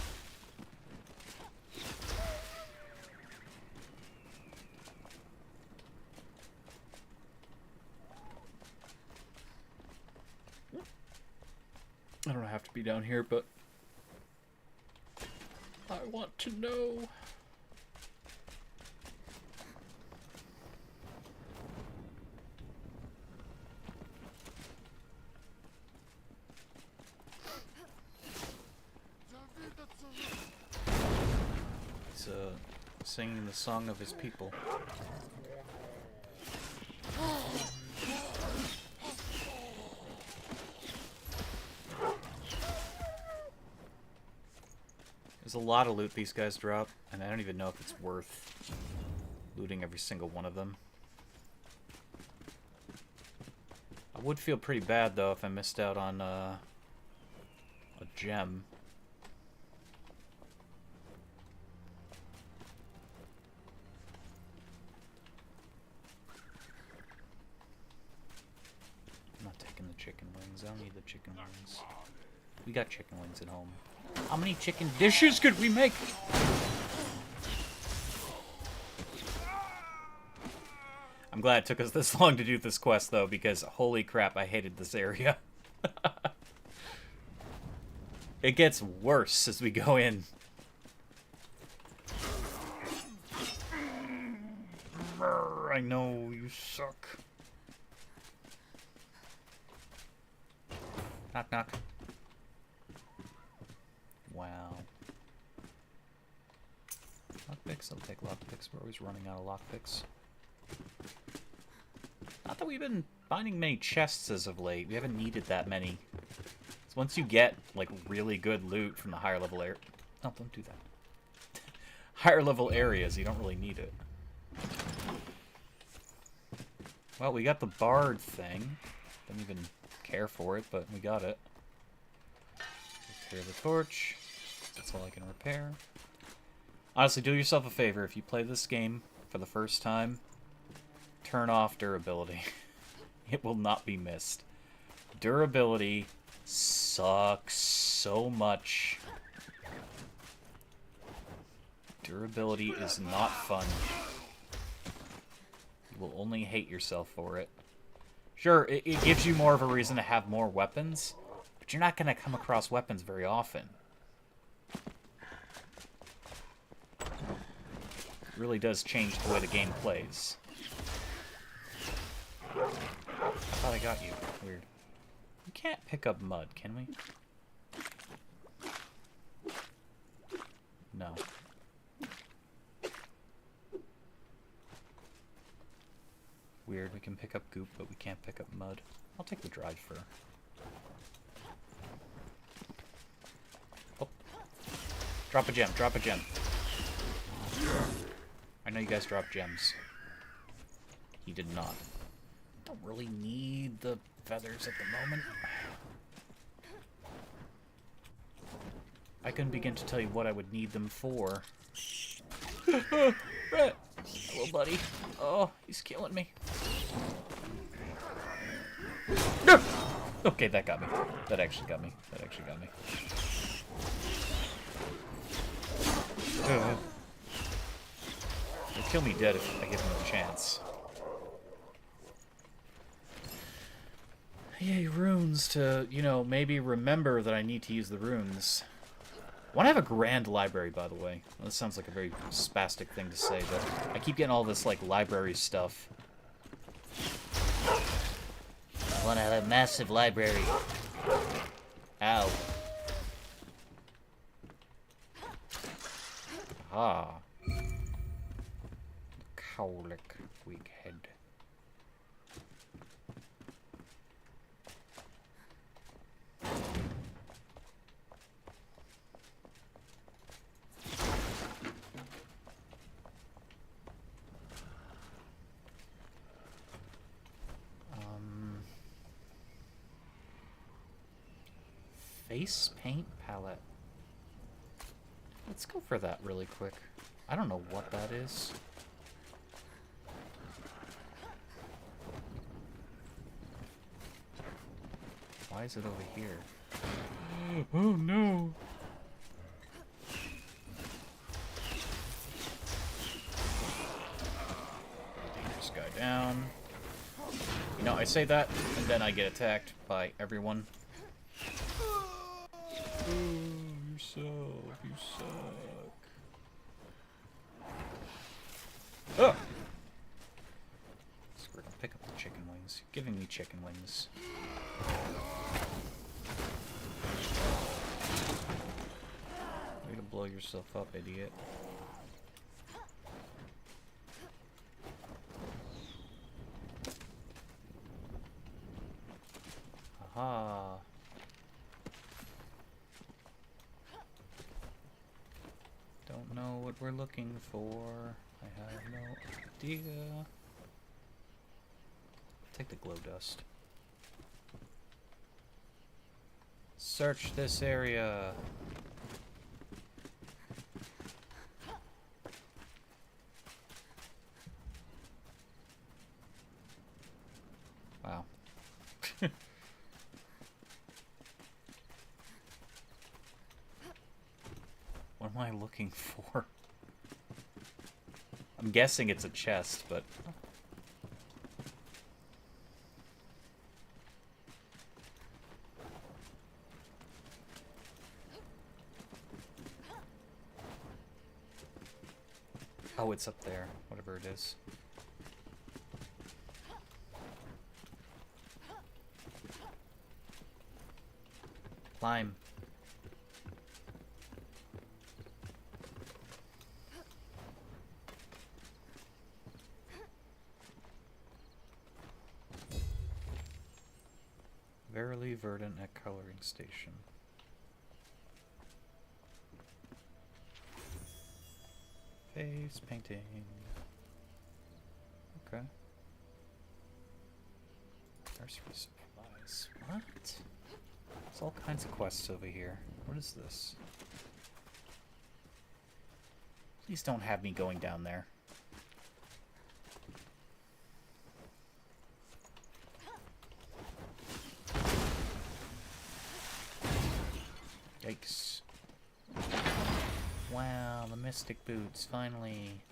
I don't have to be down here, but I want to know. He's singing the song of his people. There's a lot of loot these guys drop, and I don't even know if it's worth looting every single one of them. I would feel pretty bad, though, if I missed out on a gem. I'm not taking the chicken wings. I don't need the chicken wings. We got chicken wings at home. How many chicken dishes could we make? I'm glad it took us this long to do this quest, though, because holy crap, I hated this area. It gets worse as we go in. I know you suck. Knock, knock. Wow. Lockpicks? I'll take lockpicks. We're always running out of lockpicks. Not that we've been finding many chests as of late. We haven't needed that many. So once you get, like, really good loot from the higher level area... No, don't do that. Higher level areas, you don't really need it. Well, we got the bard thing. Didn't even care for it, but we got it. Repair the torch. That's all I can repair. Honestly, do yourself a favor. If you play this game for the first time, turn off durability. It will not be missed. Durability sucks so much. Durability is not fun. You will only hate yourself for it. Sure, it gives you more of a reason to have more weapons, but you're not going to come across weapons very often. It really does change the way the game plays. I thought I got you. Weird. We can't pick up mud, can we? No. Weird, we can pick up goop, but we can't pick up mud. I'll take the dried fur. Oh. Drop a gem, drop a gem. I know you guys drop gems. He did not. Don't really need the feathers at the moment. I couldn't begin to tell you what I would need them for. Rat! Hello, buddy. Oh, he's killing me. No! Okay, that got me. That actually got me. That actually got me. He'll kill me dead if I give him a chance. Yay, runes to, you know, maybe remember that I need to use the runes. I want to have a grand library, by the way. Well, this sounds like a very spastic thing to say, but I keep getting all this, like, library stuff. I want to have a massive library. Ow. Ah. Cowlick, weak head. Face paint palette. Let's go for that really quick. I don't know what that is. Why is it over here? Oh no! Dangerous guy down. You know, I say that, and then I get attacked by everyone. Oh, you suck. You suck. Oh! Screw it, pick up the chicken wings. You're giving me chicken wings. Way to blow yourself up, idiot. Aha. Don't know what we're looking for. I have no idea. Take the glow dust. Search this area. Wow. What am I looking for? I'm guessing it's a chest, but... Oh, it's up there, whatever it is. Climb. Verily verdant at coloring station. Face painting. Okay. Nursery supplies. What? There's all kinds of quests over here. What is this? Please don't have me going down there. Yikes. Wow, the Mystic Boots, finally.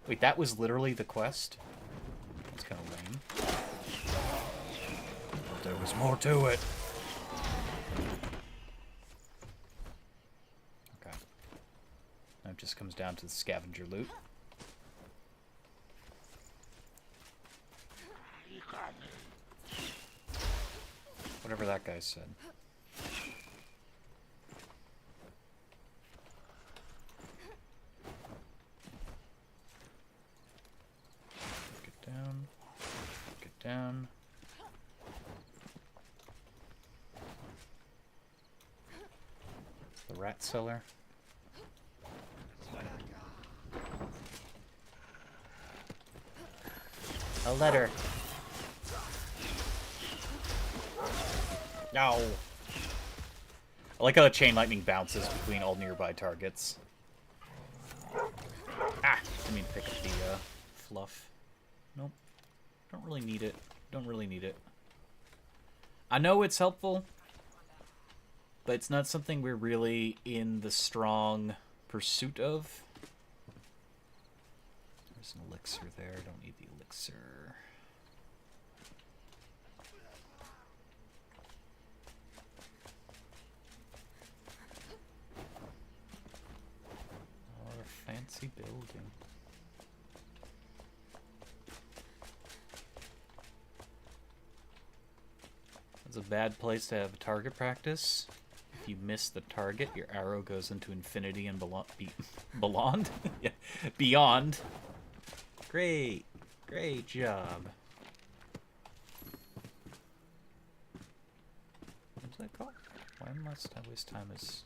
Wait, that was literally the quest? That's kind of lame. But there was more to it. Okay. Now it just comes down to the scavenger loot. Whatever that guy said. Down. rat cellar. A letter. No. I like how the chain lightning bounces between all nearby targets. Ah! I mean, pick up the fluff. Nope. Don't really need it. Don't really need it. I know it's helpful, but it's not something we're really in the strong pursuit of. There's an elixir there. Don't need the elixir. Oh, a fancy building. It's a bad place to have target practice. If you miss the target, your arrow goes into infinity and beyond. Yeah, beyond. Great, great job. What's that called? Why must I waste time as...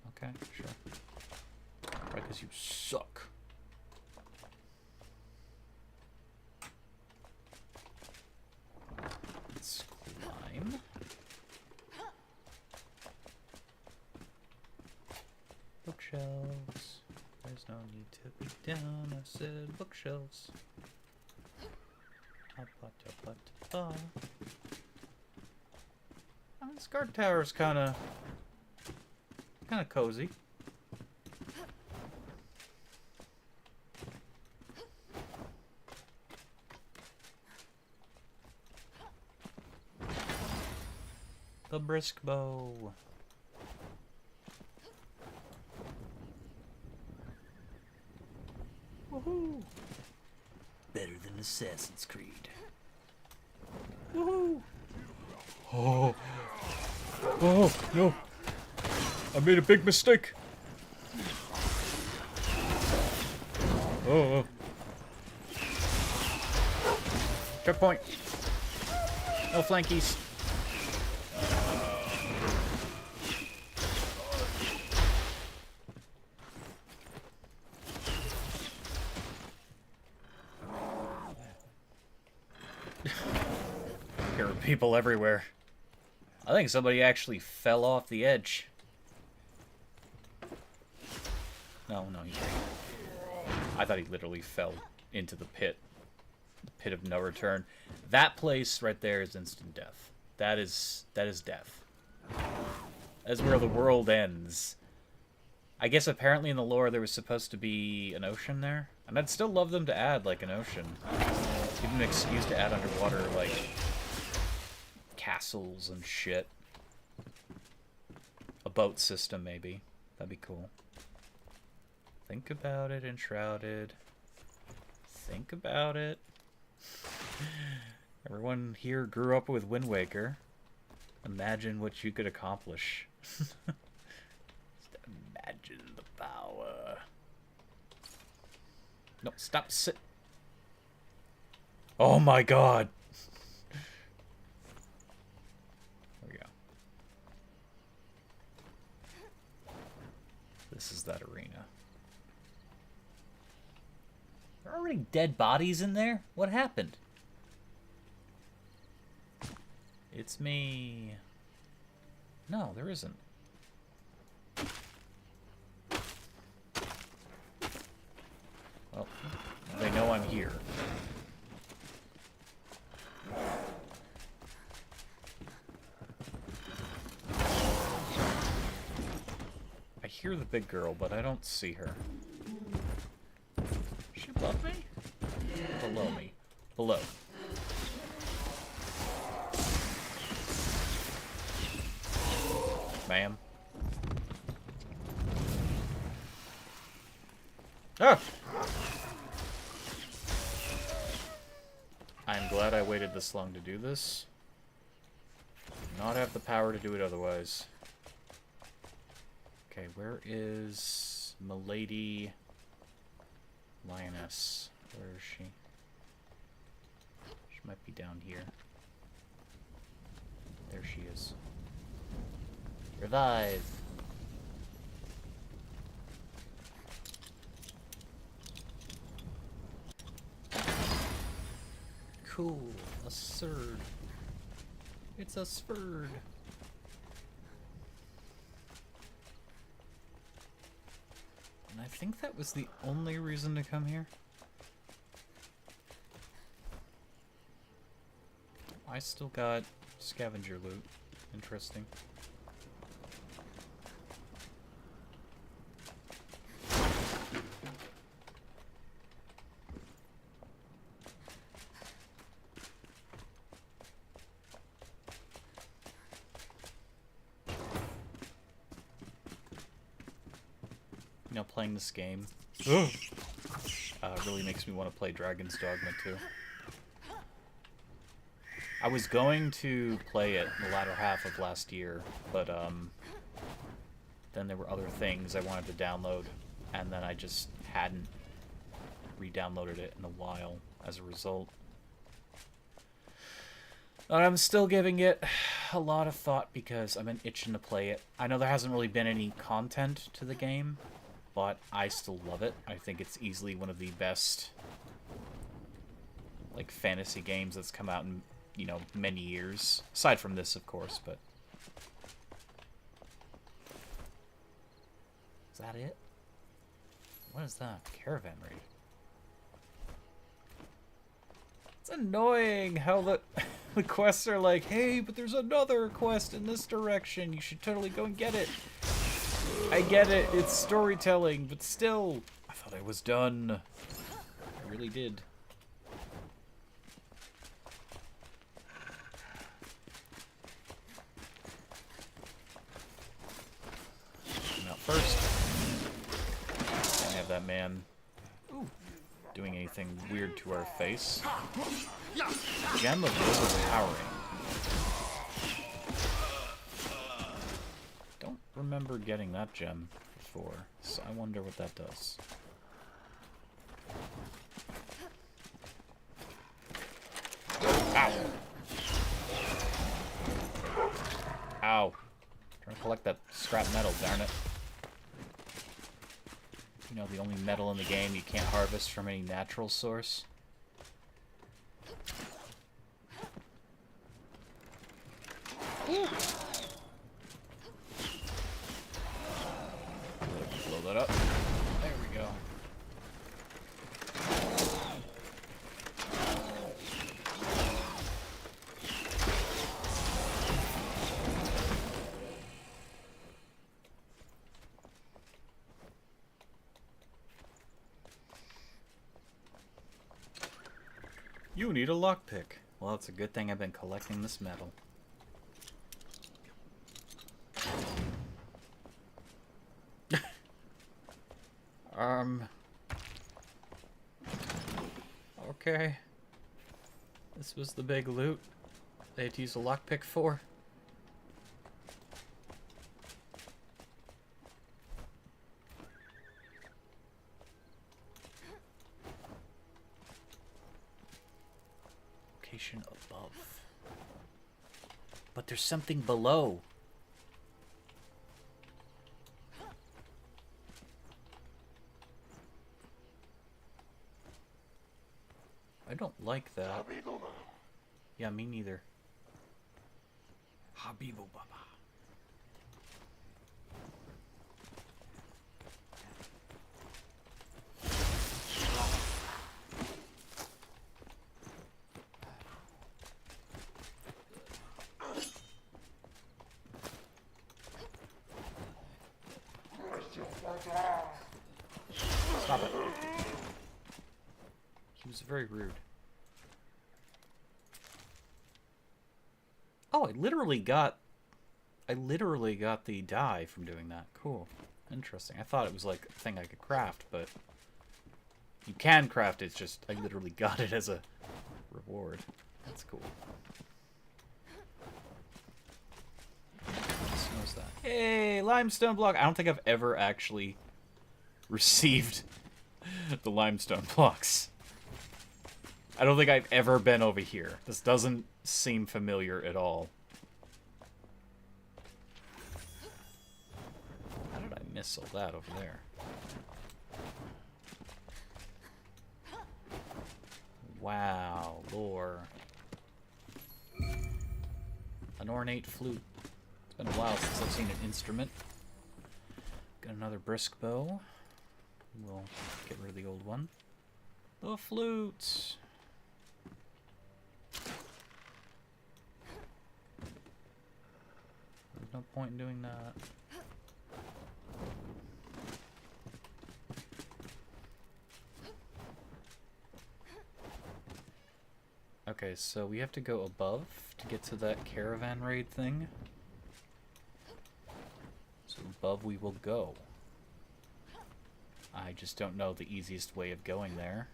Okay, sure. Right, because you suck. Let's climb. Bookshelves. There's no need to be down. I said bookshelves. This guard tower is kind of cozy. The brisk bow. Woohoo! Better than Assassin's Creed. Woohoo! Oh! Oh, no! I made a big mistake! Oh! Checkpoint! No flankies! There are people everywhere. I think somebody actually fell off the edge. No, he didn't. I thought he literally fell into the pit. The pit of no return. That place right there is instant death. That is death. That's where the world ends. I guess apparently in the lore there was supposed to be an ocean there. And I'd still love them to add, like, an ocean. Give them an excuse to add underwater, like, castles and shit. A boat system, maybe. That'd be cool. Think about it, Enshrouded. Think about it. Everyone here grew up with Wind Waker. Imagine what you could accomplish. Just imagine the power. No, stop, sit. Oh my god! There we go. This is that arena. There are already dead bodies in there? What happened? It's me. No, there isn't. Well, they know I'm here. I hear the big girl, but I don't see her. Is she above me? Below me. Below. Ma'am. Ah! I'm glad I waited this long to do this. Do not have the power to do it otherwise. Okay, where is Milady Lioness? Where is she? She might be down here. There she is. Revive. Cool. A surd. It's a spurd. And I think that was the only reason to come here. I still got scavenger loot. Interesting. You know, playing this game really makes me want to play Dragon's Dogma 2. I was going to play it in the latter half of last year, but then there were other things I wanted to download, and then I just hadn't re-downloaded it in a while as a result. But I'm still giving it a lot of thought because I've been itching to play it. I know there hasn't really been any content to the game, but I still love it. I think it's easily one of the best, like, fantasy games that's come out in, you know, many years. Aside from this, of course, but... Is that it? What is that? Caravan raid. It's annoying how the quests are like, hey, but there's another quest in this direction. You should totally go and get it. I get it. It's storytelling, but still. I thought I was done. I really did. Come out first. Can't have that man doing anything weird to our face. Gem of Overpowering. Don't remember getting that gem before, so I wonder what that does. Ow! Ow. Trying to collect that scrap metal, darn it. You know, the only metal in the game you can't harvest from any natural source. Blow that up. There we go. You need a lockpick. Well, it's a good thing I've been collecting this metal. Okay. This was the big loot they had to use a lockpick for. Location above. But there's something below. I don't like that. Yeah, me neither. Habibu Baba. Stop it. He was very rude. Oh, I literally got the dye from doing that. Cool. Interesting. I thought it was like a thing I could craft, but you can craft it. It's just I literally got it as a reward. That's cool. What that? Hey, limestone block. I don't think I've ever actually received the limestone blocks. I don't think I've ever been over here. This doesn't seem familiar at all. Missile that over there. Wow, lore. An ornate flute. It's been a while since I've seen an instrument. Got another brisk bow. We'll get rid of the old one. The flutes. There's no point in doing that. Okay, so we have to go above to get to that caravan raid thing. So above we will go. I just don't know the easiest way of going there.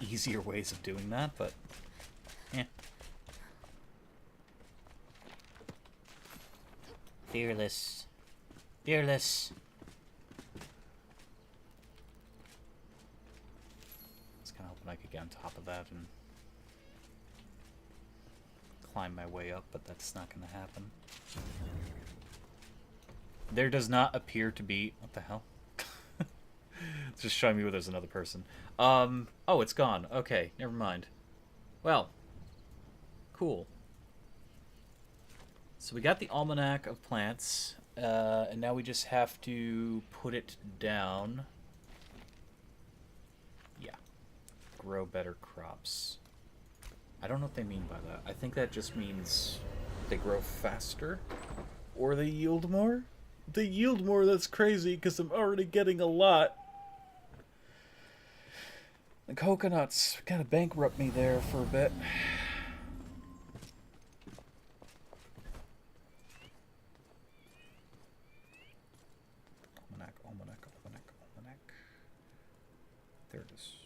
Easier ways of doing that, but yeah. Fearless. Fearless. I was kind of hoping I could get on top of that and climb my way up, but that's not going to happen. There does not appear to be... What the hell? It's just showing me where there's another person. Oh, it's gone. Okay, never mind. Well, cool. So we got the Almanac of Plants, and now we just have to put it down. Yeah. Grow better crops. I don't know what they mean by that. I think that just means they grow faster, or they yield more. If they yield more, that's crazy, because I'm already getting a lot. The coconuts kind of bankrupt me there for a bit. Almanac, almanac, almanac, almanac. There it is.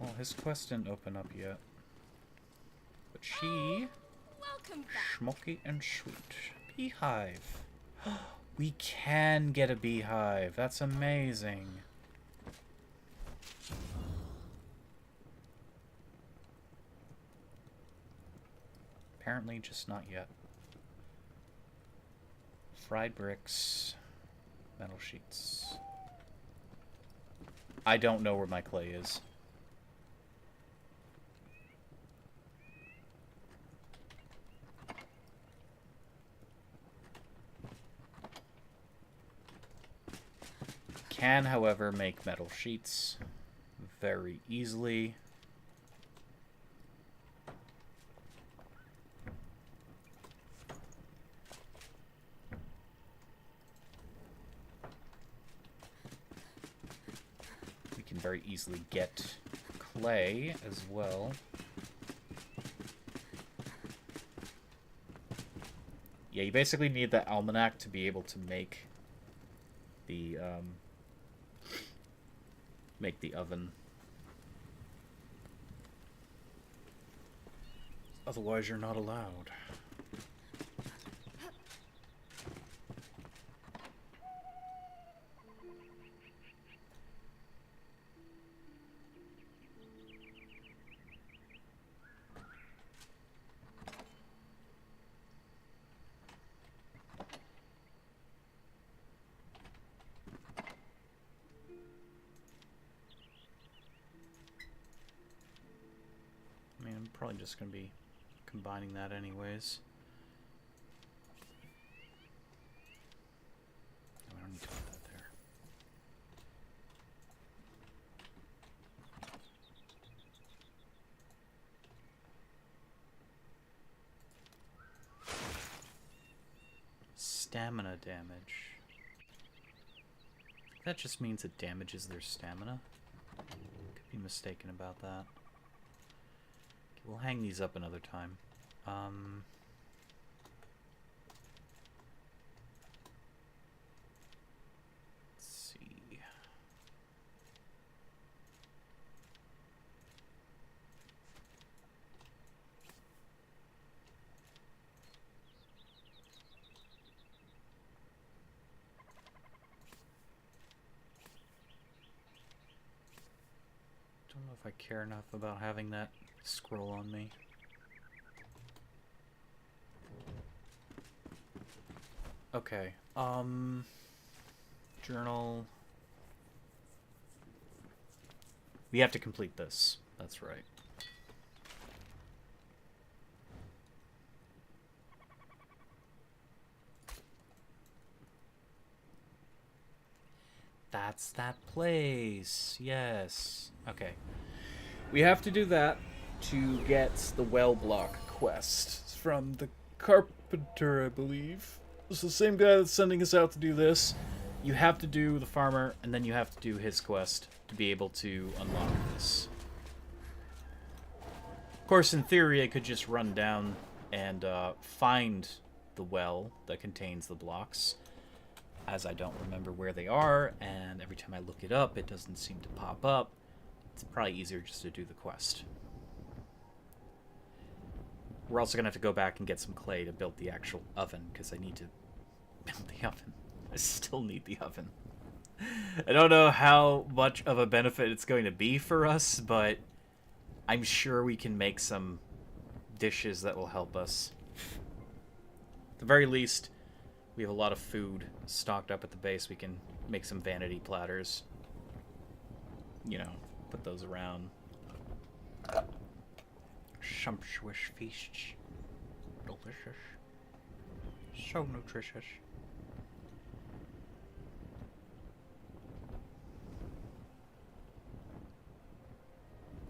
Well, his quest didn't open up yet. But she... Welcome back. Smoky and sweet. Beehive. We can get a beehive. That's amazing. Apparently just not yet. Fried bricks. Metal sheets. I don't know where my clay is. Can, however, make metal sheets very easily. We can very easily get clay as well. Yeah, you basically need the almanac to be able to make the oven. Otherwise, you're not allowed. Probably just going to be combining that anyways. No, I don't need to put that there. Stamina damage. That just means it damages their stamina. Could be mistaken about that. We'll hang these up another time. Let's see. Don't know if I care enough about having that scroll on me. Okay, journal. We have to complete this. That's right. That's that place. Yes. Okay. We have to do that to get the well block quest. It's from the carpenter, I believe. It's the same guy that's sending us out to do this. You have to do the farmer, and then you have to do his quest to be able to unlock this. Of course, in theory, I could just run down and find the well that contains the blocks, as I don't remember where they are, and every time I look it up, it doesn't seem to pop up. It's probably easier just to do the quest. We're also going to have to go back and get some clay to build the actual oven, because I need to build the oven. I still need the oven. I don't know how much of a benefit it's going to be for us, but I'm sure we can make some dishes that will help us. At the very least, we have a lot of food stocked up at the base. We can make some vanity platters. You know, put those around. Sumptuous feasts. Delicious. So nutritious.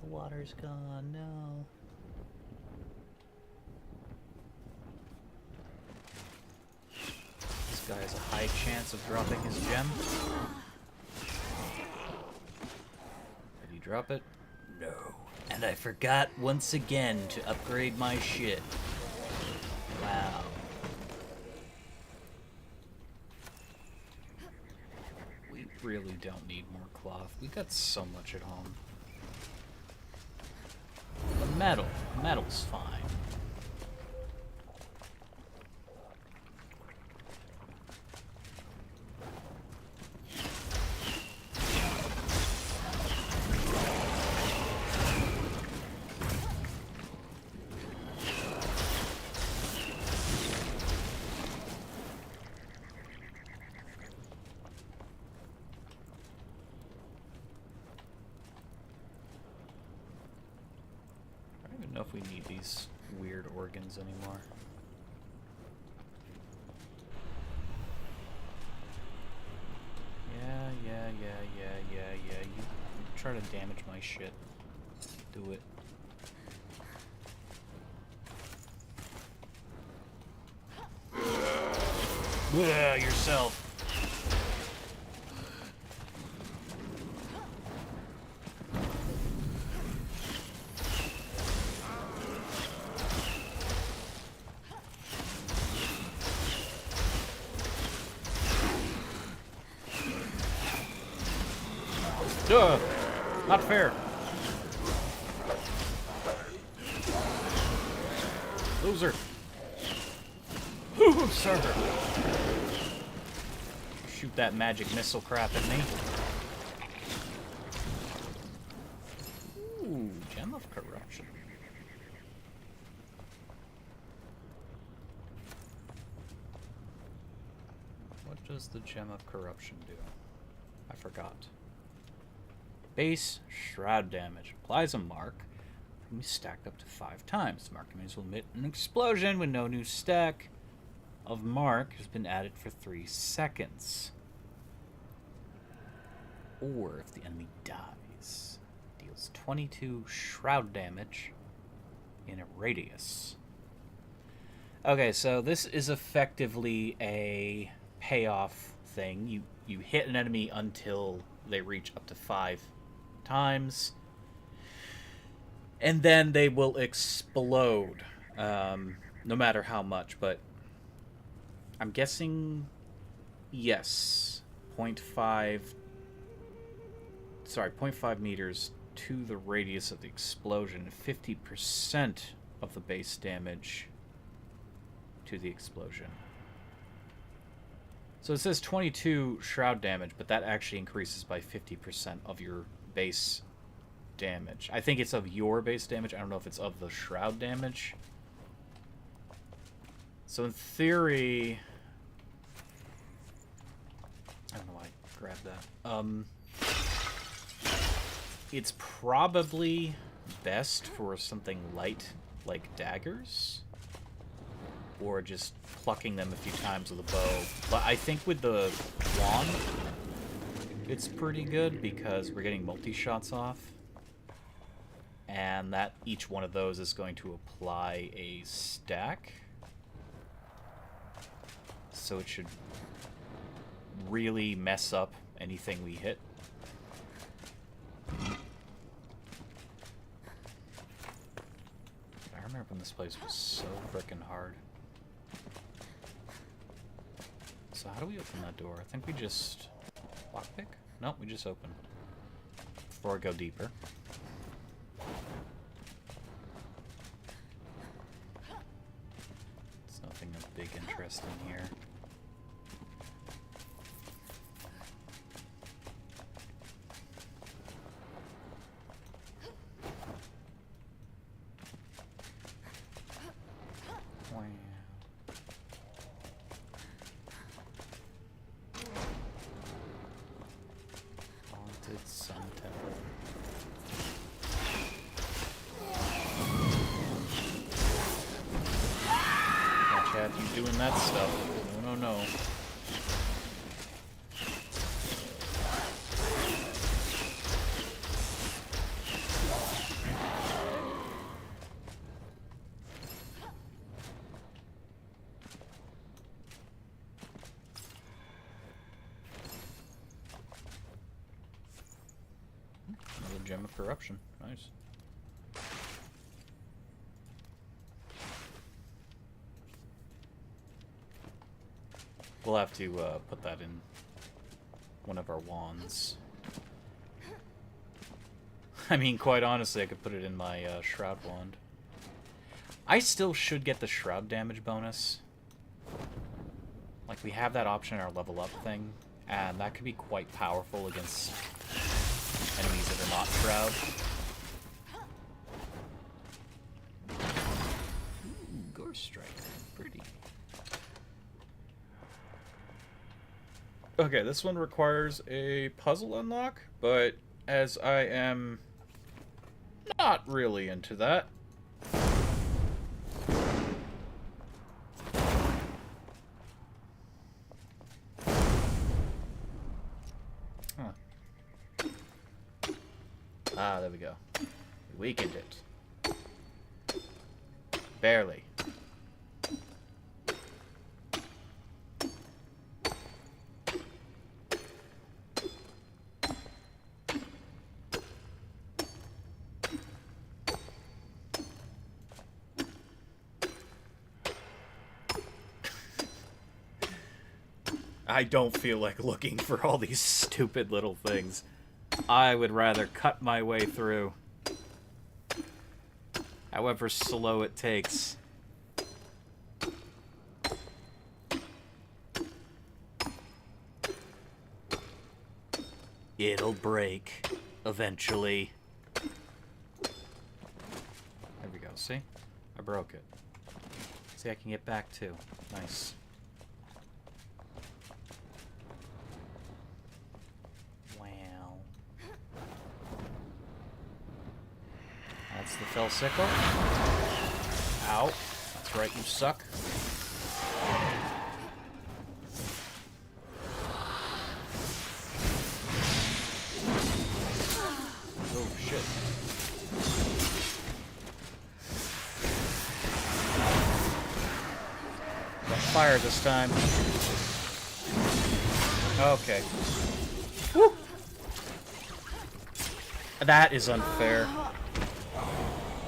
The water's gone, no. This guy has a high chance of dropping his gem. Did he drop it? No. And I forgot once again to upgrade my shit. Wow. We really don't need more cloth. We got so much at home. The metal's fine. I don't even know if we need these weird organs anymore. Yeah. You try to damage my shit. Do it. Yourself. Duh! Not fair. Loser. Ooh, server. Shoot that magic missile crap at me. Ooh, Gem of Corruption. What does the Gem of Corruption do? I forgot. Base shroud damage. Applies a mark. Can be stacked up to 5 times. Mark enemies will emit an explosion when no new stack of mark has been added for 3 seconds. Or if the enemy dies, deals 22 shroud damage in a radius. Okay, so this is effectively a payoff thing. You hit an enemy until they reach up to 5 times, and then they will explode. No matter how much, but I'm guessing yes. 0.5 sorry, 0.5 meters to the radius of the explosion, 50% of the base damage to the explosion. So it says 22 shroud damage, but that actually increases by 50% of your base damage. I think it's of your base damage. I don't know if it's of the shroud damage. So in theory, I don't know why I grabbed that. It's probably best for something light like daggers, or just plucking them a few times with a bow. But I think with the wand, it's pretty good because we're getting multi-shots off. And that each one of those is going to apply a stack. So it should really mess up anything we hit. I remember when this place was so frickin' hard. So how do we open that door? I think we just... lockpick? Nope, we just open. Before I go deeper. There's nothing of big interest in here. You doing that stuff. No, no, no. Another gem of corruption. Nice. We'll have to put that in one of our wands. I mean, quite honestly, I could put it in my Shroud wand. I still should get the Shroud damage bonus. Like, we have that option in our level up thing, and that could be quite powerful against enemies that are not Shroud. Ooh, Gore Striker. Pretty. Okay, this one requires a puzzle unlock, but as I am not really into that. Huh. Ah, there we go. We weakened it. Barely. I don't feel like looking for all these stupid little things. I would rather cut my way through. However slow it takes. It'll break. Eventually. There we go, see? I broke it. See, I can get back too. Nice. That's the fell sickle. Ow. That's right, you suck. Oh, shit. Got fire this time. Okay. Woo! That is unfair.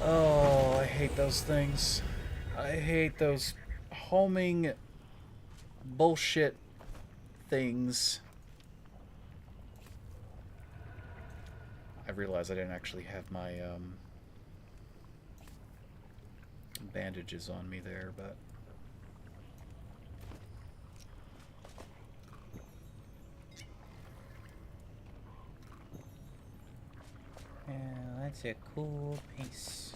Oh, I hate those things. I hate those homing bullshit things. I realized I didn't actually have my bandages on me there, but yeah, that's a cool piece.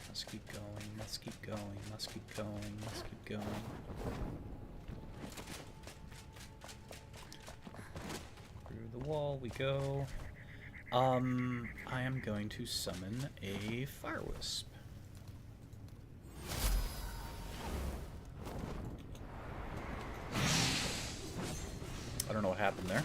Must keep going, must keep going, must keep going, must keep going. Through the wall we go. I am going to summon a fire wisp. I don't know what happened there.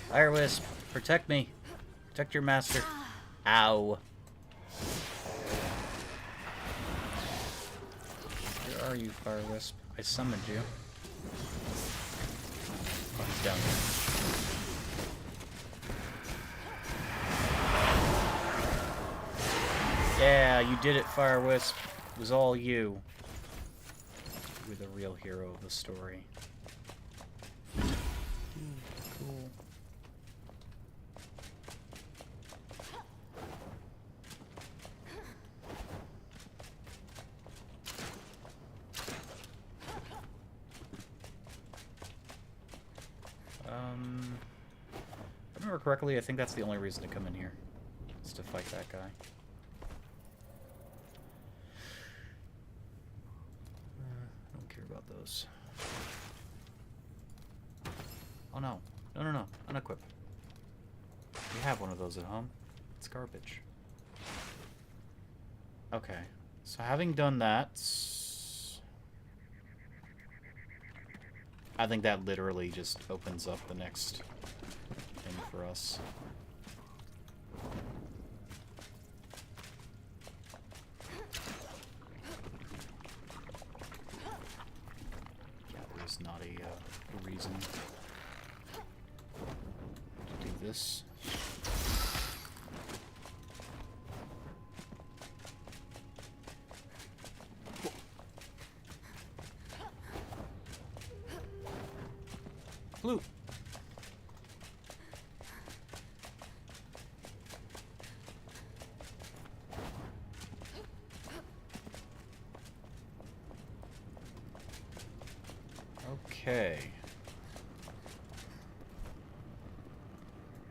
Fire Wisp, protect me. Protect your master. Ow. Where are you, Fire Wisp? I summoned you. Oh, he's down there. Yeah, you did it, Fire Wisp. It was all you. You're the real hero of the story. Cool. If I remember correctly, I think that's the only reason to come in here. Is to fight that guy. I don't care about those. Oh no. No. Unequip. You have one of those at home. It's garbage. Okay. So having done that... I think that literally just opens up the next thing for us. Yeah, there's not a reason to do this. Blue. Okay.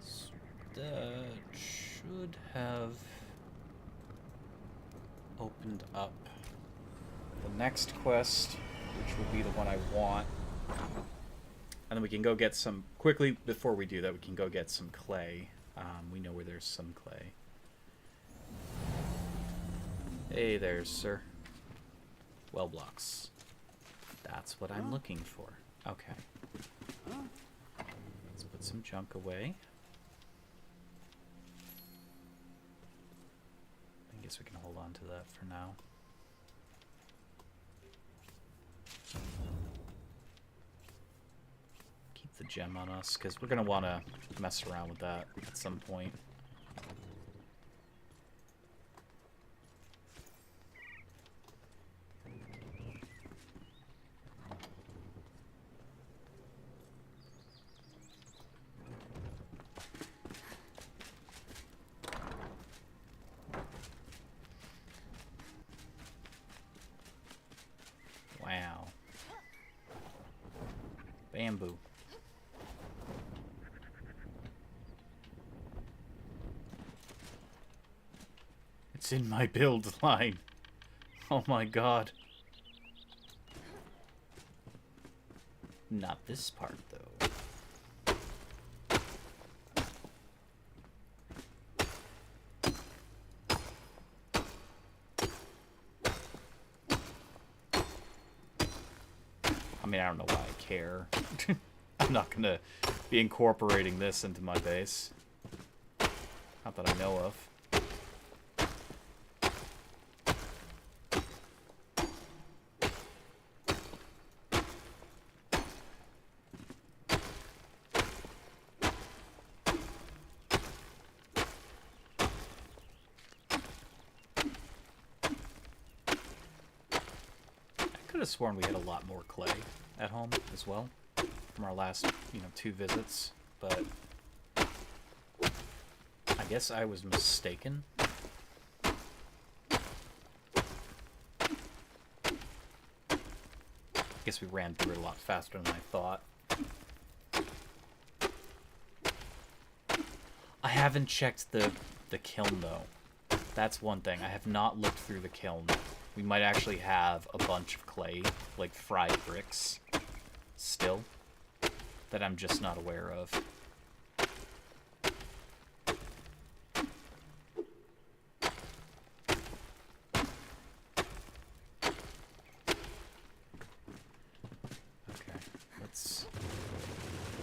So that should have opened up the next quest, which will be the one I want. And then we can go get some... Quickly, before we do that, we can go get some clay. We know where there's some clay. Hey there, sir. Well blocks. That's what I'm looking for. Okay. Let's put some junk away. I guess we can hold on to that for now. The gem on us, because we're going to want to mess around with that at some point. Wow. Bamboo. It's in my build line. Oh my god. Not this part, though. I mean, I don't know why I care. I'm not gonna be incorporating this into my base. Not that I know of. I could have sworn we had a lot more clay at home as well from our last, 2 visits, but I guess I was mistaken. I guess we ran through it a lot faster than I thought. I haven't checked the kiln, though. That's one thing. I have not looked through the kiln. We might actually have a bunch of clay, like fried bricks, still, that I'm just not aware of. Okay, let's...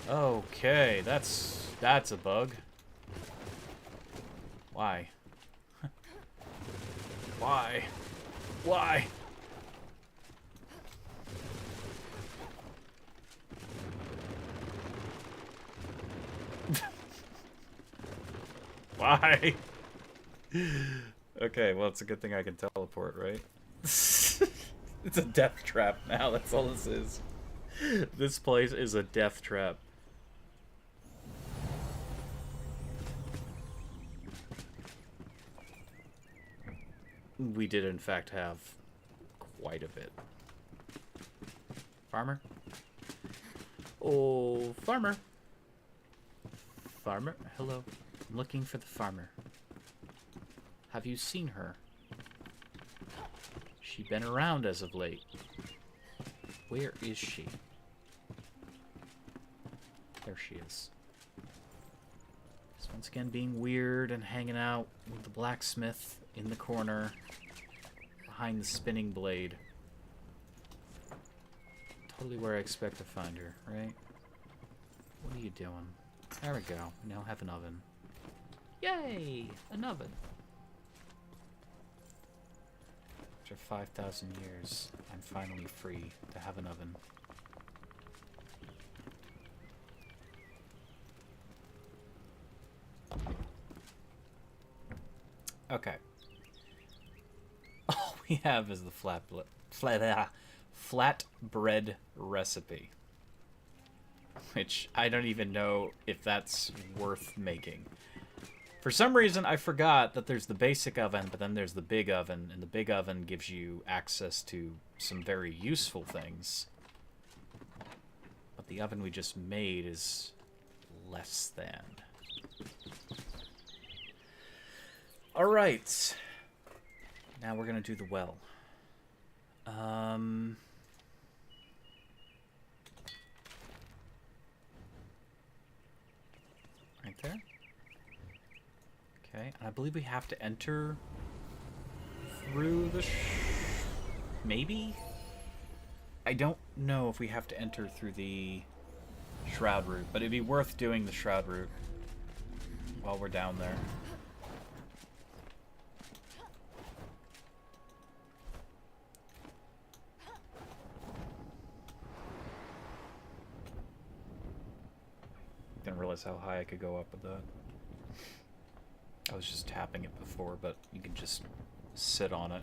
Okay, that's a bug. Why? Why? Why? Why? Okay, well, it's a good thing I can teleport, right? It's a death trap now, that's all this is. This place is a death trap. We did, in fact, have quite a bit. Farmer? Oh, farmer. Farmer? Hello. I'm looking for the farmer. Have you seen her? She been around as of late. Where is she? There she is. Just once again being weird and hanging out with the blacksmith in the corner behind the spinning blade. Totally where I expect to find her, right? What are you doing? There we go. We now have an oven. Yay! An oven. After 5,000 years, I'm finally free to have an oven. Okay. All we have is the flatbread recipe. Which I don't even know if that's worth making. For some reason, I forgot that there's the basic oven, but then there's the big oven, and the big oven gives you access to some very useful things. But the oven we just made is less than. Alright. Now we're gonna do the well. Right there. Okay, and I believe we have to enter through the maybe? I don't know if we have to enter through the shroud route, but it'd be worth doing the shroud route while we're down there. Didn't realize how high I could go up with that. I was just tapping it before, but you can just sit on it.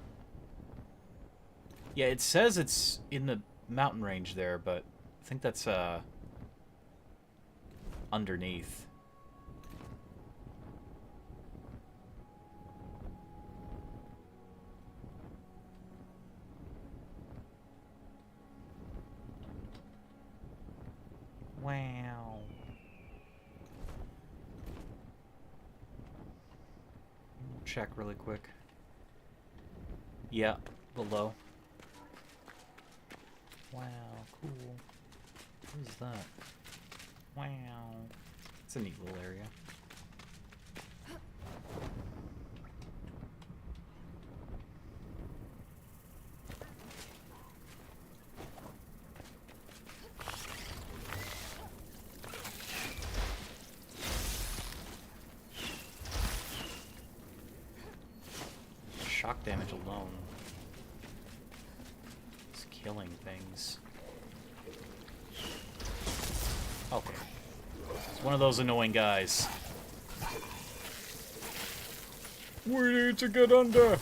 Yeah, it says it's in the mountain range there, but I think that's underneath. Wow. Check really quick. Yeah, below. Wow, cool. What is that? Wow. It's a neat little area. shock damage alone is killing things. Okay. It's one of those annoying guys. We need to get under!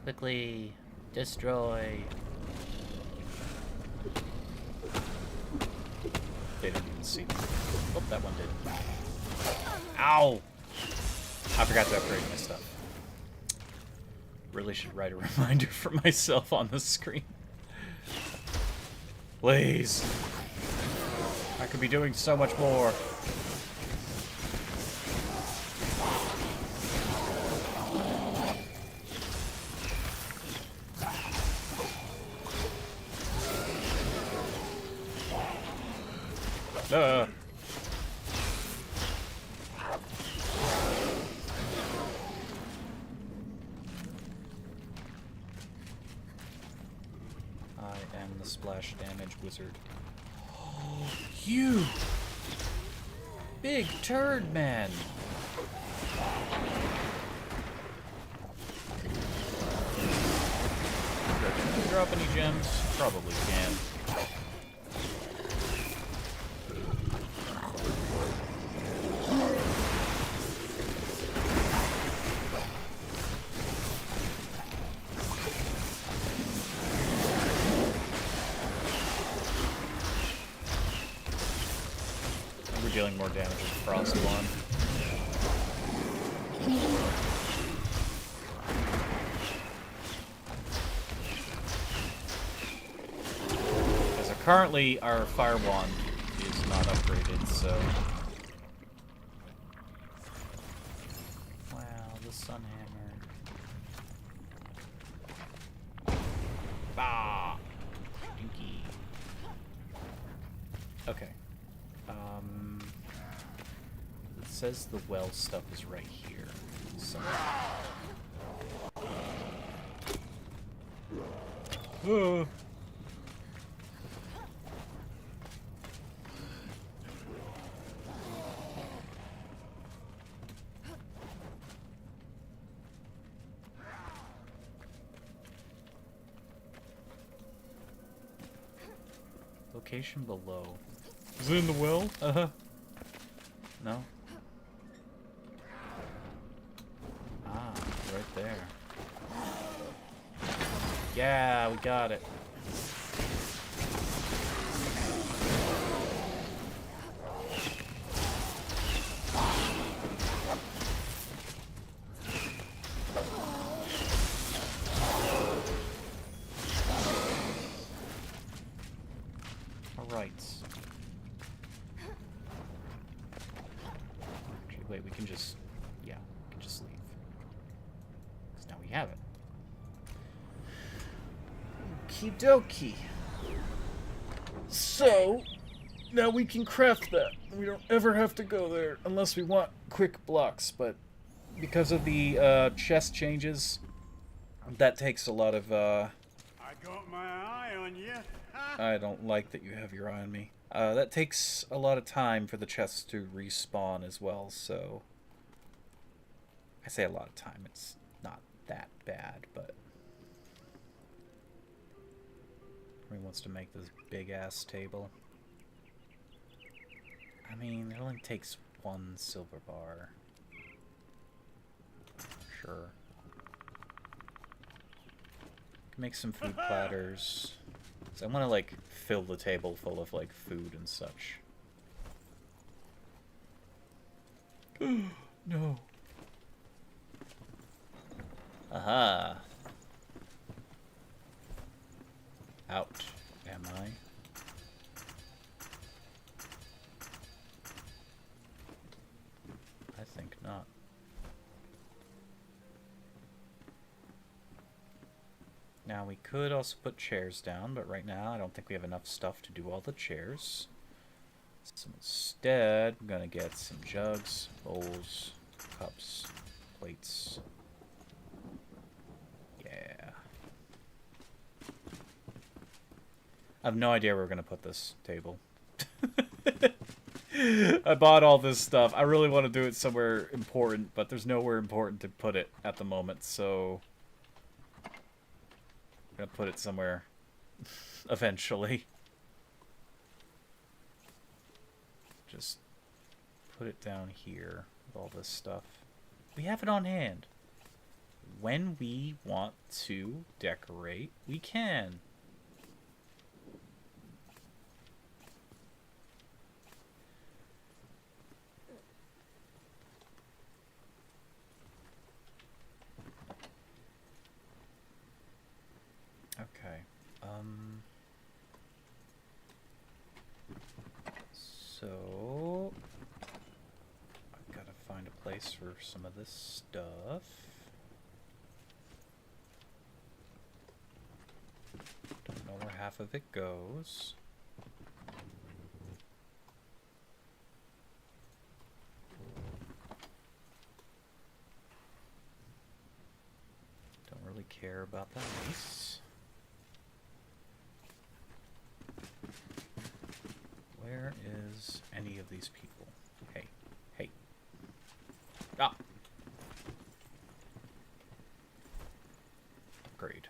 Quickly destroy. They didn't even see me. Oh, that one did. Ow! I forgot to upgrade my stuff. Really should write a reminder for myself on the screen. Please. I could be doing so much more. I am the splash damage wizard. Oh, you big turd man. Can you drop any gems? Probably can. Dealing more damage with Frostborn. Because currently our Fire Wand is not upgraded, so... Wow, the Sun Hammer. Bah! Stinky. Okay. It says the well stuff is right here. So. Location below. Is it in the well? Uh-huh. No? Ah, right there. Yeah, we got it. Alright. Actually, wait, we can just... Yeah, we can just leave. Because now we have it. Okie dokie. So, now we can craft that. We don't ever have to go there unless we want quick blocks, but because of the chest changes, that takes a lot of... I got my eye on you. I don't like that you have your eye on me. That takes a lot of time for the chests to respawn as well, so... I say a lot of time, it's not that bad, but... He wants to make this big-ass table. I mean, it only takes one silver bar. Sure. Make some food platters. So I want to, like, fill the table full of, like, food and such. No. Aha. Out, am I? I think not. Now we could also put chairs down, but right now I don't think we have enough stuff to do all the chairs. So instead, I'm gonna get some jugs, bowls, cups, plates. Yeah. I have no idea where we're going to put this table. I bought all this stuff. I really want to do it somewhere important, but there's nowhere important to put it at the moment, so... I'm going to put it somewhere eventually. Just put it down here with all this stuff. We have it on hand. When we want to decorate, we can. Okay. So I've got to find a place for some of this stuff. Don't know where half of it goes. Don't really care about the ice. Where is any of these people? Hey, hey. Ah! Upgrade.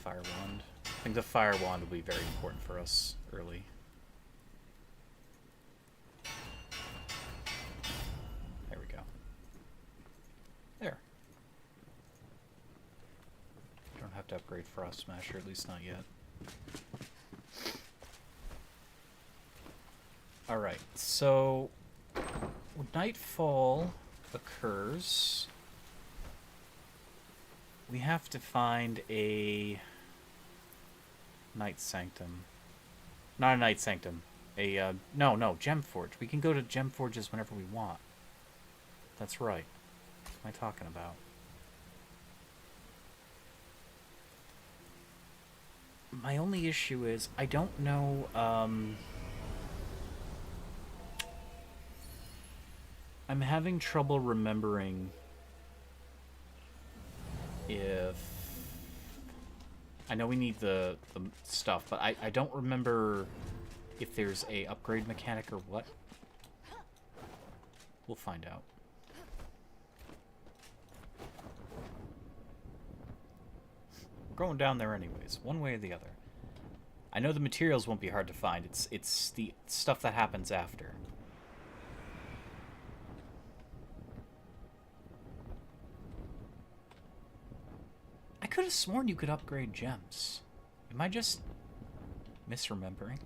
Fire wand. I think the fire wand will be very important for us early. There we go. There. Don't have to upgrade Frost Smasher, at least not yet. Alright, so when nightfall occurs, we have to find a night sanctum. Not a night sanctum. No, gem forge. We can go to gem forges whenever we want. That's right. What am I talking about? My only issue is I don't know, I'm having trouble remembering if... I know we need the stuff, but I don't remember if there's a upgrade mechanic or what. We'll find out. We're going down there anyways, one way or the other. I know the materials won't be hard to find. It's the stuff that happens after. I could have sworn you could upgrade gems. Am I just misremembering?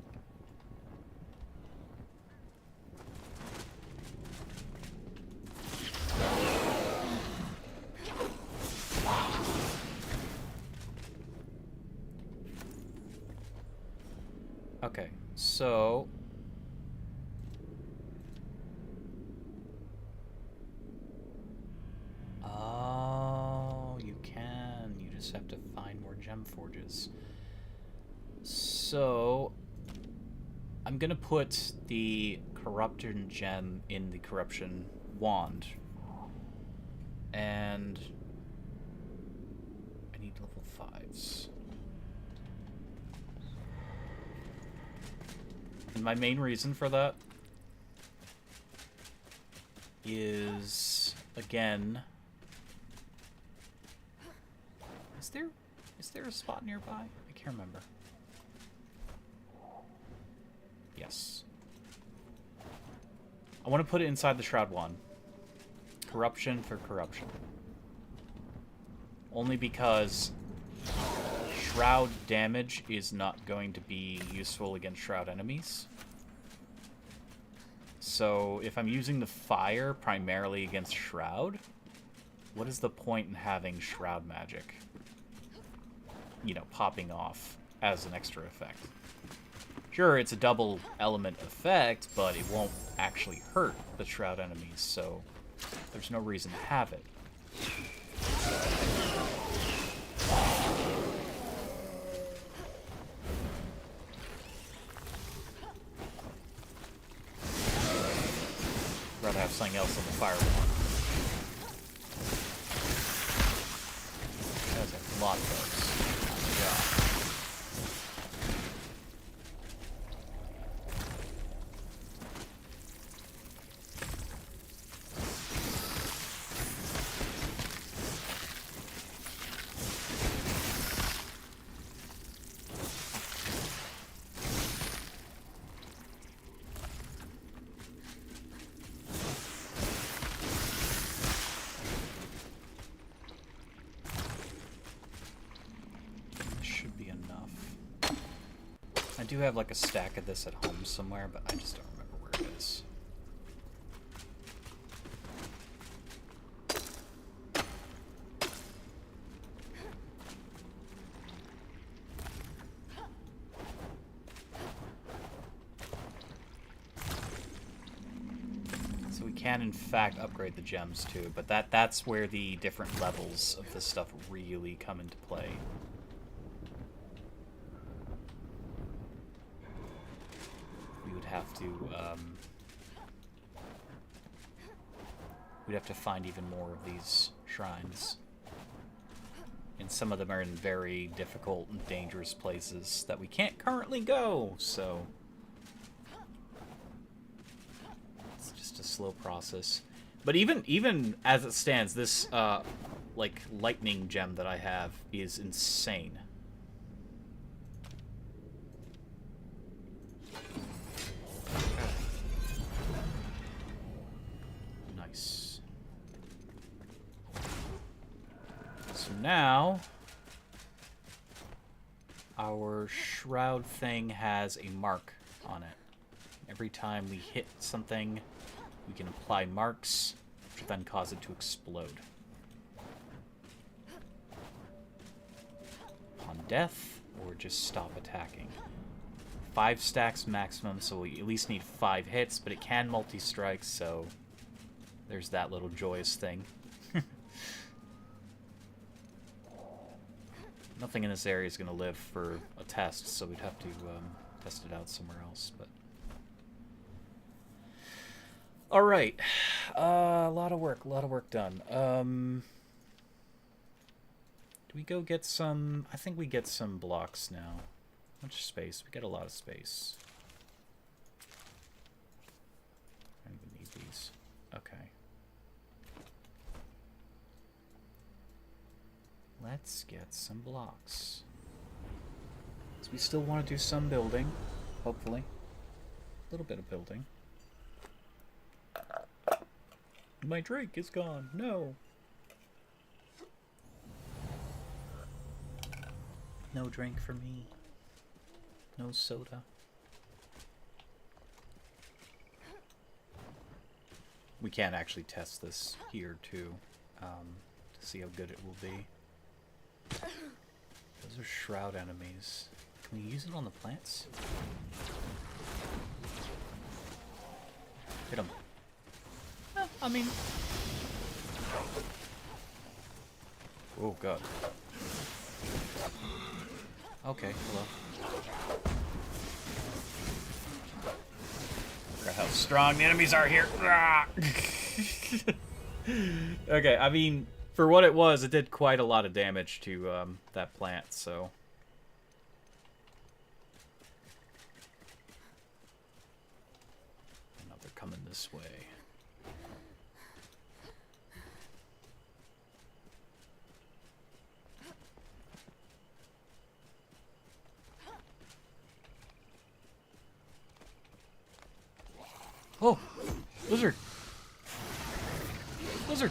Okay, so... Oh, you can. You just have to find more gem forges. So... I'm gonna put the corruption gem in the corruption wand. And... I need level 5s. And my main reason for that is, again, is there a spot nearby? I can't remember. Yes. I want to put it inside the Shroud Wand. Corruption for corruption. Only because Shroud damage is not going to be useful against Shroud enemies. So if I'm using the fire primarily against Shroud, what is the point in having Shroud magic, you know, popping off as an extra effect? Sure, it's a double element effect, but it won't actually hurt the Shroud enemies, so there's no reason to have it. Rather have something else on the fire wand. That's a lot of those. I do have like a stack of this at home somewhere, but I just don't remember where it is. So we can in fact upgrade the gems too, but that's where the different levels of this stuff really come into play. We'd have to find even more of these shrines. And some of them are in very difficult and dangerous places that we can't currently go, so it's just a slow process. But even as it stands, this like lightning gem that I have is insane. Now, our shroud thing has a mark on it. Every time we hit something, we can apply marks, which then cause it to explode. Upon death, or just stop attacking. 5 stacks maximum, so we at least need 5 hits, but it can multi-strike, so there's that little joyous thing. Nothing in this area is going to live for a test, so we'd have to test it out somewhere else. But all right, a lot of work done. Do we go get some? I think we get some blocks now. How much space? We get a lot of space. I don't even need these. Okay. Let's get some blocks. So we still want to do some building, hopefully. A little bit of building. My drink is gone. No. No drink for me. No soda. We can actually test this here too, to see how good it will be. Those are shroud enemies. Can we use it on the plants? Hit them. I mean... Oh, God. Okay, hello. Forgot how strong the enemies are here. Okay, I mean... For what it was, it did quite a lot of damage to that plant, so... Now they're coming this way. Oh! Lizard! Lizard!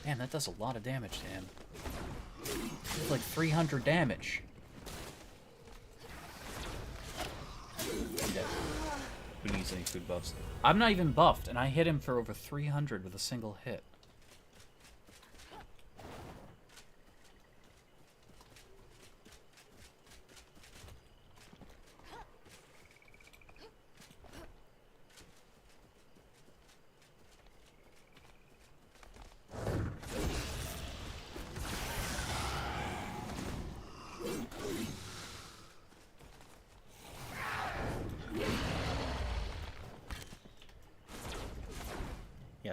Man, that does a lot of damage to him. It's like 300 damage. I'm dead. Who needs any food buffs? I'm not even buffed, and I hit him for over 300 with a single hit.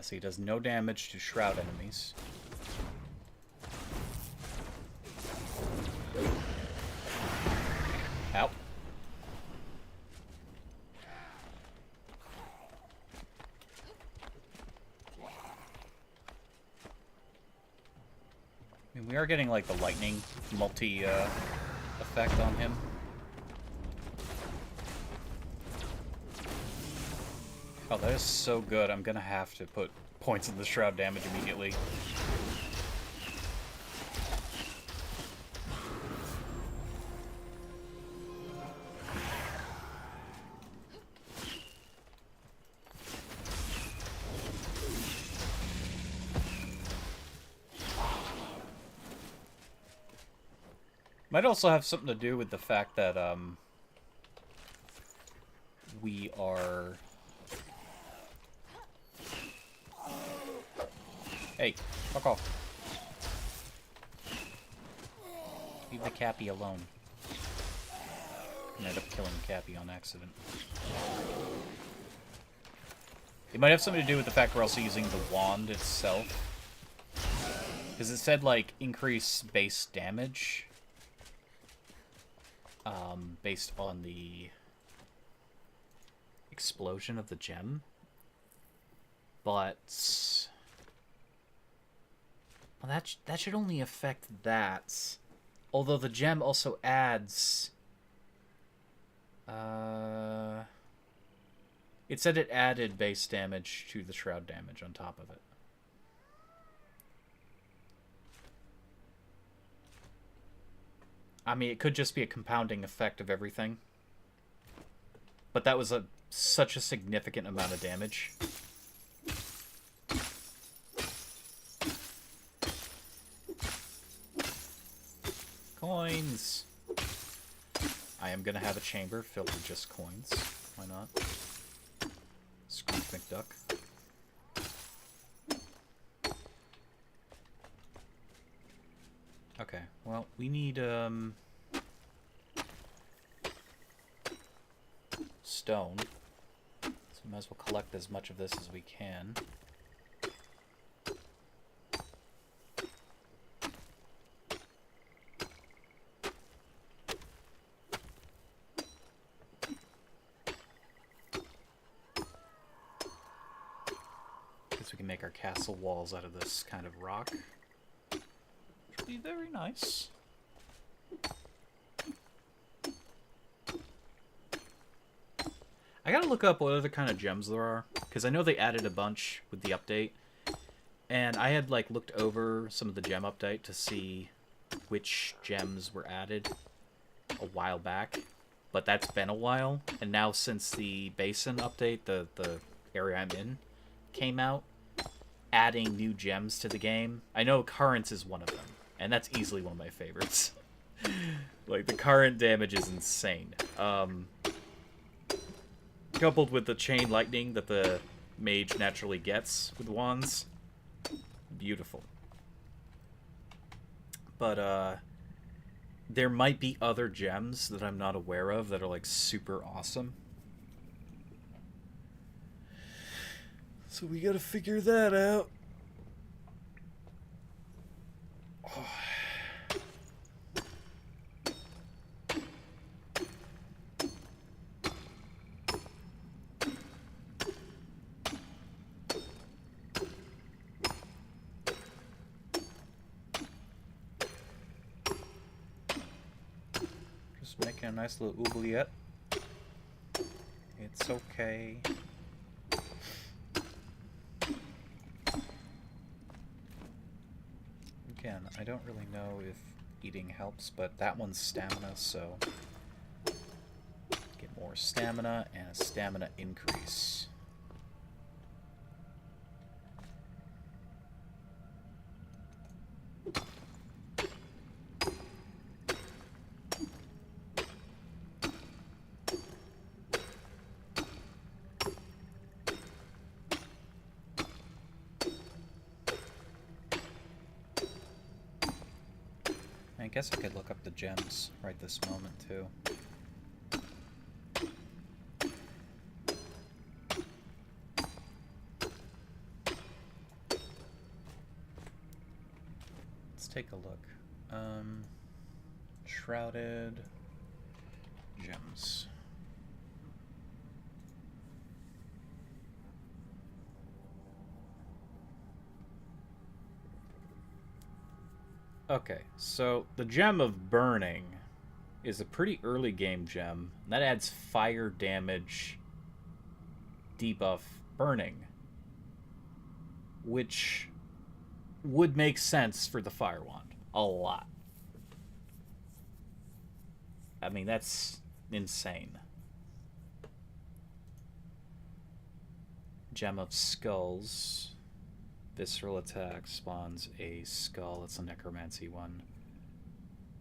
so he does no damage to Shroud enemies. Ow. I mean, we are getting, like, the lightning effect on him. Oh, that is so good. I'm gonna have to put points in the Shroud damage immediately. Might also have something to do with the fact that, we are... Hey, fuck off. Leave the Cappy alone. I ended up killing Cappy on accident. It might have something to do with the fact we're also using the wand itself. Because it said, like, increase base damage. Based on the explosion of the gem. But... well, that should only affect that. Although the gem also adds... it said it added base damage to the Shroud damage on top of it. I mean, it could just be a compounding effect of everything. But that was such a significant amount of damage. Coins! I am gonna have a chamber filled with just coins. Why not? Screw McDuck. Okay, well, we need, stone. So we might as well collect as much of this as we can. Guess we can make our castle walls out of this kind of rock. Which would be very nice. I gotta look up what other kind of gems there are, because I know they added a bunch with the update, and I had like looked over some of the gem update to see which gems were added a while back, but that's been a while, and now since the basin update, the area I'm in, came out, adding new gems to the game. I know Currents is one of them, and that's easily one of my favorites. Like, the current damage is insane. Coupled with the chain lightning that the mage naturally gets with wands. Beautiful. But, there might be other gems that I'm not aware of that are, like, super awesome. So we gotta figure that out. Oh. Just making a nice little oubliette. It's okay. Again, I don't really know if eating helps, but that one's stamina, so get more stamina and a stamina increase. I guess I could look up the gems right this moment, too. take a look. Shrouded gems. Okay, so the gem of burning is a pretty early game gem. That adds fire damage debuff burning, which would make sense for the fire wand a lot. I mean, that's insane. Gem of Skulls. Visceral attack spawns a skull. It's a necromancy one.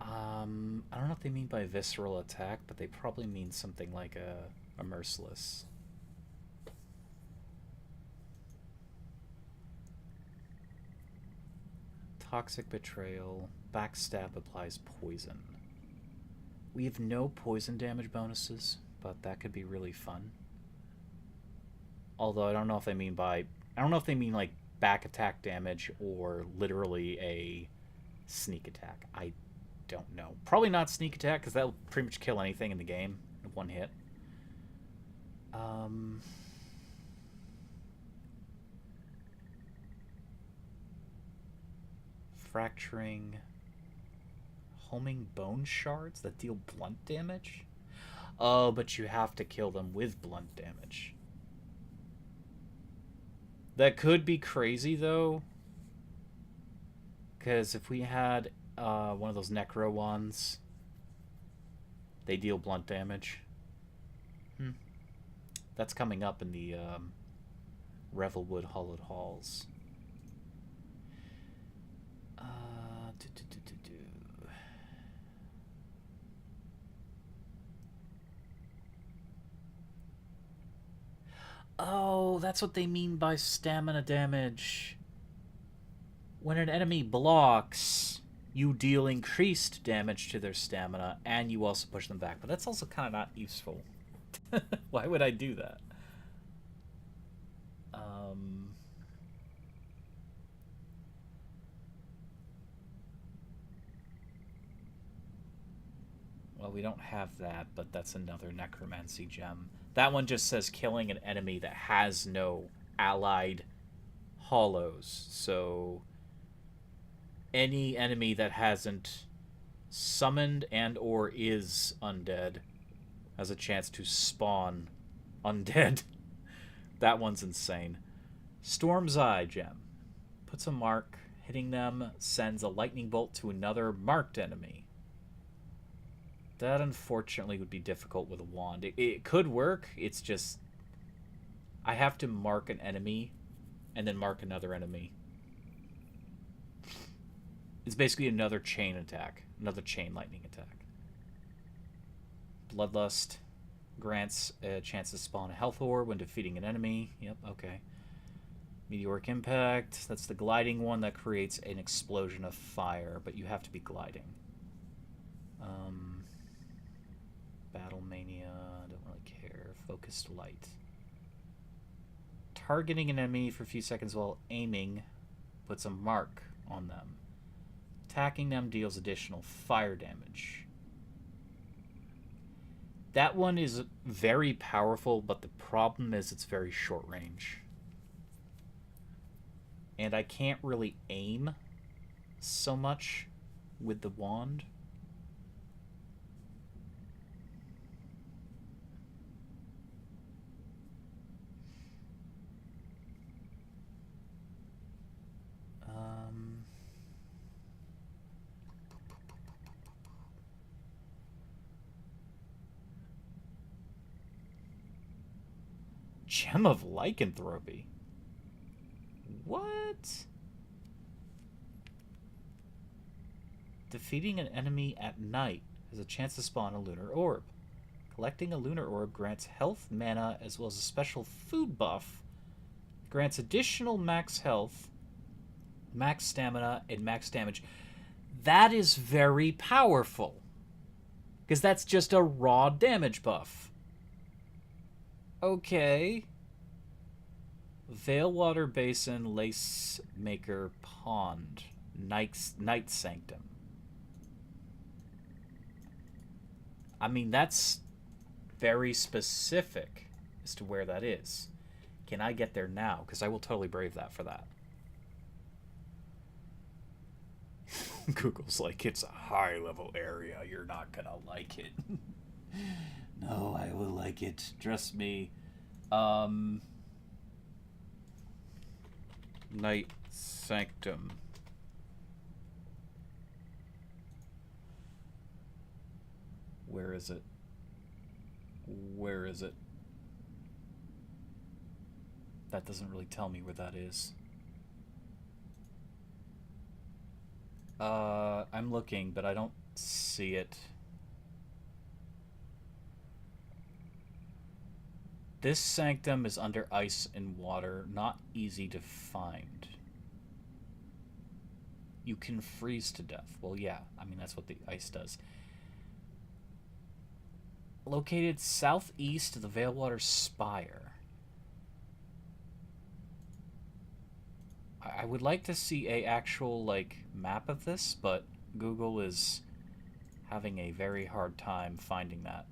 I don't know what they mean by visceral attack, but they probably mean something like a merciless. Toxic betrayal. Backstab applies poison. We have no poison damage bonuses, but that could be really fun. Although I don't know if they mean like back attack damage or literally a sneak attack. I don't know. Probably not sneak attack, because that'll pretty much kill anything in the game in one hit. Fracturing. Homing bone shards that deal blunt damage? Oh, but you have to kill them with blunt damage. That could be crazy, though. Because if we had one of those necro ones, they deal blunt damage. That's coming up in the Revelwood Hollowed Halls. Oh, that's what they mean by stamina damage. When an enemy blocks, you deal increased damage to their stamina, and you also push them back. But that's also kind of not useful. Why would I do that? Well, we don't have that, but that's another necromancy gem. That one just says killing an enemy that has no allied hollows. So any enemy that hasn't summoned and or is undead has a chance to spawn undead. That one's insane. Storm's Eye gem. Puts a mark. Hitting them sends a lightning bolt to another marked enemy. That, unfortunately, would be difficult with a wand. It could work. It's just I have to mark an enemy and then mark another enemy. It's basically another chain attack. Another chain lightning attack. Bloodlust grants a chance to spawn a health orb when defeating an enemy. Yep, okay. Meteoric Impact. That's the gliding one that creates an explosion of fire, but you have to be gliding. Battle Mania, I don't really care. Focused Light. Targeting an enemy for a few seconds while aiming puts a mark on them. Attacking them deals additional fire damage. That one is very powerful, but the problem is it's very short range. And I can't really aim so much with the wand. Gem of Lycanthropy? What? Defeating an enemy at night has a chance to spawn a lunar orb. Collecting a lunar orb grants health, mana, as well as a special food buff. Grants additional max health, max stamina, and max damage. That is very powerful. Because that's just a raw damage buff. Okay. Veilwater Basin, Lace Maker Pond. Night Sanctum. I mean, that's very specific as to where that is. Can I get there now? Because I will totally brave that for that. Google's like, it's a high-level area. You're not gonna like it. No, I will like it. Trust me. Night Sanctum. Where is it? Where is it? That doesn't really tell me where that is. I'm looking, but I don't see it. This sanctum is under ice and water, not easy to find. You can freeze to death. Well, yeah, I mean, that's what the ice does. Located southeast of the Veilwater Spire. I would like to see a actual, like, map of this, but Google is having a very hard time finding that.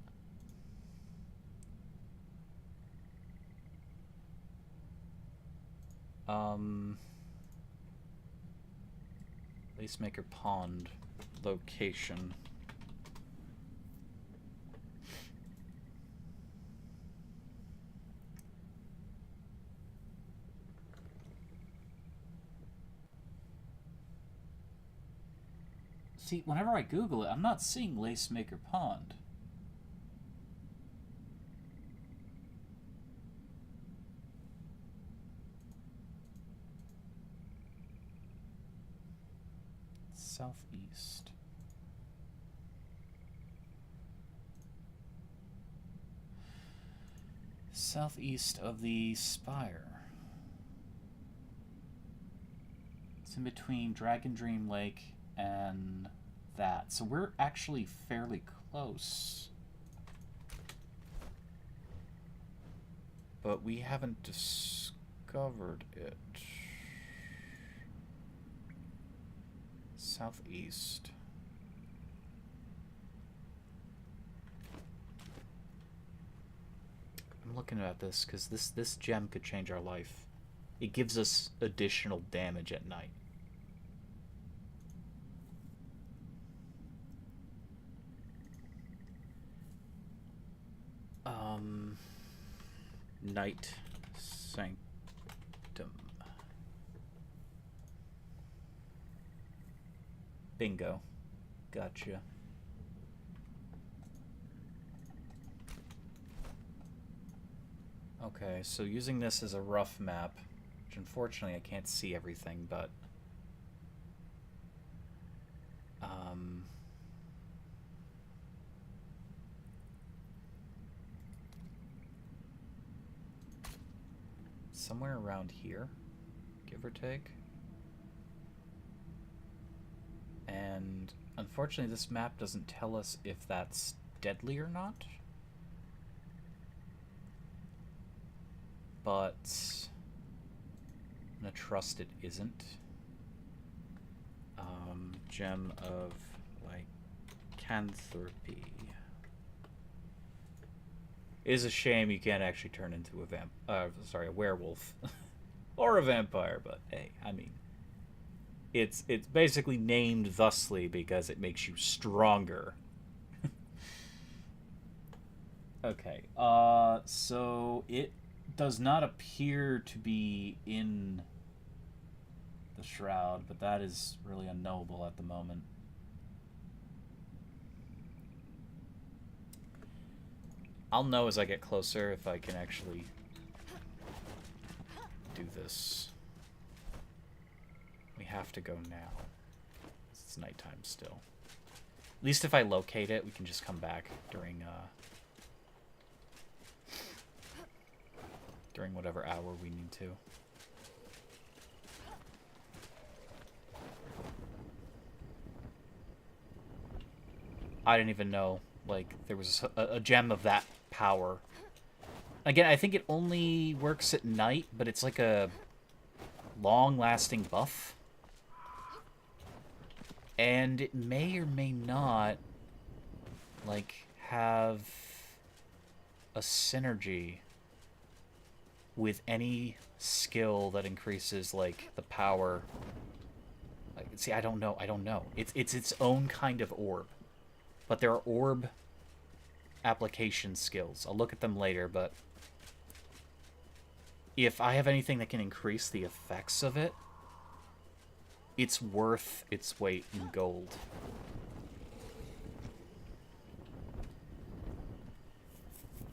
Lacemaker Pond location. See, whenever I Google it, I'm not seeing Lacemaker Pond. Southeast. Southeast of the Spire. It's in between Dragon Dream Lake and that. So we're actually fairly close. But we haven't discovered it. Southeast. I'm looking at this because this gem could change our life. It gives us additional damage at night. Night Sanctum. Bingo. Gotcha. Okay, so using this as a rough map, which unfortunately I can't see everything, but somewhere around here, give or take. And unfortunately this map doesn't tell us if that's deadly or not. But I'm gonna trust it isn't. Gem of lycanthropy. It is a shame you can't actually turn into a werewolf or a vampire, but hey, I mean, it's basically named thusly because it makes you stronger. Okay, so it does not appear to be in the shroud, but that is really unknowable at the moment. I'll know as I get closer if I can actually do this. We have to go now. It's nighttime still. At least if I locate it, we can just come back during whatever hour we need to. I didn't even know, like, there was a gem of that power. Again, I think it only works at night, but it's like a long-lasting buff. And it may or may not, like, have a synergy with any skill that increases, like, the power. Like, see, I don't know. It's its own kind of orb. But there are orb application skills. I'll look at them later, but if I have anything that can increase the effects of it, it's worth its weight in gold.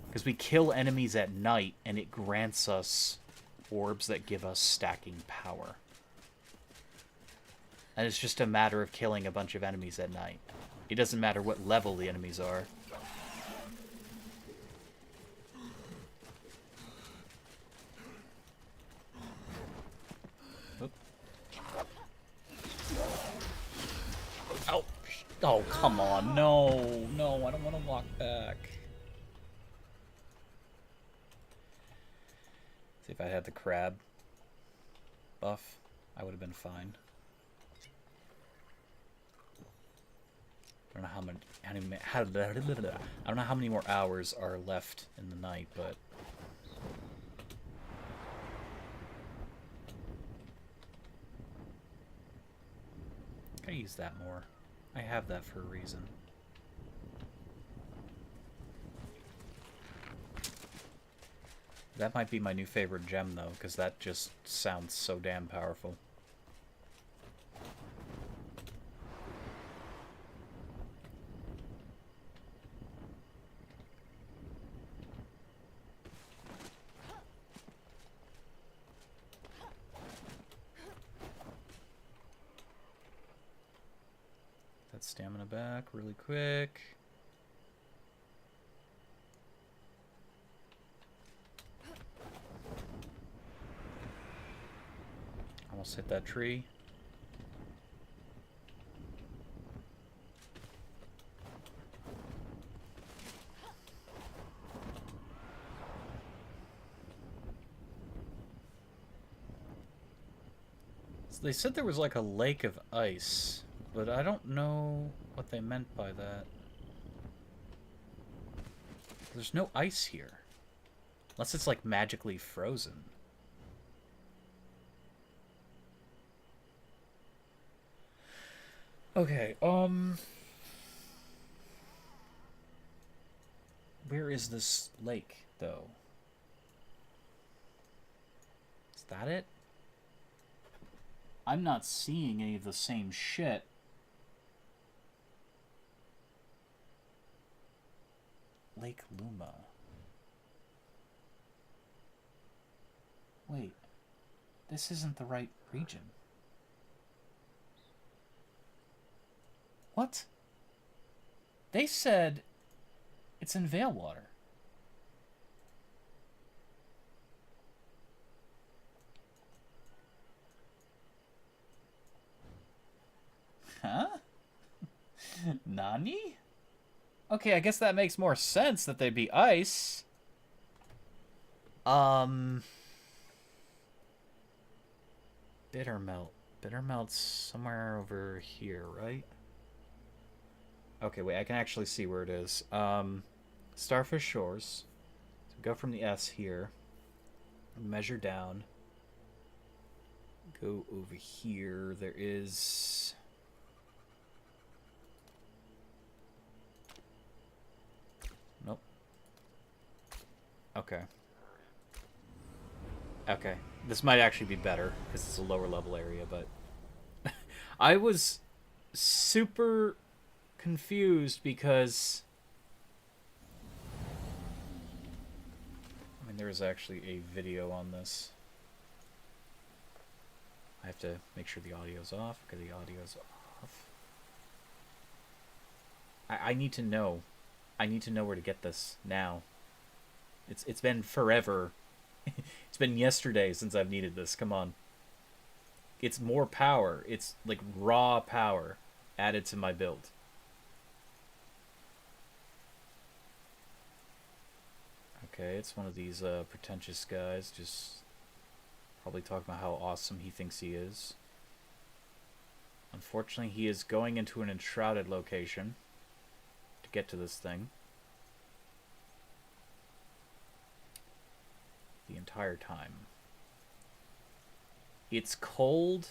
Because we kill enemies at night, and it grants us orbs that give us stacking power. And it's just a matter of killing a bunch of enemies at night. It doesn't matter what level the enemies are. Oop. Oh, oh, come on. No, no, I don't want to walk back. See, if I had the crab buff, I would have been fine. I don't know I don't know how many more hours are left in the night, but I use that more. I have that for a reason. That might be my new favorite gem, though, because that just sounds so damn powerful. That stamina back really quick. Almost hit that tree. So they said there was like a lake of ice, but I don't know what they meant by that. There's no ice here. Unless it's like magically frozen. Okay, where is this lake, though? Is that it? I'm not seeing any of the same shit. Lake Luma. Wait, this isn't the right region. What? They said it's in Veilwater. Huh? Nani? Okay, I guess that makes more sense that they'd be ice. Bittermelt. Bittermelt's somewhere over here, right? Okay, wait, I can actually see where it is. Starfish Shores. So go from the S here. Measure down. Go over here. There is... Nope. Okay. Okay. This might actually be better, because it's a lower level area, but... I was super confused because... I mean, there is actually a video on this. I have to make sure the audio's off. Okay, the audio's off. I need to know. I need to know where to get this now. It's been forever. It's been yesterday since I've needed this. Come on. It's more power. It's like raw power added to my build. Okay, it's one of these pretentious guys just probably talking about how awesome he thinks he is. Unfortunately, he is going into an enshrouded location to get to this thing. The entire time. It's cold.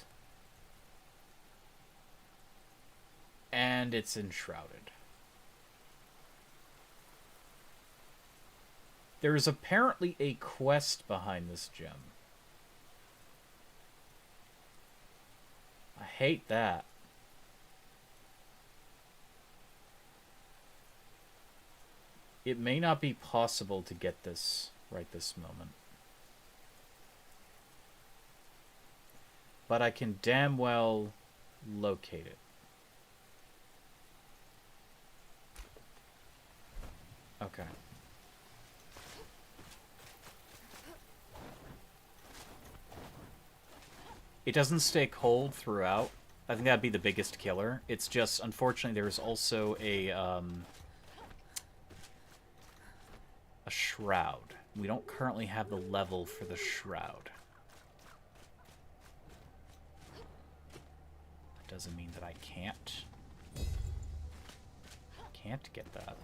And it's enshrouded. There is apparently a quest behind this gem. I hate that. It may not be possible to get this right this moment. But I can damn well locate it. Okay. It doesn't stay cold throughout. I think that'd be the biggest killer. It's just, unfortunately, there's also a shroud. We don't currently have the level for the shroud. That doesn't mean that I can't get that.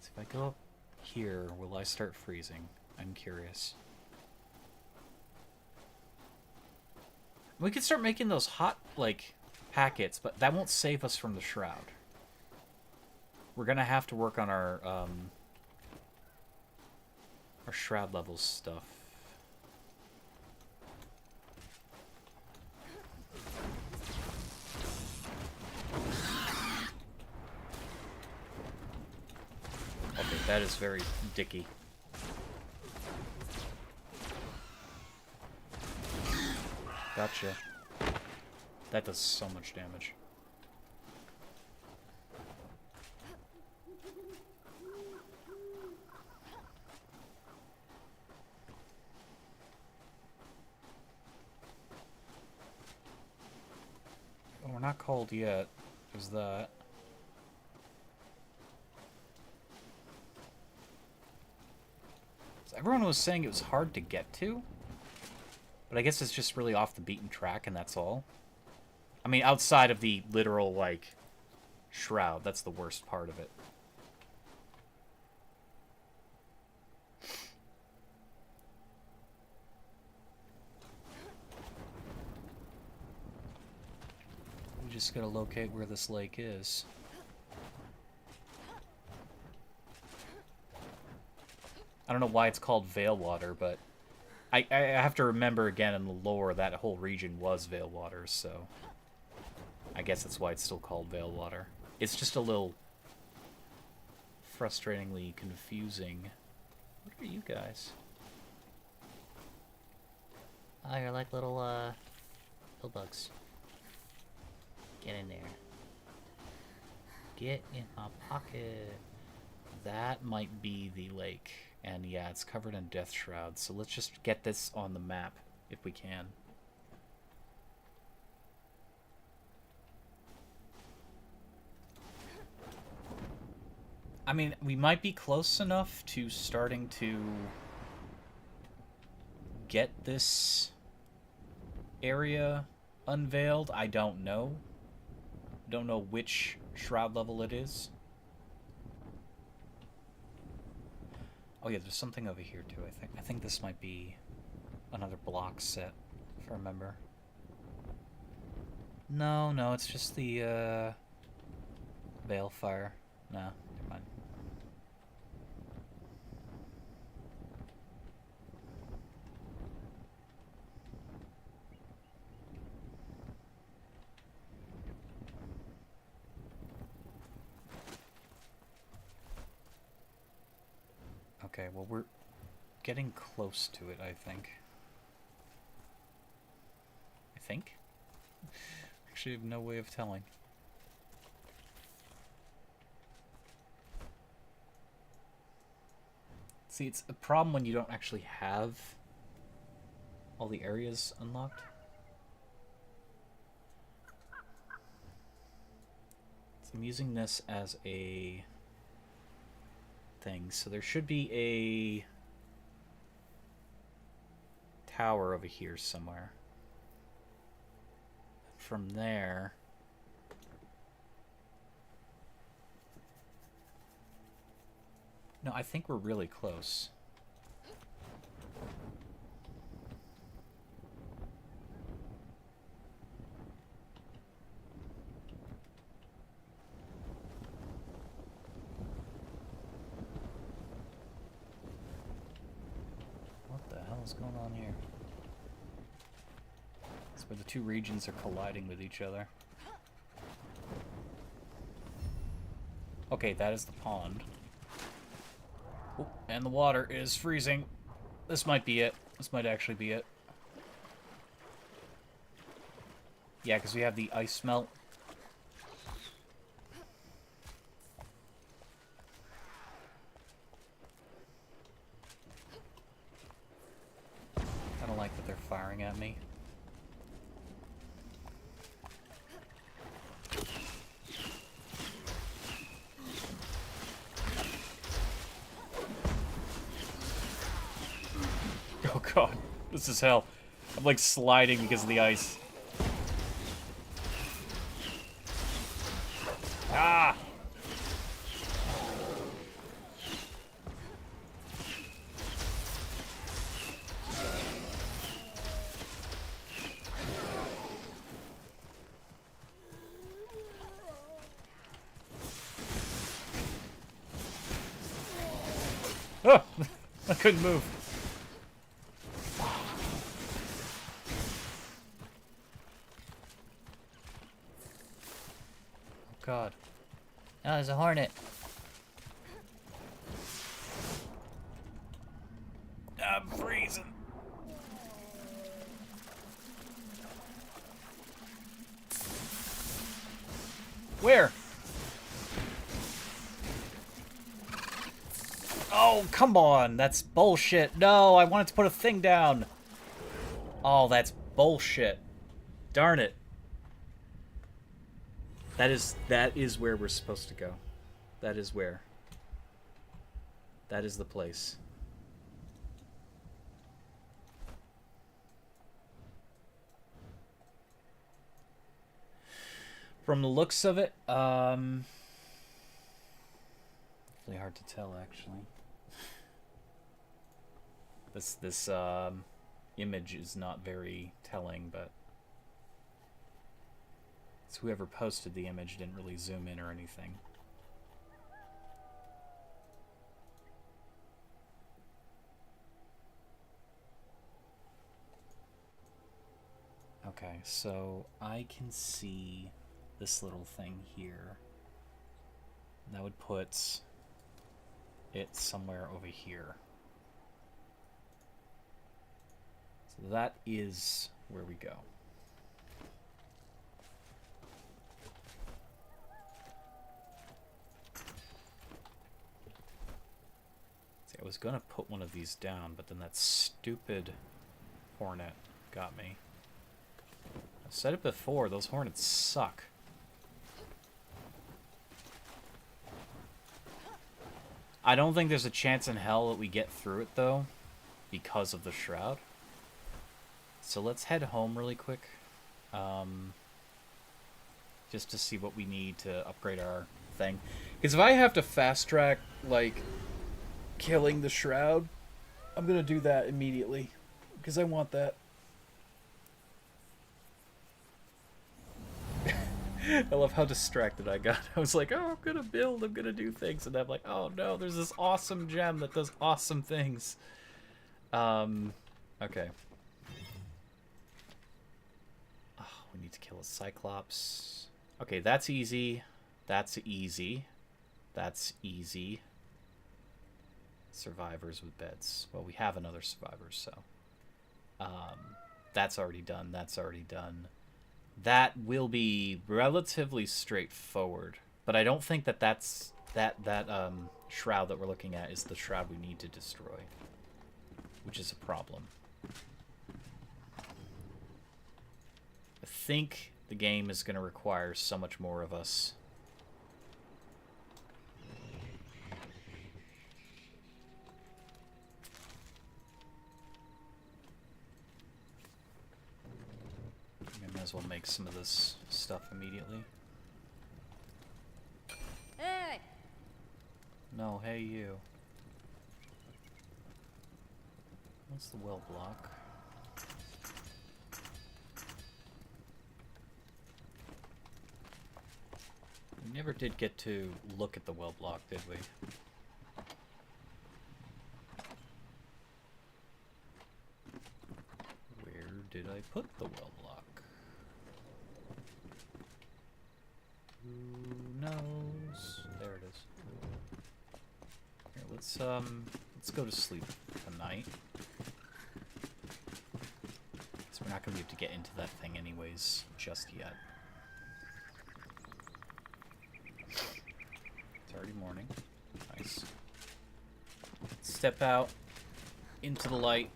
So if I go up here, will I start freezing? I'm curious. We could start making those hot, like, packets, but that won't save us from the shroud. We're gonna have to work on our shroud levels stuff. Okay, that is very dicky. Gotcha. That does so much damage. Oh, we're not cold yet. There's that. So everyone was saying it was hard to get to. But I guess it's just really off the beaten track, and that's all. I mean, outside of the literal, like, shroud. That's the worst part of it. We just gotta locate where this lake is. I don't know why it's called Veil Water, but I have to remember again in the lore that whole region was Veil Water, so I guess that's why it's still called Veil Water. It's just a little frustratingly confusing. What are you guys? Oh, you're like little, pill bugs. Get in there. Get in my pocket. That might be the lake. And yeah, it's covered in death shrouds, so let's just get this on the map, if we can. I mean, we might be close enough to starting to get this area unveiled. I don't know. Don't know which shroud level it is. Oh yeah, there's something over here too, I think. I think this might be another block set, if I remember. No, it's just the, Balefire. No, never mind. Okay, well, we're getting close to it, I think. Actually, I have no way of telling. See, it's a problem when you don't actually have all the areas unlocked. So I'm using this as a thing, so there should be tower over here somewhere. From there... No, I think we're really close. What the hell is going on here? It's where the two regions are colliding with each other. Okay, that is the pond. Oh, and the water is freezing. This might be it. This might actually be it. Yeah, because we have the ice melt. I don't like that they're firing at me. Oh god, this is hell. I'm like sliding because of the ice. Ah! Oh! I couldn't move. God. Oh, there's a hornet. I'm freezing. Where? Oh, come on. That's bullshit. No, I wanted to put a thing down. Oh, that's bullshit. Darn it. That is where we're supposed to go. That is where. That is the place. From the looks of it, really hard to tell actually. This image is not very telling, but it's whoever posted the image didn't really zoom in or anything. Okay, so I can see this little thing here. That would put it somewhere over here. So that is where we go. See, I was gonna put one of these down, but then that stupid hornet got me. I've said it before, those hornets suck. I don't think there's a chance in hell that we get through it, though, because of the shroud. So let's head home really quick. Just to see what we need to upgrade our thing. Because if I have to fast track, like, killing the shroud, I'm going to do that immediately. Because I want that. I love how distracted I got. I was like, oh, I'm gonna build, I'm gonna do things, and I'm like, oh no, there's this awesome gem that does awesome things. Okay. Oh, we need to kill a Cyclops. Okay, that's easy. That's easy. That's easy. Survivors with beds. Well, we have another survivor, so. That's already done. That's already done. That will be relatively straightforward, but I don't think that that's that shroud that we're looking at is the shroud we need to destroy, which is a problem. I think the game is going to require so much more of us. as well make some of this stuff immediately. Hey! No, hey you. What's the well block? We never did get to look at the well block, did we? Where did I put the well block? Who knows? There it is. Here, let's go to sleep tonight. So we're not gonna be able to get into that thing anyways just yet. It's already morning. Nice. Step out into the light.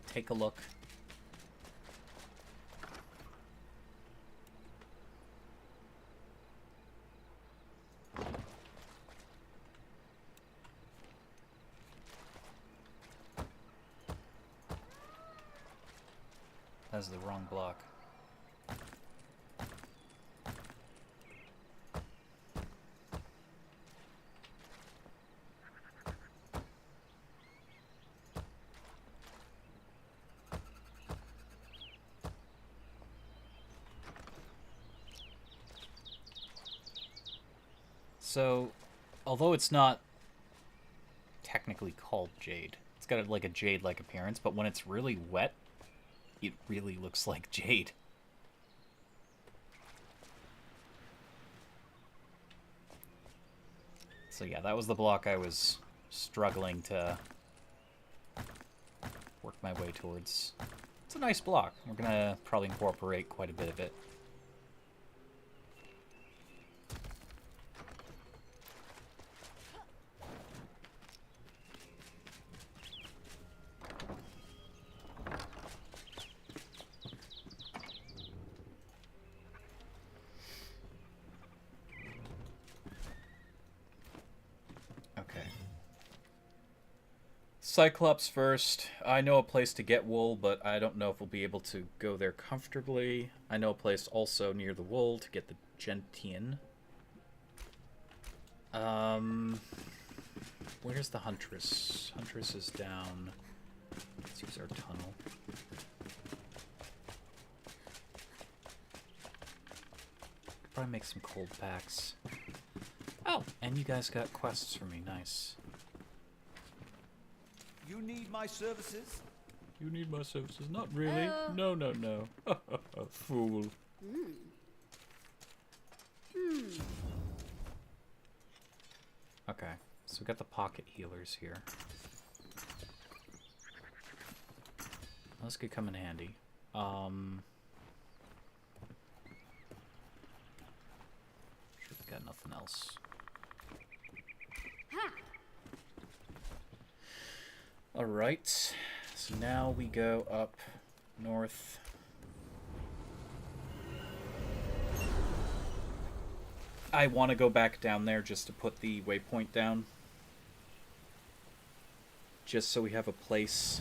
Take a look. That's the wrong block. So, although it's not technically called jade, it's got like a jade-like appearance, but when it's really wet, it really looks like jade. So yeah, that was the block I was struggling to work my way towards. It's a nice block. We're gonna probably incorporate quite a bit of it. Cyclops first. I know a place to get wool, but I don't know if we'll be able to go there comfortably. I know a place also near the wool to get the gentian. Where's the Huntress? Huntress is down. Let's use our tunnel. Could probably make some cold packs. Oh, and you guys got quests for me. Nice. You need my services? You need my services? Not really. No, no, no. Fool. Okay, so we got the pocket healers here. This could come in handy. Sure, we got nothing else. Alright, so now we go up north. I want to go back down there just to put the waypoint down. Just so we have a place.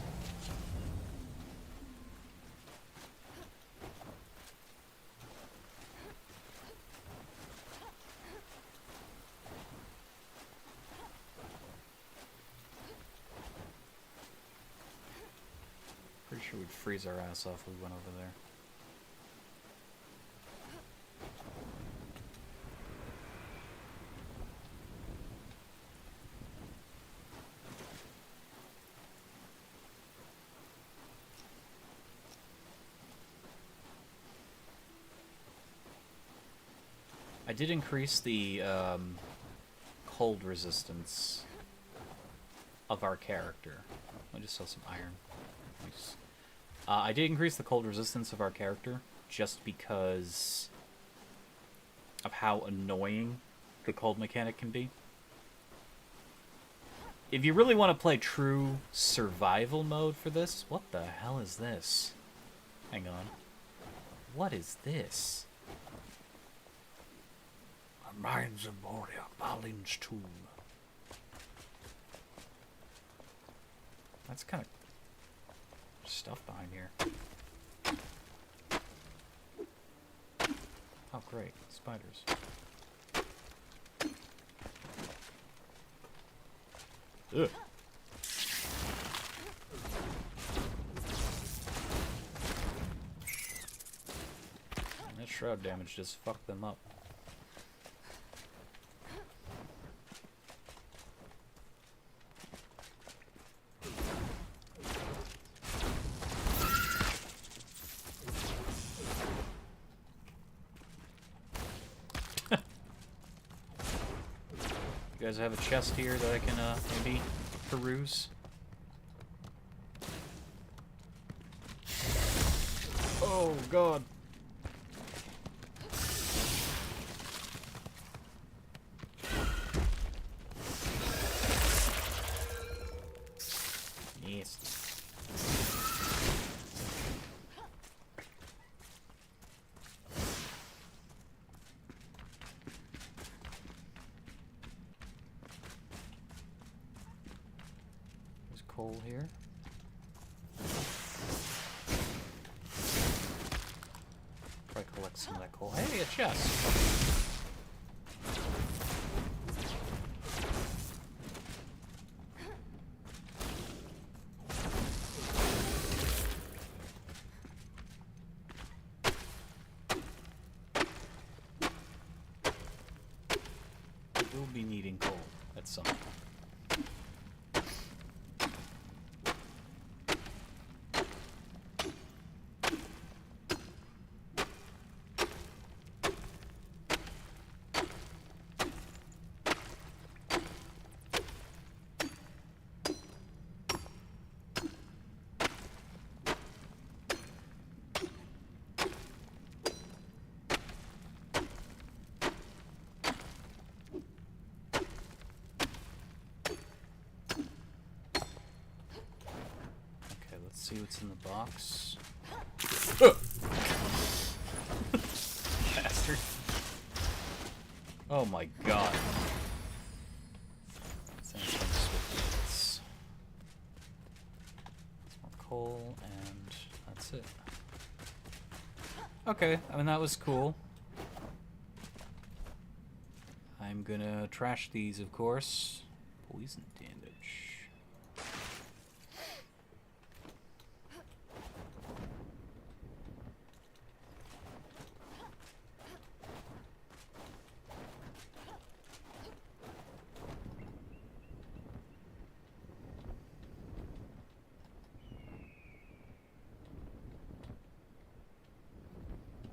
Pretty sure we'd freeze our ass off if we went over there. I did increase the cold resistance of our character. I just saw some iron. Nice. I did increase the cold resistance of our character just because of how annoying the cold mechanic can be. If you really want to play true survival mode for this, what the hell is this? Hang on. What is this? The mines of Moria, Balin's tomb. That's kind of stuff behind here. Oh, great. Spiders. Ugh. And that shroud damage just fucked them up. You guys have a chest here that I can maybe peruse? Oh god. Yes. There's coal here. Try to collect some of that coal. Hey, a chest! We'll be needing coal at some point. Let's see what's in the box. Bastard. Oh my god. Some more coal, and that's it. Okay, I mean, that was cool. I'm gonna trash these, of course. Poison damage.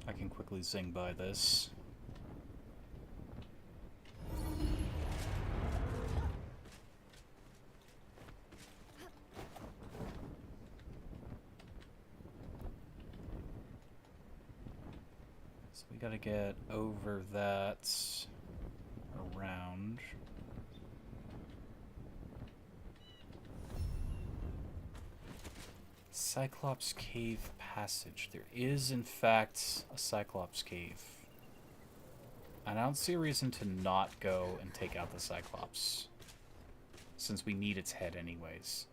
I can quickly zing by this. So we gotta get over that, around. Cyclops Cave Passage. There is, in fact, a Cyclops Cave. And I don't see a reason to not go and take out the Cyclops, since we need its head anyways.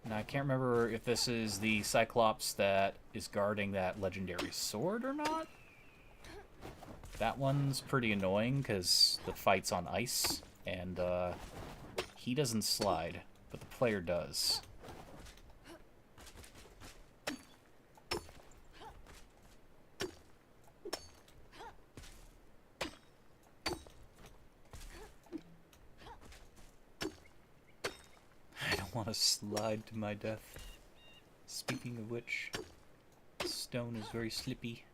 Now, I can't remember if this is the Cyclops that is guarding that legendary sword or not. That one's pretty annoying, because the fight's on ice, and he doesn't slide, but the player does. I don't want to slide to my death. Speaking of which, stone is very slippy.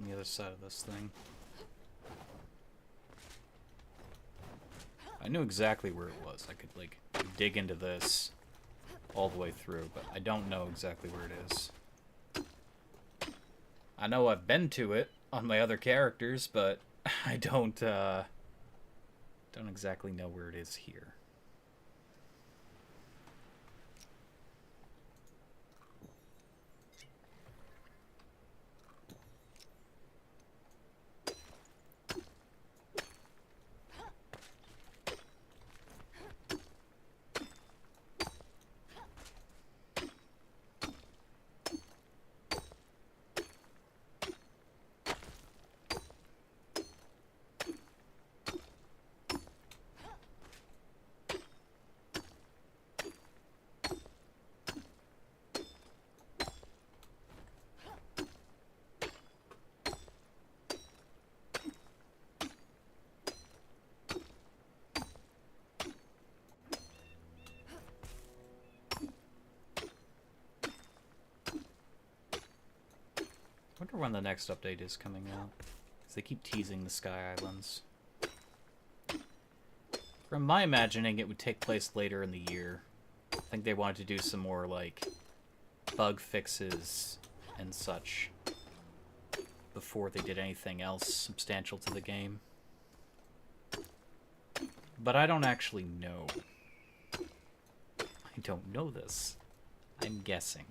On the other side of this thing. I knew exactly where it was. I could, like, dig into this all the way through, but I don't know exactly where it is. I know I've been to it on my other characters, but I don't exactly know where it is here. I wonder when the next update is coming out. 'Cause they keep teasing the Sky Islands. From my imagining, it would take place later in the year. I think they wanted to do some more, like, bug fixes and such before they did anything else substantial to the game. But I don't actually know. I don't know this. I'm guessing.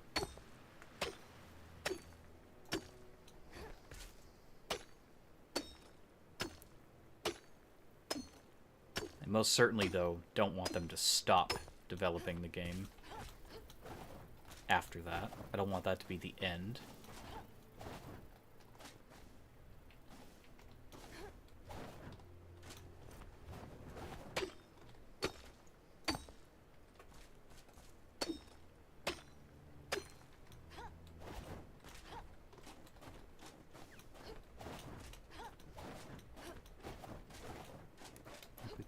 I most certainly, though, don't want them to stop developing the game after that. I don't want that to be the end.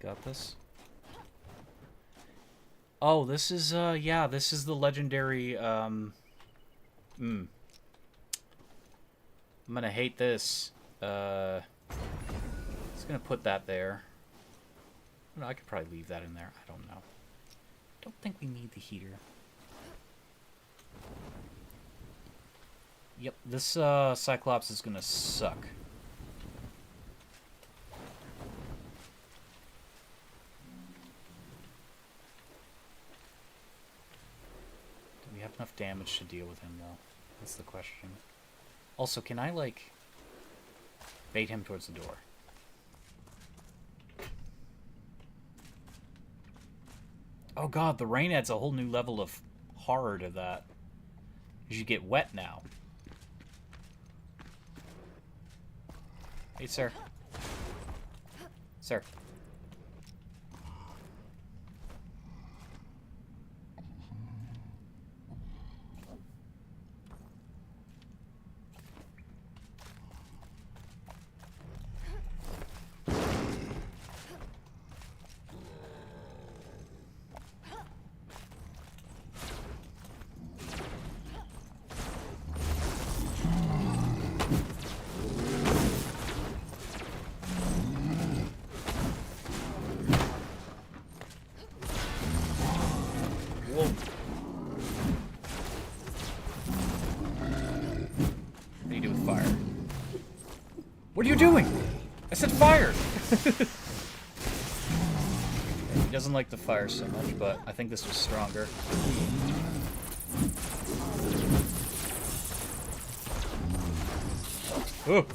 Got this. Oh, this is, yeah, this is the legendary, I'm gonna hate this. Just gonna put that there. No, I could probably leave that in there. I don't know. Don't think we need the heater. Yep, this, Cyclops is gonna suck. We have enough damage to deal with him, though. That's the question. Also, can I, like, bait him towards the door? Oh god, the rain adds a whole new level of horror to that. Because you get wet now. Hey, sir. Sir. What are you doing? I said fire! He doesn't like the fire so much, but I think this was stronger. Ooh.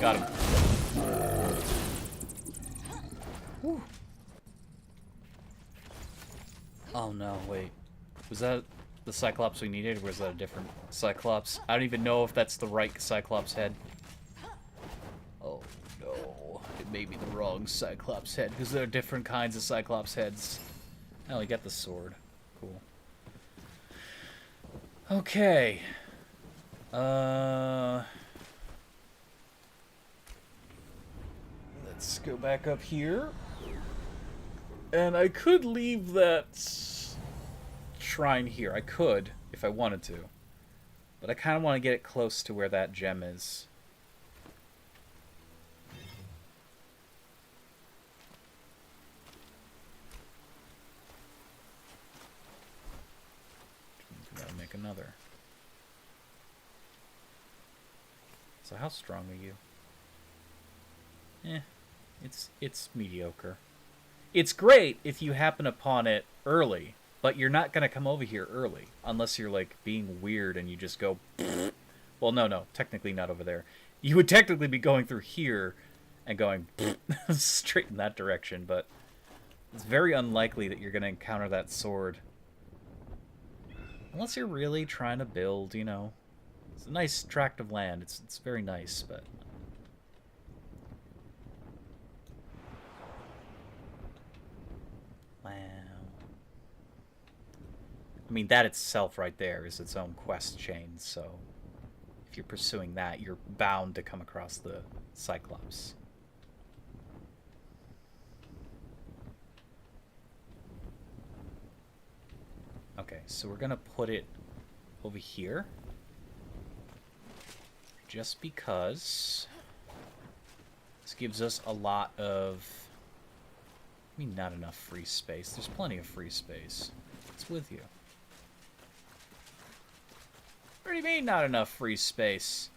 Got him. Whew. Oh no, wait. Was that the Cyclops we needed, or was that a different Cyclops? I don't even know if that's the right Cyclops head. Oh no, it may be the wrong Cyclops head, because there are different kinds of Cyclops heads. I only got the sword. Cool. Okay. Let's go back up here. And I could leave that shrine here. I could, if I wanted to. But I kind of want to get it close to where that gem is. make another. So how strong are you? It's mediocre. It's great if you happen upon it early, but you're not going to come over here early unless you're like being weird and you just go well, no, technically not over there. You would technically be going through here and going straight in that direction, but it's very unlikely that you're going to encounter that sword. Unless you're really trying to build, you know. It's a nice tract of land. It's very nice, but... Wow. I mean, that itself right there is its own quest chain, so... If you're pursuing that, you're bound to come across the Cyclops. Okay, so we're gonna put it over here. Just because this gives us a lot of... I mean, not enough free space. There's plenty of free space. What's with you? What do you mean, not enough free space?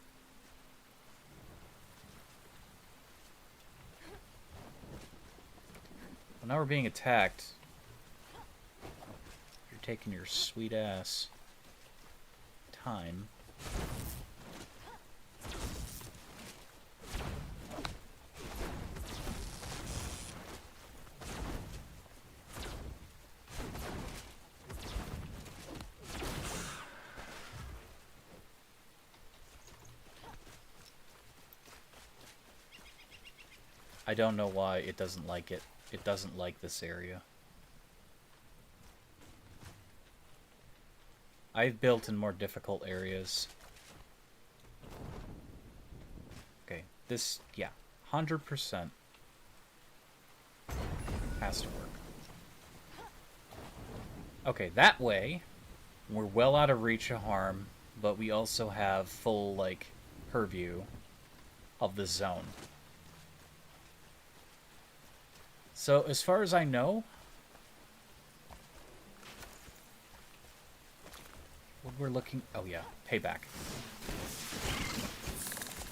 Well, now we're being attacked. You're taking your sweet ass time. I don't know why it doesn't like it. It doesn't like this area. I've built in more difficult areas. Okay, this, yeah, 100% has to work. Okay, that way, we're well out of reach of harm, but we also have full, like, purview of the zone. So, as far as I know, what we're looking... Oh, yeah. Payback.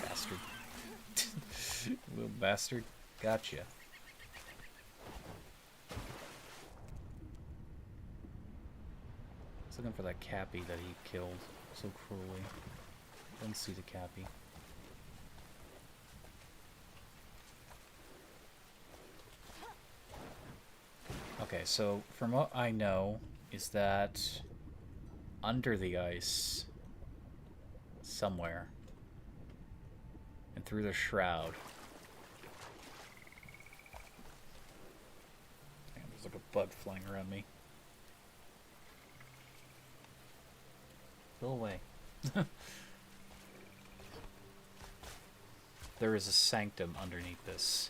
Bastard. Little bastard. Gotcha. I was looking for that cappy that he killed so cruelly. Didn't see the cappy. Okay, so from what I know is that under the ice somewhere and through the shroud. Damn, there's like a bug flying around me. Go away. There is a sanctum underneath this.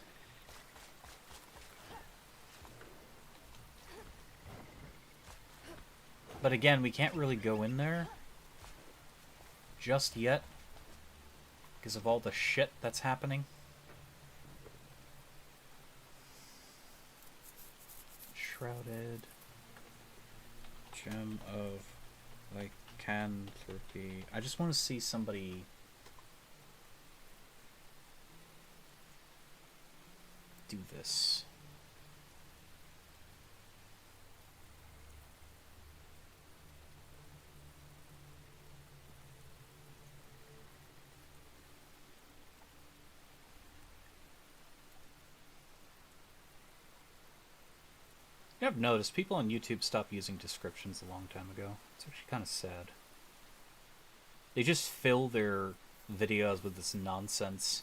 But again, we can't really go in there just yet because of all the shit that's happening. Enshrouded. Gem of lycanthropy. I just want to see somebody do this. I've noticed people on YouTube stopped using descriptions a long time ago. It's actually kind of sad. They just fill their videos with this nonsense.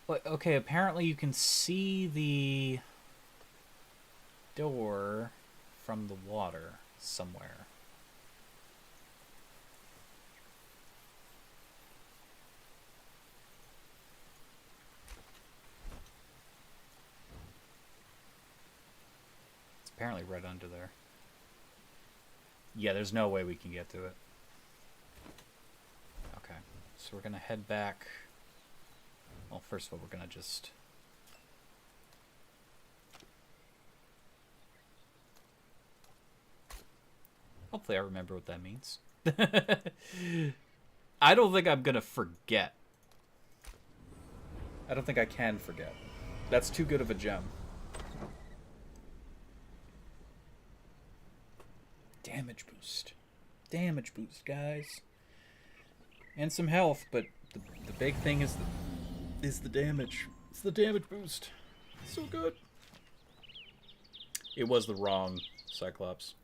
But, okay, apparently you can see the door from the water somewhere. Apparently right under there. Yeah, there's no way we can get to it. Okay, so we're gonna head back. Well, first of all, we're gonna just... Hopefully I remember what that means. I don't think I'm gonna forget. I don't think I can forget. That's too good of a gem. Damage boost. Damage boost, guys. And some health, but the big thing is the damage. It's the damage boost. So good. It was the wrong Cyclops.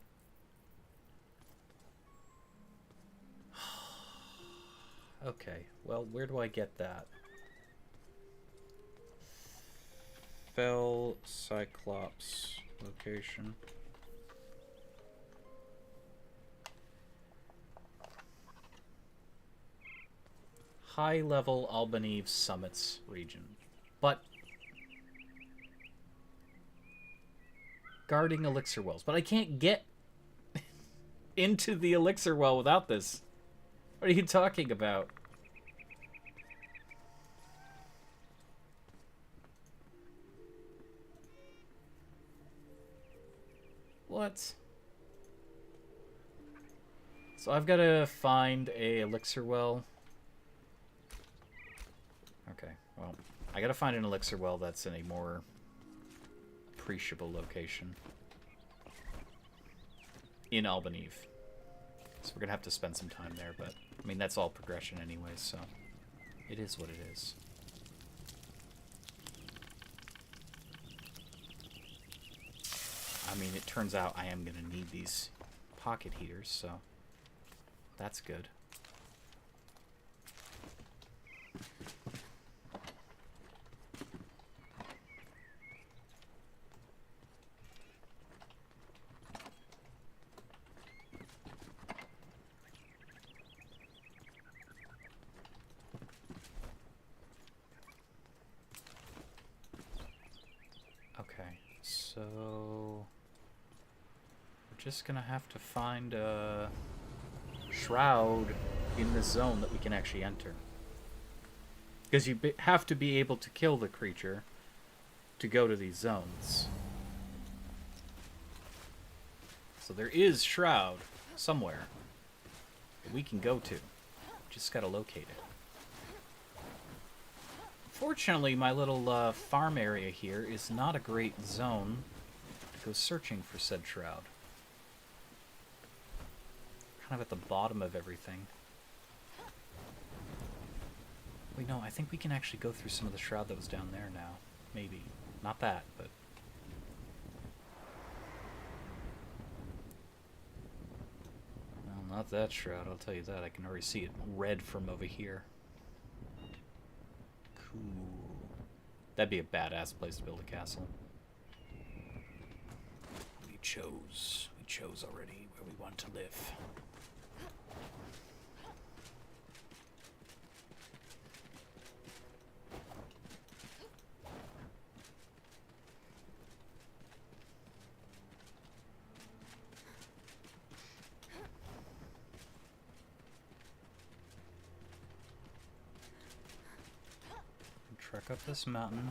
Okay, well, where do I get that? Fell Cyclops location. High-level Albany Summits region. But guarding elixir wells. But I can't get into the elixir well without this. What are you talking about? What? So I've got to find a elixir well. Okay, well, I gotta find an elixir well that's in a more appreciable location. In Albany. So we're gonna have to spend some time there, but, I mean, that's all progression anyway, so it is what it is. I mean, it turns out I am gonna need these pocket heaters, so that's good. Okay, so we're just gonna have to find a shroud in the zone that we can actually enter. Because you have to be able to kill the creature to go to these zones. So there is shroud somewhere that we can go to. Just gotta locate it. Fortunately, my little farm area here is not a great zone to go searching for said shroud. Kind of at the bottom of everything. Wait, no, I think we can actually go through some of the shroud that was down there now. Maybe. Not that, but... Well, not that shroud, I'll tell you that. I can already see it red from over here. Cool. That'd be a badass place to build a castle. We chose already where we want to live. Trek up this mountain.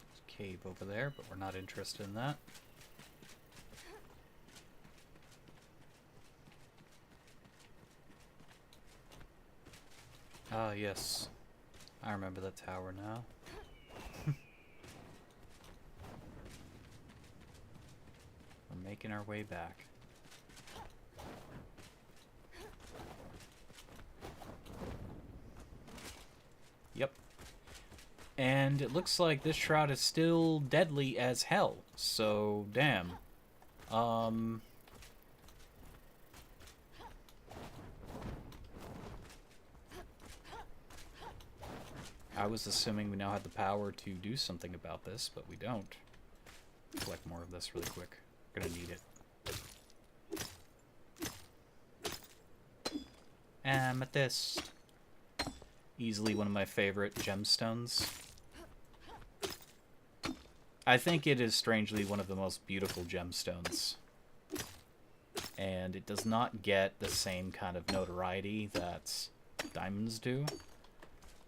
There's a cave over there, but we're not interested in that. Ah, yes. I remember the tower now. Making our way back. Yep. And it looks like this shroud is still deadly as hell. So, damn. I was assuming we now had the power to do something about this, but we don't. Collect more of this really quick. Gonna need it. Amethyst. Easily one of my favorite gemstones. I think it is strangely one of the most beautiful gemstones. and it does not get the same kind of notoriety that diamonds do.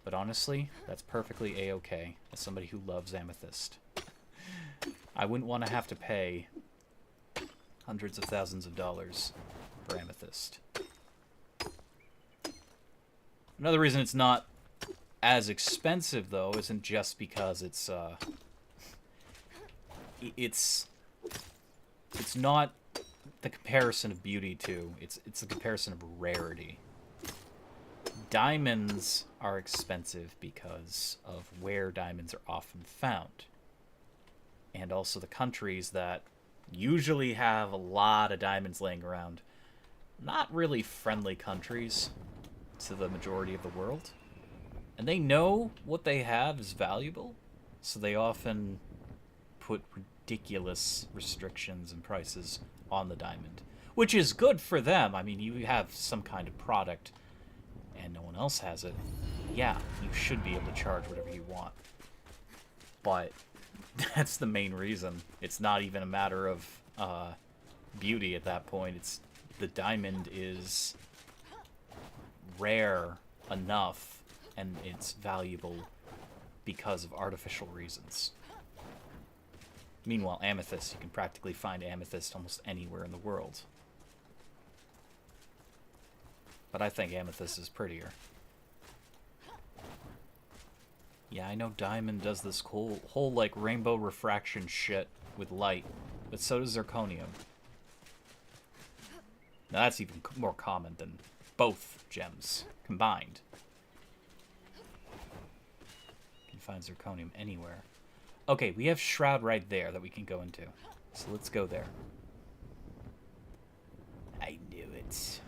But honestly, that's perfectly a-okay as somebody who loves amethyst. I wouldn't want to have to pay hundreds of thousands of dollars for amethyst. Another reason it's not as expensive, though, isn't just because it's not the comparison of beauty to, it's the comparison of rarity. Diamonds are expensive because of where diamonds are often found. And also the countries that usually have a lot of diamonds laying around. Not really friendly countries to the majority of the world. And they know what they have is valuable, so they often put ridiculous restrictions and prices on the diamond. Which is good for them. I mean, you have some kind of product and no one else has it. Yeah, you should be able to charge whatever you want. But that's the main reason. It's not even a matter of beauty at that point. It's the diamond is rare enough and it's valuable because of artificial reasons. Meanwhile, amethyst, you can practically find amethyst almost anywhere in the world. But I think amethyst is prettier. Yeah, I know diamond does this whole like rainbow refraction shit with light, but so does zirconium. Now that's even more common than both gems combined. You can find zirconium anywhere. Okay, we have Shroud right there that we can go into. So let's go there. I knew it.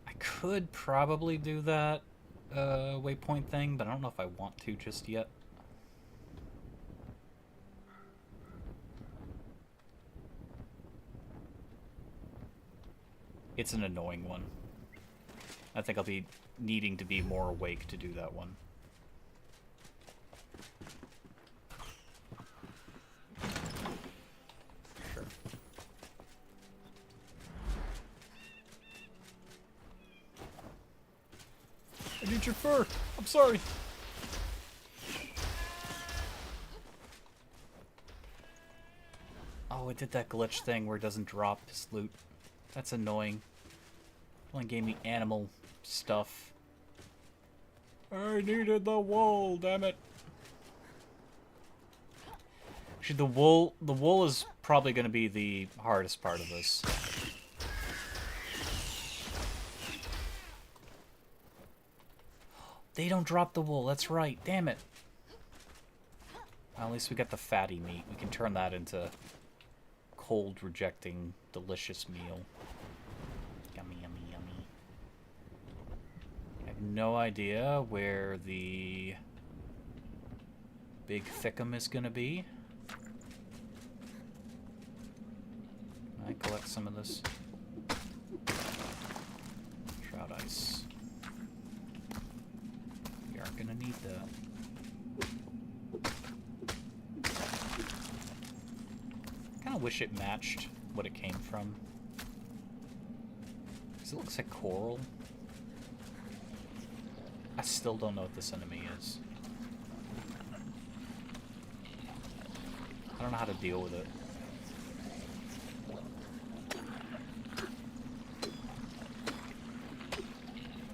I could probably do that waypoint thing, but I don't know if I want to just yet. It's an annoying one. I think I'll be needing to be more awake to do that one. Sure. I need your fur! I'm sorry! Oh, it did that glitch thing where it doesn't drop his loot. That's annoying. It only gave me animal stuff. I needed the wool, damn it. Actually, the wool is probably going to be the hardest part of this. They don't drop the wool, that's right, damn it. Well, at least we got the fatty meat. We can turn that into cold rejecting delicious meal. Yummy, yummy, yummy. I have no idea where the big thickum is gonna be. Can I collect some of this? Shroud ice. We are gonna need that. I kinda wish it matched what it came from. Because it looks like coral. I still don't know what this enemy is. I don't know how to deal with it.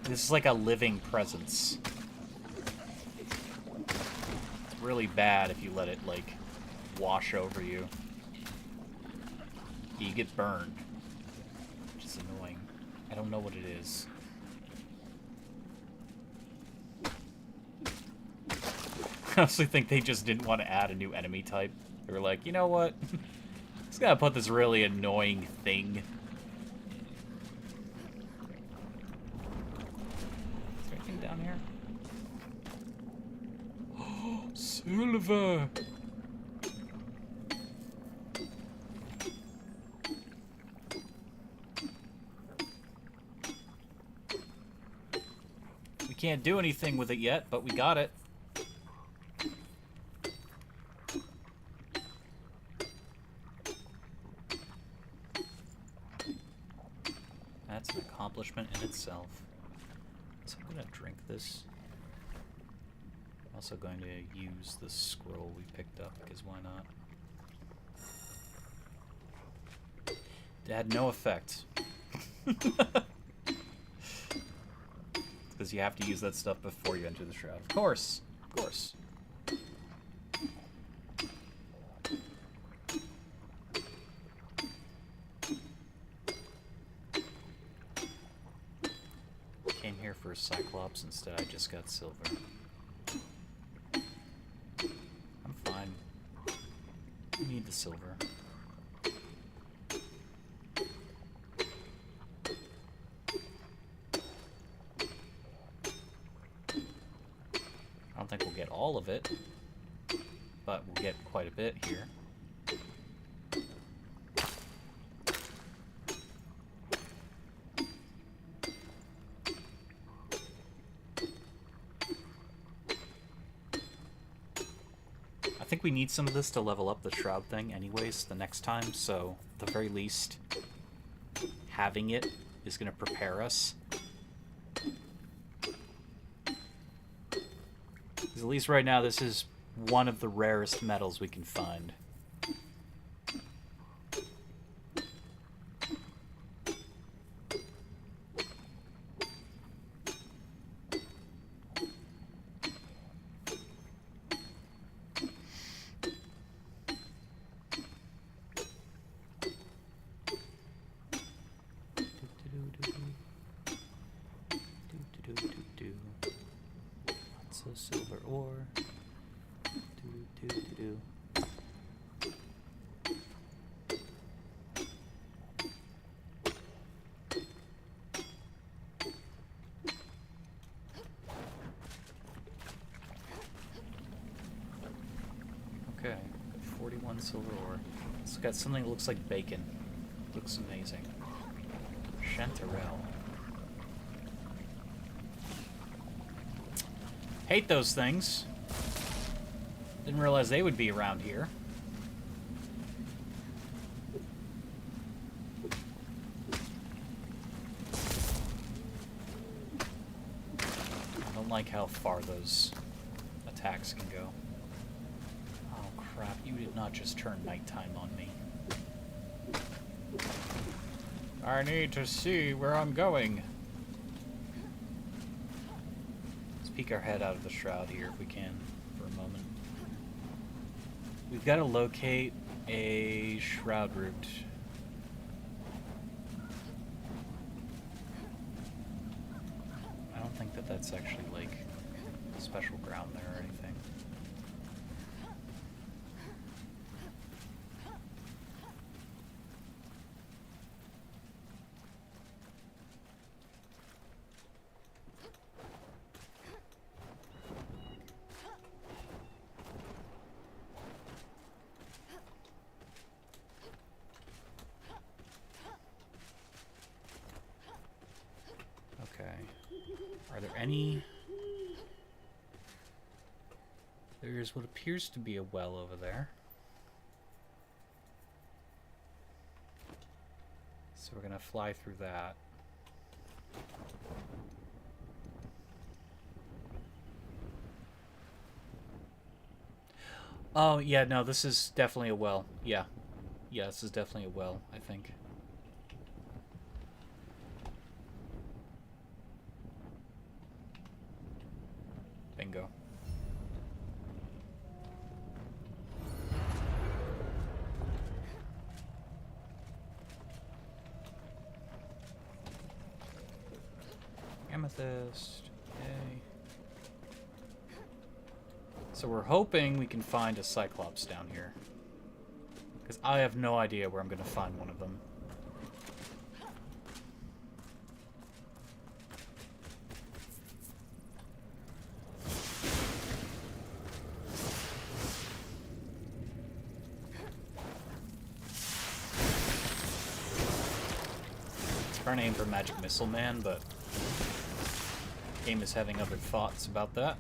This is like a living presence. It's really bad if you let it, like, wash over you. You get burned. Which is annoying. I don't know what it is. I honestly think they just didn't want to add a new enemy type. They were like, you know what? Just gotta put this really annoying thing. Is there anything down here? Oh, silver! We can't do anything with it yet, but we got it. That's an accomplishment in itself. So I'm gonna drink this. I'm also going to use the scroll we picked up, because why not? It had no effect. Because you have to use that stuff before you enter the shroud. Of course! Of course. Came here for a Cyclops, instead I just got silver. I'm fine. I need the silver. I don't think we'll get all of it, but we'll get quite a bit here. I think we need some of this to level up the shroud thing anyways the next time, so at the very least, having it is going to prepare us. Because at least right now, this is one of the rarest metals we can find. Lots of silver ore. Okay, 41 silver ore. It's got something that looks like bacon. Looks amazing. Chanterelle. Hate those things. Didn't realize they would be around here. I don't like how far those attacks can go. Oh crap, you did not just turn nighttime on me. I need to see where I'm going. Let's peek our head out of the shroud here if we can for a moment. We've got to locate a shroud root. I don't think that that's actually like special ground there or anything. Are there any... There's what appears to be a well over there. So we're gonna fly through that. Oh, yeah, no, this is definitely a well. Yeah. Yeah, this is definitely a well, I think. Bingo. Amethyst. Yay. So we're hoping we can find a Cyclops down here. Because I have no idea where I'm going to find one of them. Trying to aim for Magic Missile Man, but the game is having other thoughts about that.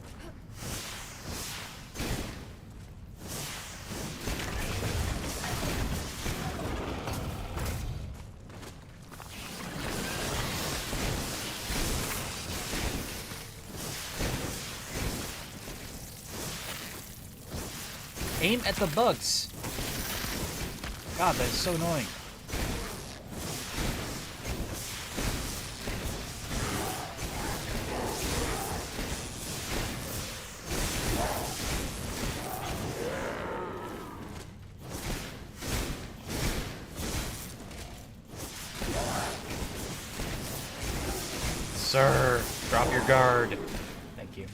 Aim at the bugs. God, that is so annoying. Sir, drop your guard. Thank you.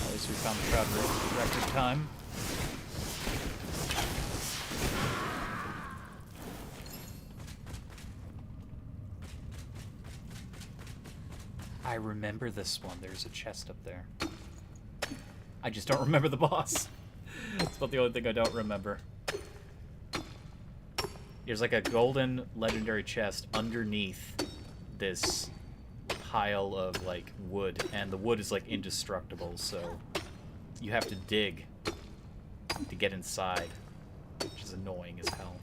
At least we found the shroud record time. I remember this one. There's a chest up there. I just don't remember the boss. That's about the only thing I don't remember. There's like a golden legendary chest underneath this pile of like wood, and the wood is like indestructible, so you have to dig to get inside, which is annoying as hell.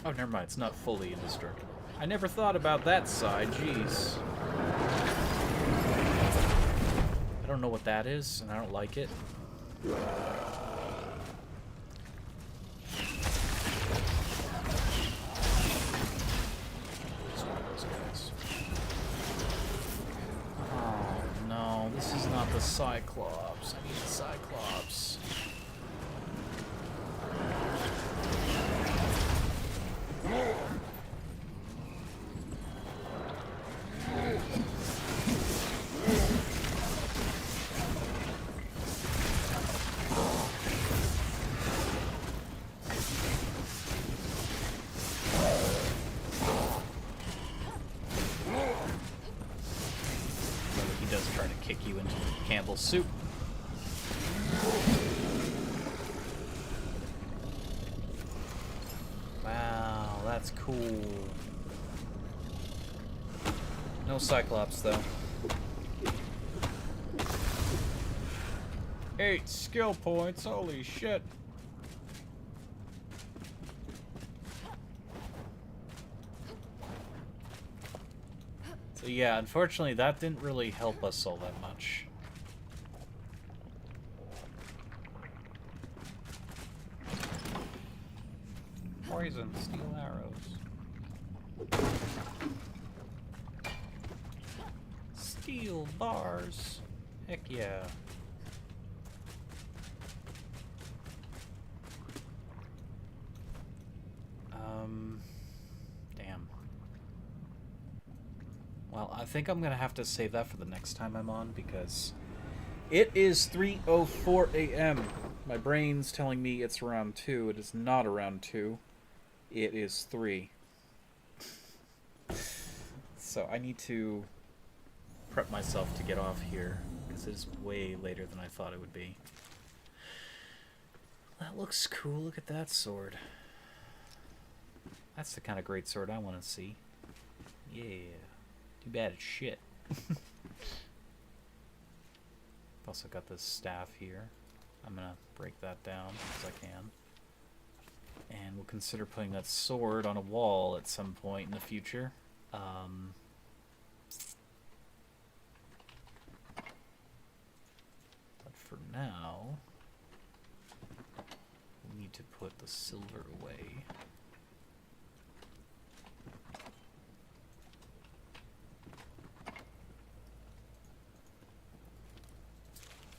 Oh, never mind. It's not fully indestructible. I never thought about that side. Jeez. I don't know what that is, and I don't like it. Just one of those guys. Oh, no. This is not the Cyclops. I need a Cyclops. He does try to kick you into Campbell's soup. Wow, that's cool. No Cyclops, though. 8 skill points, holy shit. So yeah, unfortunately that didn't really help us all that much. Poison, steel arrows. Steel bars. Heck yeah. Damn. Well, I think I'm gonna have to save that for the next time I'm on, because it is 3:04 a.m. My brain's telling me it's around 2. It is not around 2. It is 3. So I need to prep myself to get off here, because it is way later than I thought it would be. That looks cool. Look at that sword. That's the kind of great sword I want to see. Yeah. Too bad it's shit. Also got this staff here. I'm going to break that down as I can. And we'll consider putting that sword on a wall at some point in the future. But for now, we need to put the silver away.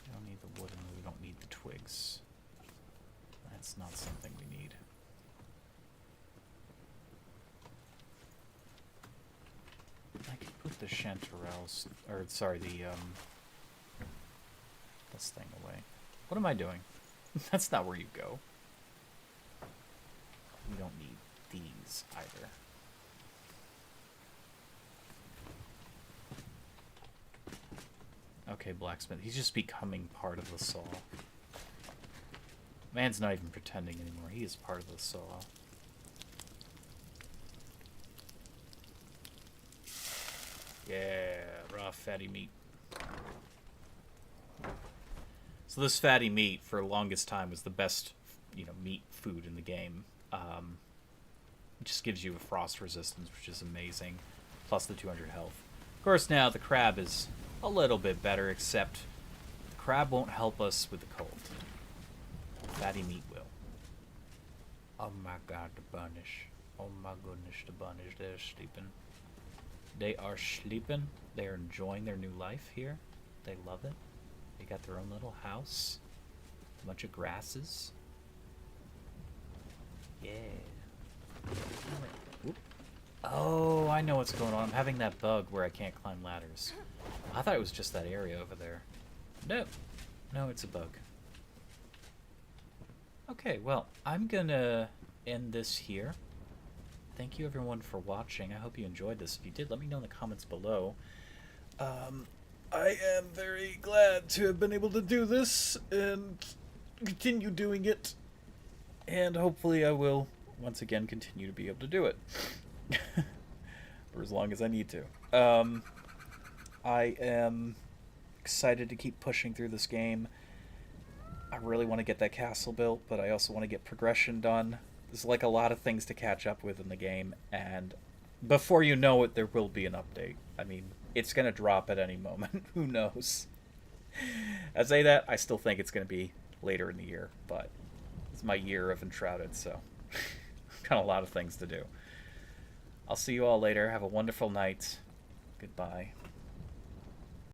We don't need the wood, and we don't need the twigs. That's not something we need. I could put the chanterelles, or sorry, this thing away. What am I doing? That's not where you go. We don't need these either. Okay, blacksmith. He's just becoming part of the saw. Man's not even pretending anymore. He is part of the saw. Yeah, raw fatty meat. So this fatty meat, for the longest time, was the best, meat food in the game. It just gives you a frost resistance, which is amazing, plus the 200 health. Of course, now the crab is a little bit better, except the crab won't help us with the cold. Fatty meat will. Oh my god, the bunnish. Oh my goodness, the bunnish. They're sleeping. They are sleeping. They are enjoying their new life here. They love it. They got their own little house. A bunch of grasses. Yeah. Whoop. Oh, I know what's going on. I'm having that bug where I can't climb ladders. I thought it was just that area over there. No. No, it's a bug. Okay, well, I'm gonna end this here. Thank you everyone for watching. I hope you enjoyed this. If you did, let me know in the comments below. I am very glad to have been able to do this and continue doing it. And hopefully I will, once again, continue to be able to do it. For as long as I need to. I am excited to keep pushing through this game. I really want to get that castle built, but I also want to get progression done. There's like a lot of things to catch up with in the game, and before you know it, there will be an update. I mean, it's going to drop at any moment. Who knows? I say that, I still think it's going to be later in the year, but it's my year of Enshrouded, so got a lot of things to do. I'll see you all later. Have a wonderful night. Goodbye.